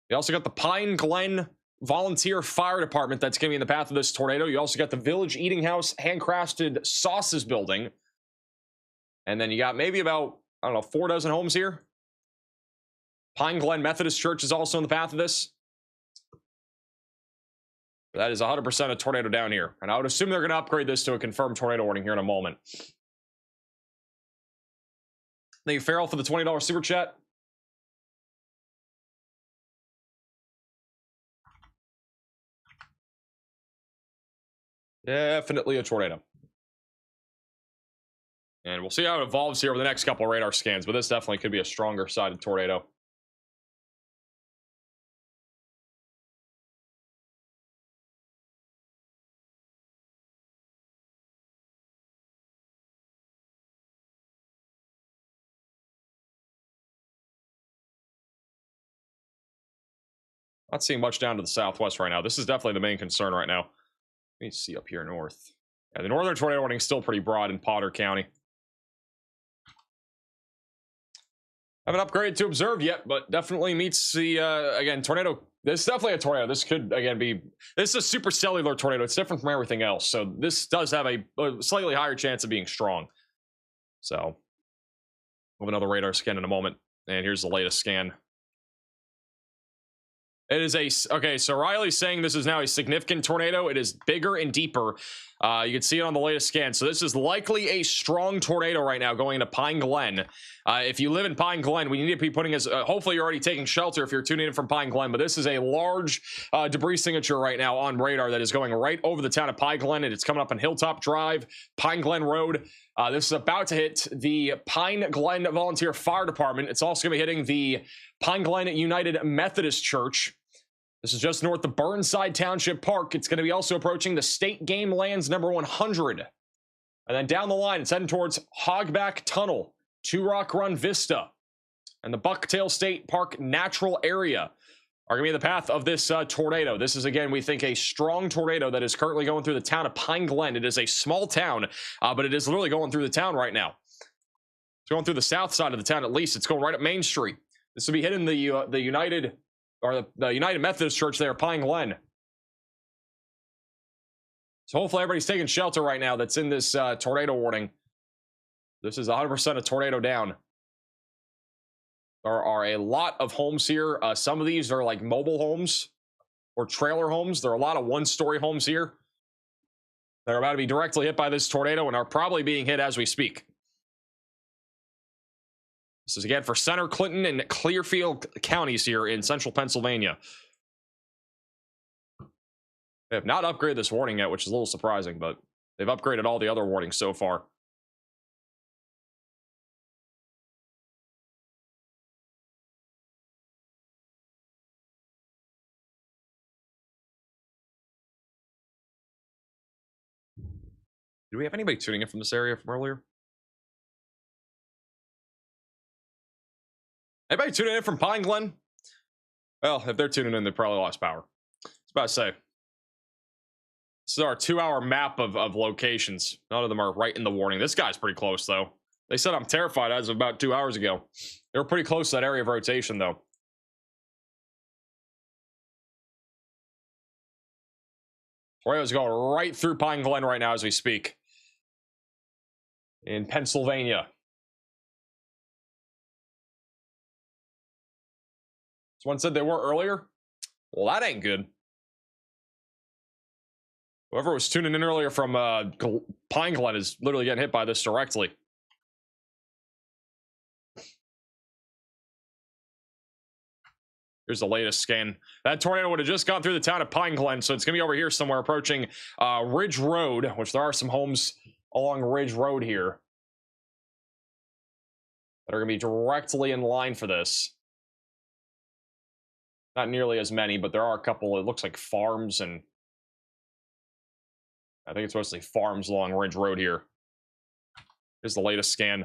You also got the Pine Glen Volunteer Fire Department that's going to be in the path of this tornado. You also got the Village Eating House Handcrafted Sauces building. And then you got maybe about, I don't know, 4 dozen homes here. Pine Glen Methodist Church is also in the path of this. That is 100% a tornado down here. And I would assume they're going to upgrade this to a confirmed tornado warning here in a moment. Thank you, Farrell, for the $20 super chat. Definitely a tornado. And we'll see how it evolves here over the next couple of radar scans, but this definitely could be a stronger sided tornado. Not seeing much down to the southwest right now. This is definitely the main concern right now. Let me see up here north. Yeah, the northern tornado warning is still pretty broad in Potter County. Haven't upgraded to observe yet, but definitely meets the, again, tornado. This is definitely a tornado. This could, again, be, this is a super cellular tornado. It's different from everything else. So this does have a slightly higher chance of being strong. So we'll have another radar scan in a moment. And here's the latest scan. It is a, okay, so Riley's saying this is now a significant tornado. It is bigger and deeper. You can see it on the latest scan. So this is likely a strong tornado right now going into Pine Glen. If you live in Pine Glen, we need to be putting as, hopefully you're already taking shelter if you're tuning in from Pine Glen, but this is a large debris signature right now on radar that is going right over the town of Pine Glen, and it's coming up on Hilltop Drive, Pine Glen Road. This is about to hit the Pine Glen Volunteer Fire Department. It's also going to be hitting the Pine Glen United Methodist Church. This is just north of Burnside Township Park. It's going to be also approaching the State Game Lands number 100. And then down the line, it's heading towards Hogback Tunnel, Two Rock Run Vista, and the Bucktail State Park Natural Area are going to be in the path of this tornado. This is, again, we think a strong tornado that is currently going through the town of Pine Glen. It is a small town, but it is literally going through the town right now. It's going through the south side of the town, at least. It's going right up Main Street. This will be hitting the United... or the United Methodist Church there, Pine Glen. So hopefully everybody's taking shelter right now that's in this tornado warning. This is 100% a tornado down. There are a lot of homes here. Some of these are like mobile homes or trailer homes. There are a lot of one-story homes here that are about to be directly hit by this tornado and are probably being hit as we speak. This is again for Center, Clinton, and Clearfield counties here in central Pennsylvania. They have not upgraded this warning yet, which is a little surprising, but they've upgraded all the other warnings so far. Do we have anybody tuning in from this area from earlier? Anybody tuning in from Pine Glen? Well, if they're tuning in, they probably lost power. I was about to say. This is our 2-hour map of locations. None of them are right in the warning. This guy's pretty close, though. They said I'm terrified as of about 2 hours ago. They were pretty close to that area of rotation, though. Tornado's going right through Pine Glen right now as we speak. In Pennsylvania. Someone said they were earlier. Well, that ain't good. Whoever was tuning in earlier from Pine Glen is literally getting hit by this directly. Here's the latest scan. That tornado would have just gone through the town of Pine Glen, so it's going to be over here somewhere approaching Ridge Road, which there are some homes along Ridge Road here that are going to be directly in line for this. Not nearly as many, but there are a couple, it looks like farms, and I think it's mostly farms along Ridge Road here. Here's the latest scan.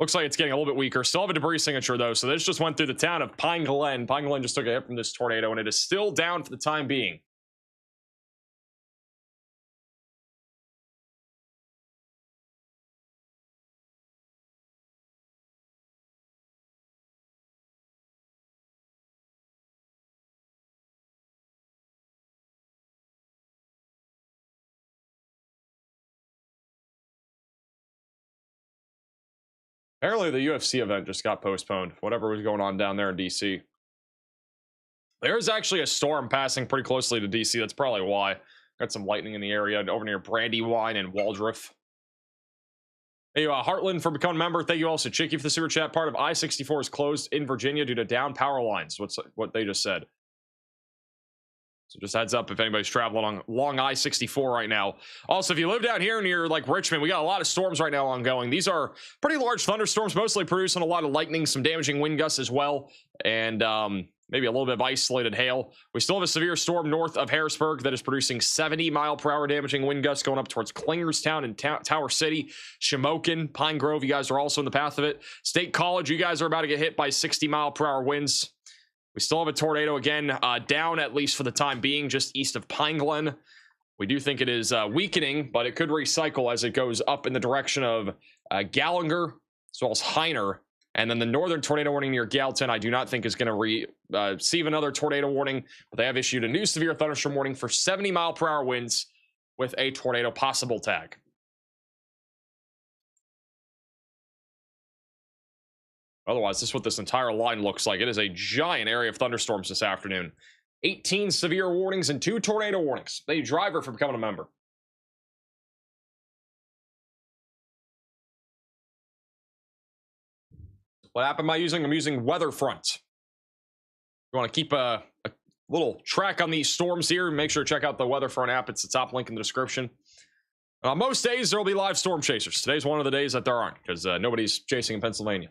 Looks like it's getting a little bit weaker. Still have a debris signature, though, so this just went through the town of Pine Glen. Pine Glen just took a hit from this tornado, and it is still down for the time being. Apparently, the UFC event just got postponed. Whatever was going on down there in DC. There's actually a storm passing pretty closely to DC. That's probably why. Got some lightning in the area over near Brandywine and Waldriff. Hey, Heartland for becoming a member. Thank you also, Chicky, for the super chat. Part of I-64 is closed in Virginia due to down power lines. What they just said. So just heads up if anybody's traveling along I-64 right now. Also, if you live down here near like Richmond, we got a lot of storms right now ongoing. These are pretty large thunderstorms, mostly producing a lot of lightning, some damaging wind gusts as well, and maybe a little bit of isolated hail. We still have a severe storm north of Harrisburg that is producing 70-mile-per-hour damaging wind gusts going up towards Klingerstown and Tower City, Shamokin, Pine Grove. You guys are also in the path of it. State College, you guys are about to get hit by 60-mile-per-hour winds. We still have a tornado again, down at least for the time being, just east of Pine Glen. We do think it is weakening, but it could recycle as it goes up in the direction of Gallinger, as well as Heiner. And then the northern tornado warning near Gallatin, I do not think is going to receive another tornado warning, but they have issued a new severe thunderstorm warning for 70-mile-per-hour winds with a tornado possible tag. Otherwise, this is what this entire line looks like. It is a giant area of thunderstorms this afternoon. 18 severe warnings and 2 tornado warnings. Thank you, driver, for becoming a member. What app am I using? I'm using WeatherFront. You want to keep a little track on these storms here, make sure to check out the WeatherFront app. It's the top link in the description. And on most days, there will be live storm chasers. Today's one of the days that there aren't, because nobody's chasing in Pennsylvania.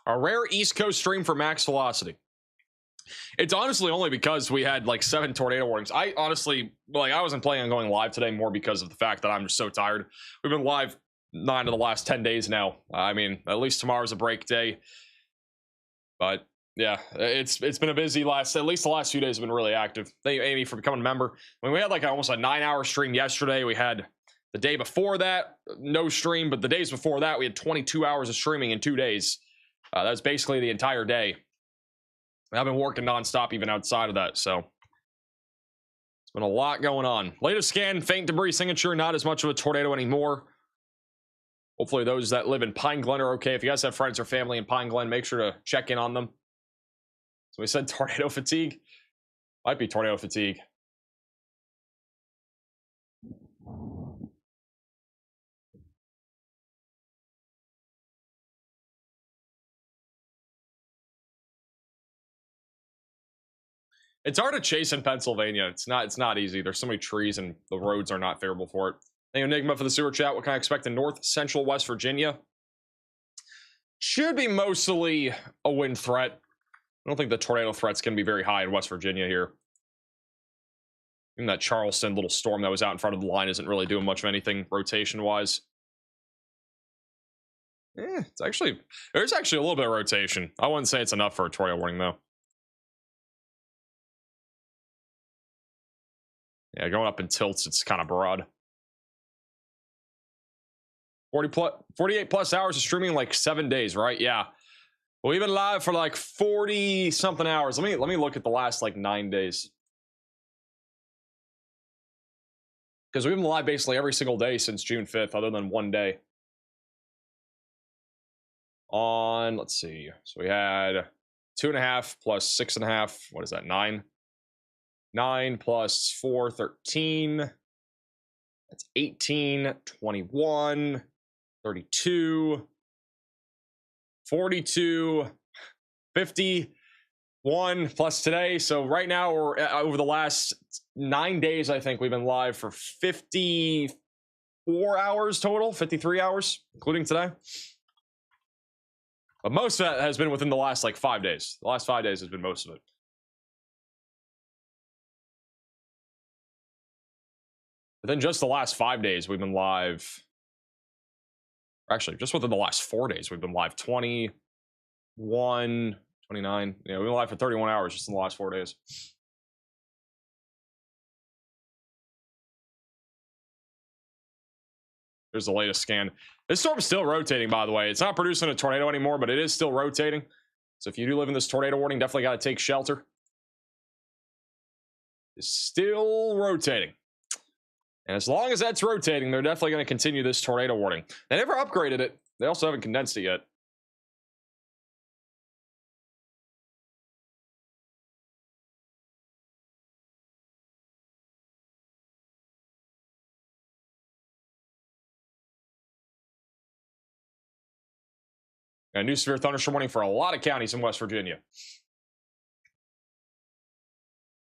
A rare East Coast stream for max velocity. It's honestly only because we had like 7 tornado warnings. I honestly, I wasn't planning on going live today more because of the fact that I'm just so tired. We've been live 9 of the last 10 days now. I mean, at least tomorrow's a break day. But yeah, it's been a busy at least the last few days have been really active. Thank you, Amy, for becoming a member. I mean, we had like almost a 9-hour stream yesterday. We had the day before that, no stream, but the days before that, we had 22 hours of streaming in 2 days. That's basically the entire day. I've been working nonstop even outside of that, so it's been a lot going on. Latest scan, faint debris signature, not as much of a tornado anymore. Hopefully those that live in Pine Glen are okay. If you guys have friends or family in Pine Glen, make sure to check in on them. So we said tornado fatigue. Might be tornado fatigue. It's hard to chase in Pennsylvania. It's not easy. There's so many trees and the roads are not favorable for it. Thank you, Enigma, for the super chat. What can I expect in north central West Virginia? Should be mostly a wind threat. I don't think the tornado threat's going to be very high in West Virginia here. Even that Charleston little storm that was out in front of the line isn't really doing much of anything rotation-wise. There's actually a little bit of rotation. I wouldn't say it's enough for a tornado warning, though. Yeah, going up in tilts, it's kind of broad. 48 plus hours of streaming in like 7 days, right? Yeah. Well, we've been live for like 40 something hours. Let me look at the last like 9 days. Because we've been live basically every single day since June 5th, other than 1 day. On, let's see. So we had 2.5 plus 6.5. What is that? 9. 9 plus 4, 13. That's 18, 21, 32, 42, 51 plus today. So right now we're over the last 9 days, I think we've been live for 54 hours total, 53 hours, including today. But most of that has been within the last like 5 days. The last 5 days has been most of it. But then just the last 5 days, we've been live. Actually, just within the last 4 days, we've been live 21, 29. Yeah, we've been live for 31 hours just in the last 4 days. There's the latest scan. This storm's still rotating, by the way. It's not producing a tornado anymore, but it is still rotating. So if you do live in this tornado warning, definitely got to take shelter. It's still rotating. And as long as that's rotating, they're definitely going to continue this tornado warning. They never upgraded it. They also haven't condensed it yet. A new severe thunderstorm warning for a lot of counties in West Virginia.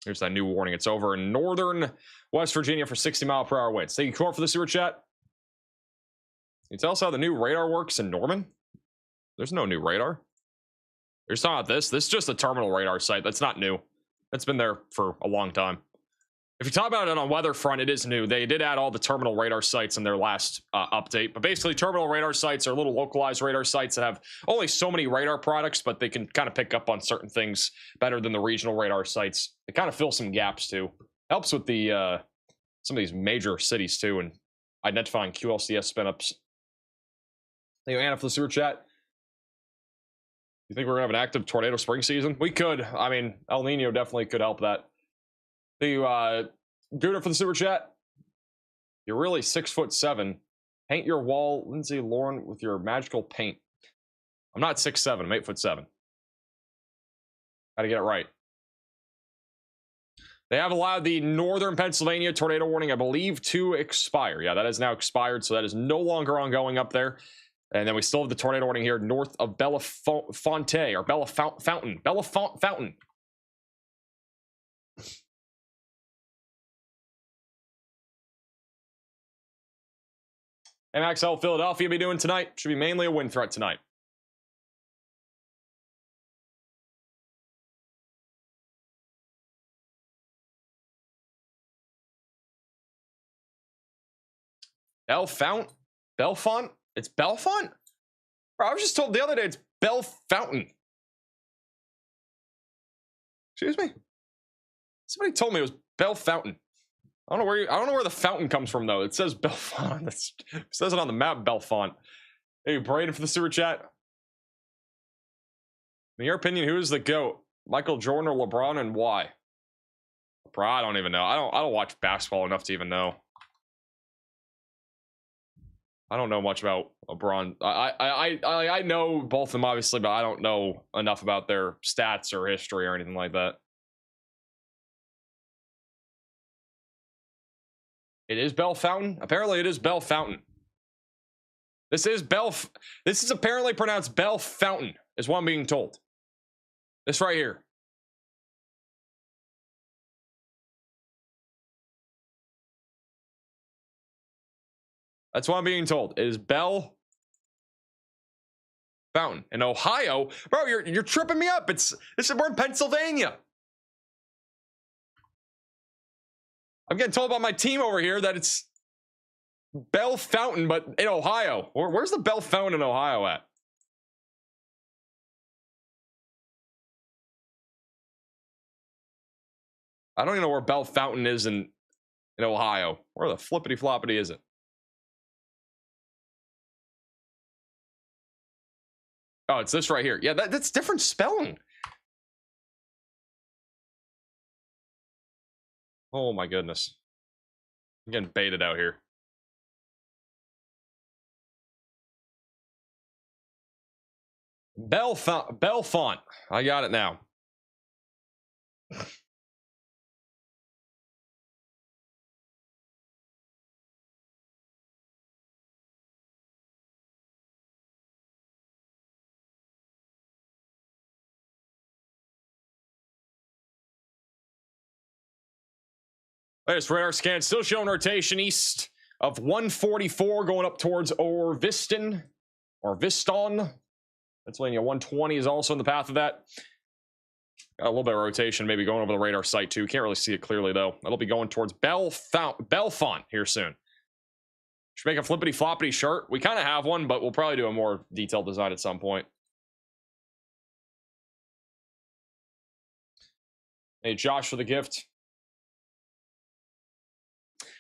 Here's that new warning. It's over in northern West Virginia for 60-mile-per-hour winds. Thank you, Cor, for the super chat. Can you tell us how the new radar works in Norman? There's no new radar. You're just talking about this. This is just a terminal radar site. That's not new. That's been there for a long time. If you talk about it on WeatherFront, it is new. They did add all the terminal radar sites in their last update. But basically, terminal radar sites are little localized radar sites that have only so many radar products, but they can kind of pick up on certain things better than the regional radar sites. They kind of fill some gaps, too. Helps with the some of these major cities, too, and identifying QLCS spin-ups. Thank you, Anna, for the super chat. You think we're going to have an active tornado spring season? We could. I mean, El Nino definitely could help that. Thank you, Gooder, for the super chat. You're really 6'7". Paint your wall, Lindsay Lauren, with your magical paint. I'm not 6'7". I'm 8'7". Gotta get it right. They have allowed the northern Pennsylvania tornado warning, I believe, to expire. Yeah, that has now expired, so that is no longer ongoing up there. And then we still have the tornado warning here north of Bellefonte, or Fountain. Fountain. MXL Philadelphia be doing tonight. Should be mainly a wind threat tonight. Bellefonte? It's Bellefonte? Bro, I was just told the other day it's Bellefontaine. Excuse me? Somebody told me it was Bellefontaine. I don't know where the fountain comes from, though. It says Bellefonte. It says it on the map, Bellefonte. Hey, Braden, for the super chat. In your opinion, who is the GOAT? Michael Jordan or LeBron, and why? Bro, I don't even know. I don't watch basketball enough to even know. I don't know much about LeBron. I know both of them, obviously, but I don't know enough about their stats or history or anything like that. It is Bellefontaine? Apparently it is Bellefontaine. This is apparently pronounced Bellefontaine, is what I'm being told. This right here. That's what I'm being told. It is Bellefontaine. In Ohio. Bro, you're tripping me up. We're in Pennsylvania. I'm getting told by my team over here that it's Bell Fountain, but in Ohio. Where's the Bell Fountain in Ohio at? I don't even know where Bell Fountain is in Ohio. Where the flippity floppity is it? Oh, it's this right here. Yeah, that's different spelling. Oh my goodness. I'm getting baited out here. Belfont. I got it now. Latest radar scan still showing rotation east of 144 going up towards Orviston or Viston. Pennsylvania 120 is also in the path of that. Got a little bit of rotation maybe going over the radar site too. Can't really see it clearly though. That'll be going towards Belfont here soon. Should make a flippity floppity chart. We kind of have one, but we'll probably do a more detailed design at some point. Hey, Josh for the gift.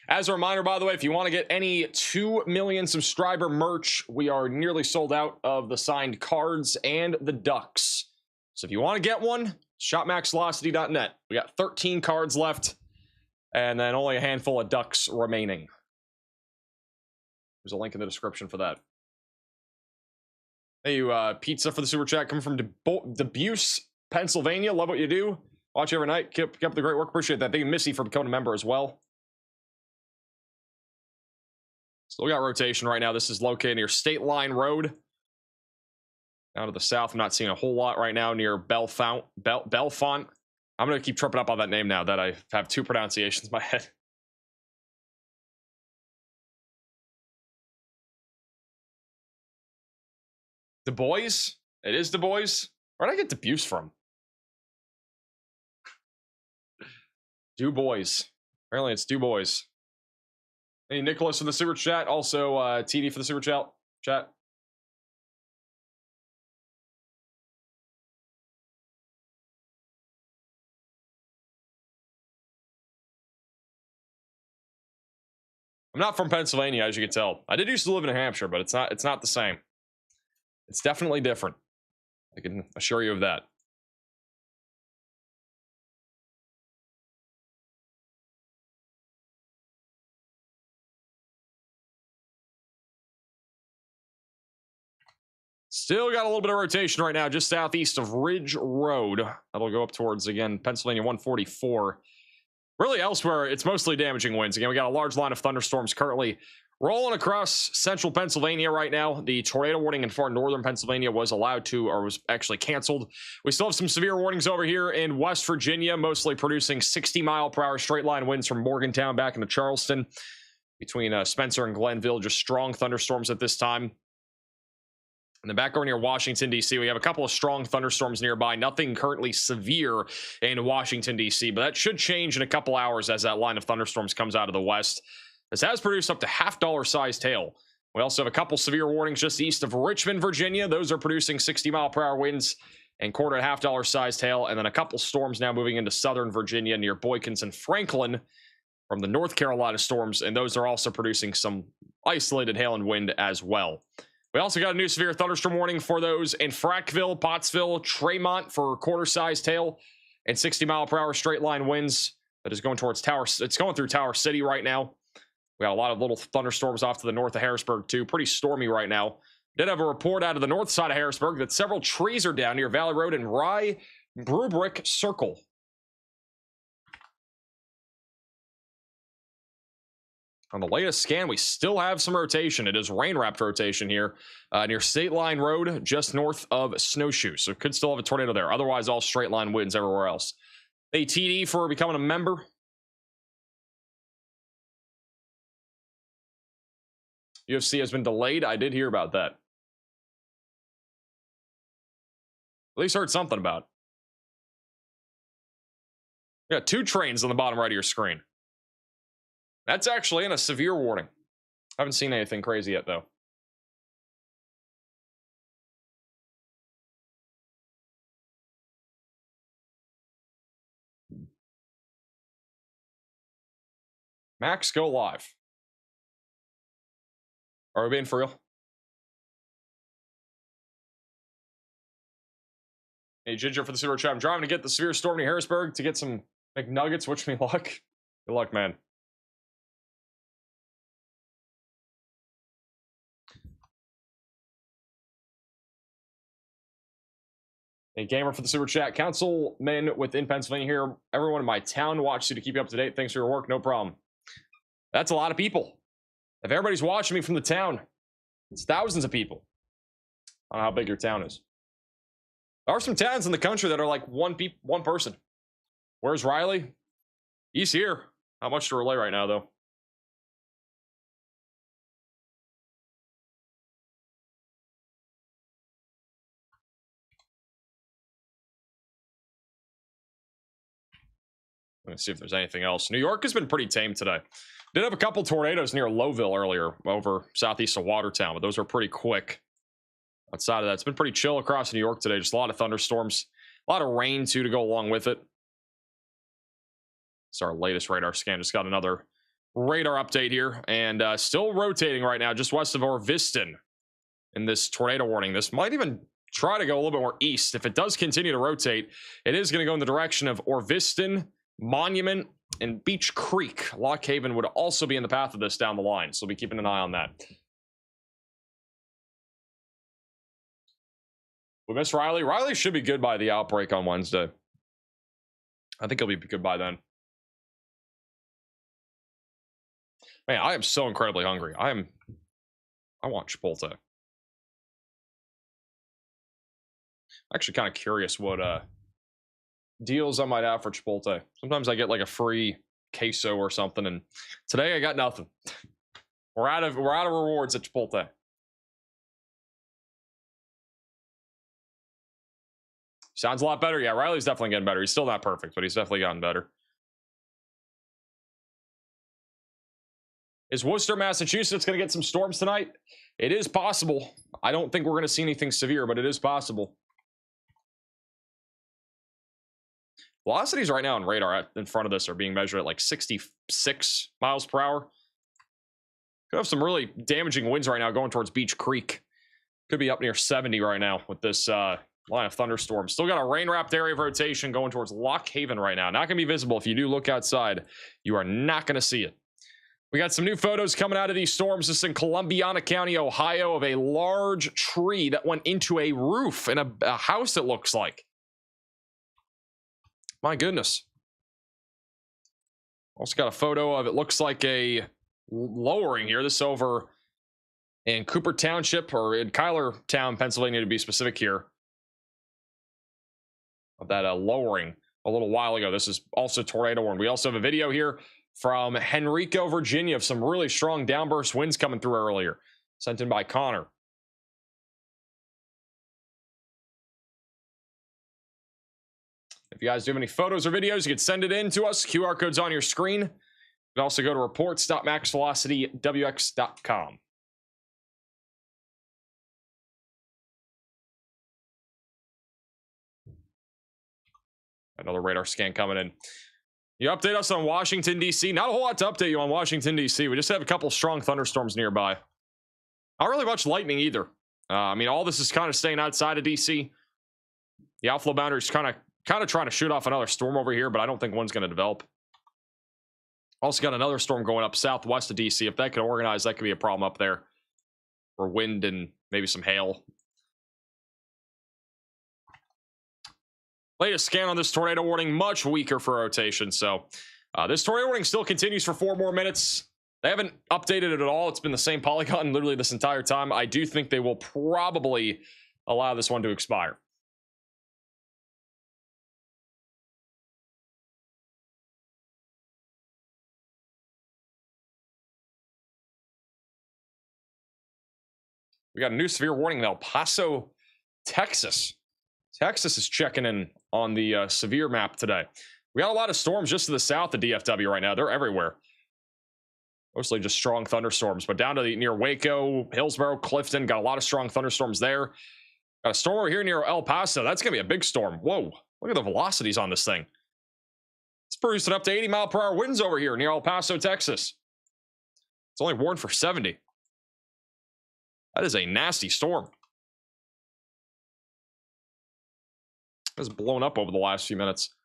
As a reminder, by the way, if you want to get any 2 million subscriber merch, we are nearly sold out of the signed cards and the ducks. So if you want to get one, shop maxvelocity.net. We got 13 cards left and then only a handful of ducks remaining. There's a link in the description for that. Hey, you pizza for the super chat coming from Dubuque, Pennsylvania. Love what you do. Watch every night. Keep up the great work. Appreciate that. Thank you, Missy, for becoming a member as well. Still got rotation right now. This is located near State Line Road. Down to the south, I'm not seeing a whole lot right now near Belfont. I'm going to keep tripping up on that name now that I have two pronunciations in my head. Du Bois? It is Du Bois? Where did I get Dubuque from? Du Bois. Apparently it's Du Bois. Hey, Nicholas for the super chat. Also, TD for the super chat. I'm not from Pennsylvania, as you can tell. I did used to live in New Hampshire, but it's not the same. It's definitely different. I can assure you of that. Still got a little bit of rotation right now, just southeast of Ridge Road. That'll go up towards, again, Pennsylvania 144. Really elsewhere, it's mostly damaging winds. Again, we got a large line of thunderstorms currently rolling across central Pennsylvania right now. The tornado warning in far northern Pennsylvania was actually canceled. We still have some severe warnings over here in West Virginia, mostly producing 60-mile-per-hour straight-line winds from Morgantown back into Charleston. Between Spencer and Glenville, just strong thunderstorms at this time. In the back over near Washington, D.C., we have a couple of strong thunderstorms nearby. Nothing currently severe in Washington, D.C., but that should change in a couple hours as that line of thunderstorms comes out of the west. This has produced up to half-dollar-sized hail. We also have a couple severe warnings just east of Richmond, Virginia. Those are producing 60-mile-per-hour winds and quarter and half-dollar-sized hail. And then a couple storms now moving into southern Virginia near Boykins and Franklin from the North Carolina storms, and those are also producing some isolated hail and wind as well. We also got a new severe thunderstorm warning for those in Frackville, Pottsville, Tremont for quarter-sized hail and 60-mile-per-hour straight-line winds. That is going towards Tower. It's going through Tower City right now. We got a lot of little thunderstorms off to the north of Harrisburg too. Pretty stormy right now. Did have a report out of the north side of Harrisburg that several trees are down near Valley Road and Rye Brubrick Circle. On the latest scan, we still have some rotation. It is rain-wrapped rotation here near State Line Road, just north of Snowshoe. So could still have a tornado there. Otherwise, all straight-line winds everywhere else. Hey, TD for becoming a member. UFC has been delayed. I did hear about that. At least heard something about it. You got two trains on the bottom right of your screen. That's actually in a severe warning. Haven't seen anything crazy yet, though. Max, go live. Are we being for real? Hey, Ginger for the super chat. I'm driving to get the severe storm near Harrisburg to get some McNuggets. Wish me luck. Good luck, man. A gamer for the super chat. Councilman within Pennsylvania here. Everyone in my town watches you to keep you up to date. Thanks for your work. No problem. That's a lot of people. If everybody's watching me from the town, it's thousands of people. I don't know how big your town is. There are some towns in the country that are like one person. Where's Riley? He's here. Not much to relay right now, though. Let's see if there's anything else. New York has been pretty tame today. Did have a couple tornadoes near Lowville earlier over southeast of Watertown, but those were pretty quick. Outside of that, it's been pretty chill across New York today. Just a lot of thunderstorms, a lot of rain too to go along with it. It's our latest radar scan. Just got another radar update here, and still rotating right now just west of Orviston in this tornado warning. This might even try to go a little bit more east. If it does continue to rotate, it is going to go in the direction of Orviston, Monument, and Beach Creek. Lock Haven would also be in the path of this down the line, so we'll be keeping an eye on that. We miss Riley. Riley should be good by the outbreak on Wednesday. I think he'll be good by then. Man, I am so incredibly hungry. I want Chipotle. I'm actually kind of curious what deals I might have for Chipotle. Sometimes I get like a free queso or something, and today I got nothing. We're out of rewards at Chipotle. Sounds a lot better. Yeah, Riley's definitely getting better. He's still not perfect, but he's definitely gotten better. Is Worcester, Massachusetts going to get some storms tonight? It is possible. I don't think we're going to see anything severe, but it is possible. Velocities right now on radar in front of this are being measured at like 66 miles per hour. Could have some really damaging winds right now going towards Beach Creek. Could be up near 70 right now with this line of thunderstorms. Still got a rain-wrapped area of rotation going towards Lock Haven right now. Not going to be visible. If you do look outside, you are not going to see it. We got some new photos coming out of these storms. This is in Columbiana County, Ohio, of a large tree that went into a roof in a house, it looks like. My goodness. Also got a photo of, it looks like a lowering here. This is over in Cooper Township, or in Cuylertown, Pennsylvania, to be specific here. Of that lowering a little while ago. This is also tornado warning. We also have a video here from Henrico, Virginia, of some really strong downburst winds coming through earlier. Sent in by Connor. If you guys do have any photos or videos, you can send it in to us. QR code's on your screen. You can also go to reports.maxvelocitywx.com. Another radar scan coming in. You update us on Washington, D.C. Not a whole lot to update you on Washington, D.C. We just have a couple strong thunderstorms nearby. Not really much lightning either. I mean, all this is kind of staying outside of D.C. The outflow boundary is kind of trying to shoot off another storm over here, but I don't think one's going to develop. Also got another storm going up southwest of D.C. If that could organize, that could be a problem up there. Or wind and maybe some hail. Latest scan on this tornado warning, much weaker for rotation. So this tornado warning still continues for 4 more minutes. They haven't updated it at all. It's been the same polygon literally this entire time. I do think they will probably allow this one to expire. We got a new severe warning in El Paso, Texas. Texas is checking in on the severe map today. We got a lot of storms just to the south of DFW right now. They're everywhere. Mostly just strong thunderstorms, but down to near Waco, Hillsborough, Clifton, got a lot of strong thunderstorms there. Got a storm over here near El Paso. That's going to be a big storm. Whoa, look at the velocities on this thing. It's producing up to 80-mile-per-hour winds over here near El Paso, Texas. It's only warned for 70. That is a nasty storm. It's blown up over the last few minutes.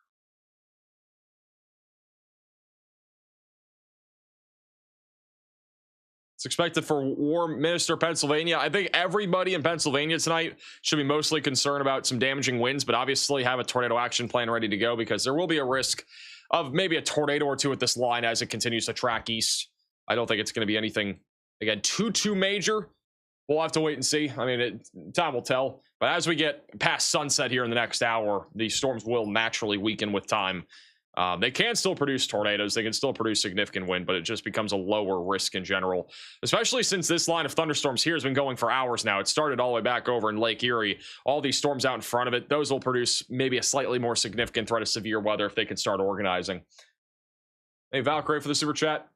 It's expected for Warminster, Pennsylvania. I think everybody in Pennsylvania tonight should be mostly concerned about some damaging winds, but obviously have a tornado action plan ready to go because there will be a risk of maybe a tornado or two at this line as it continues to track east. I don't think it's going to be anything, again, too major. We'll have to wait and see. I mean, time will tell. But as we get past sunset here in the next hour, these storms will naturally weaken with time. They can still produce tornadoes. They can still produce significant wind, but it just becomes a lower risk in general, especially since this line of thunderstorms here has been going for hours now. It started all the way back over in Lake Erie. All these storms out in front of it, those will produce maybe a slightly more significant threat of severe weather if they can start organizing. Hey, Valkyrie for the super chat.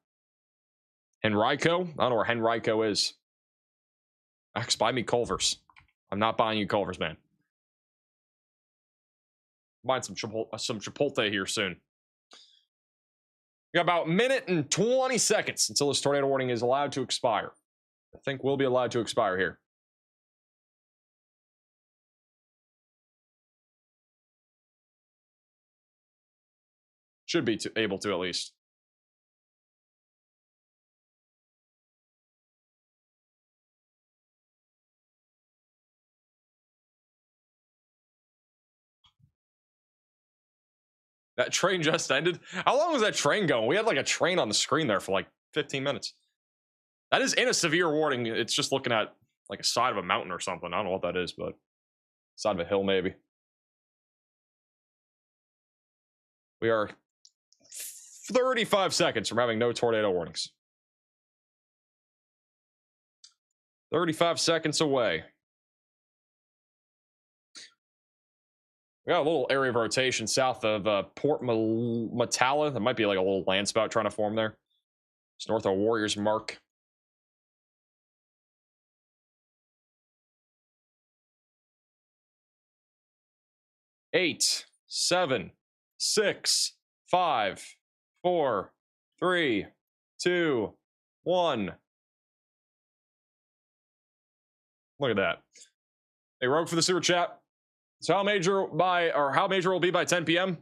Henrico? I don't know where Henrico is. Max, buy me Culver's. I'm not buying you Culver's, man. Buying some Chipotle here soon. We got about a minute and 20 seconds until this tornado warning is allowed to expire. I think we'll be allowed to expire here. Should be able to at least. That train just ended. How long was that train going? We had like a train on the screen there for like 15 minutes. That is in a severe warning. It's just looking at like a side of a mountain or something. I don't know what that is, but side of a hill maybe. We are 35 seconds from having no tornado warnings. 35 seconds away. We got a little area of rotation south of Port Matala. There might be like a little land spout trying to form there. It's north of Warriors Mark. Eight, 7, 6, 5, 4, 3, 2, 1. Look at that. Hey, Rogue for the super chat. So how major will be by 10 p.m.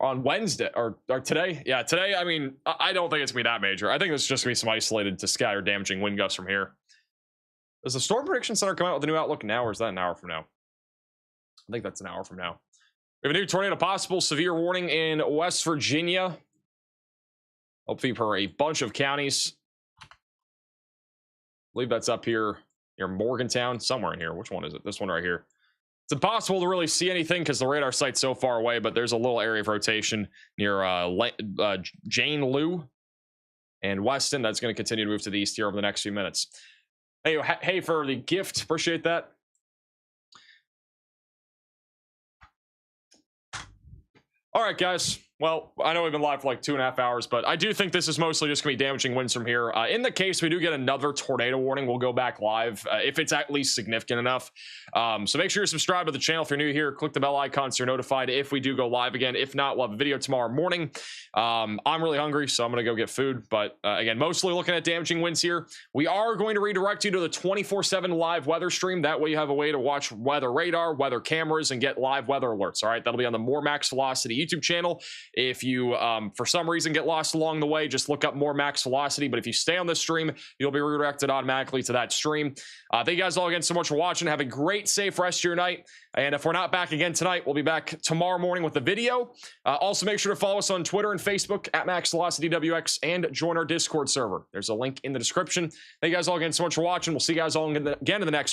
on Wednesday or today? Yeah, today. I mean, I don't think it's gonna be that major. I think it's just gonna be some isolated to sky or damaging wind gusts from here. Does the Storm Prediction Center come out with a new outlook now, or is that an hour from now? I think that's an hour from now. We have a new tornado possible severe warning in West Virginia. Hopefully for a bunch of counties. I believe that's up here near Morgantown, somewhere in here. Which one is it? This one right here. It's impossible to really see anything because the radar site's so far away, but there's a little area of rotation near Jane Lou and Weston that's going to continue to move to the east here over the next few minutes. Hey, for the gift, appreciate that. All right, guys. Well, I know we've been live for like 2.5 hours, but I do think this is mostly just going to be damaging winds from here. In the case we do get another tornado warning, we'll go back live if it's at least significant enough. So make sure you're subscribed to the channel if you're new here. Click the bell icon so you're notified if we do go live again. If not, we'll have a video tomorrow morning. I'm really hungry, so I'm going to go get food. But again, mostly looking at damaging winds here. We are going to redirect you to the 24/7 live weather stream. That way you have a way to watch weather radar, weather cameras, and get live weather alerts. All right, that'll be on the More Max Velocity YouTube channel. If you, for some reason, get lost along the way, just look up More Max Velocity. But if you stay on this stream, you'll be redirected automatically to that stream. Thank you guys all again so much for watching. Have a great, safe rest of your night. And if we're not back again tonight, we'll be back tomorrow morning with the video. Also, make sure to follow us on Twitter and Facebook at maxvelocitywx and join our Discord server. There's a link in the description. Thank you guys all again so much for watching. We'll see you guys all again in the next one.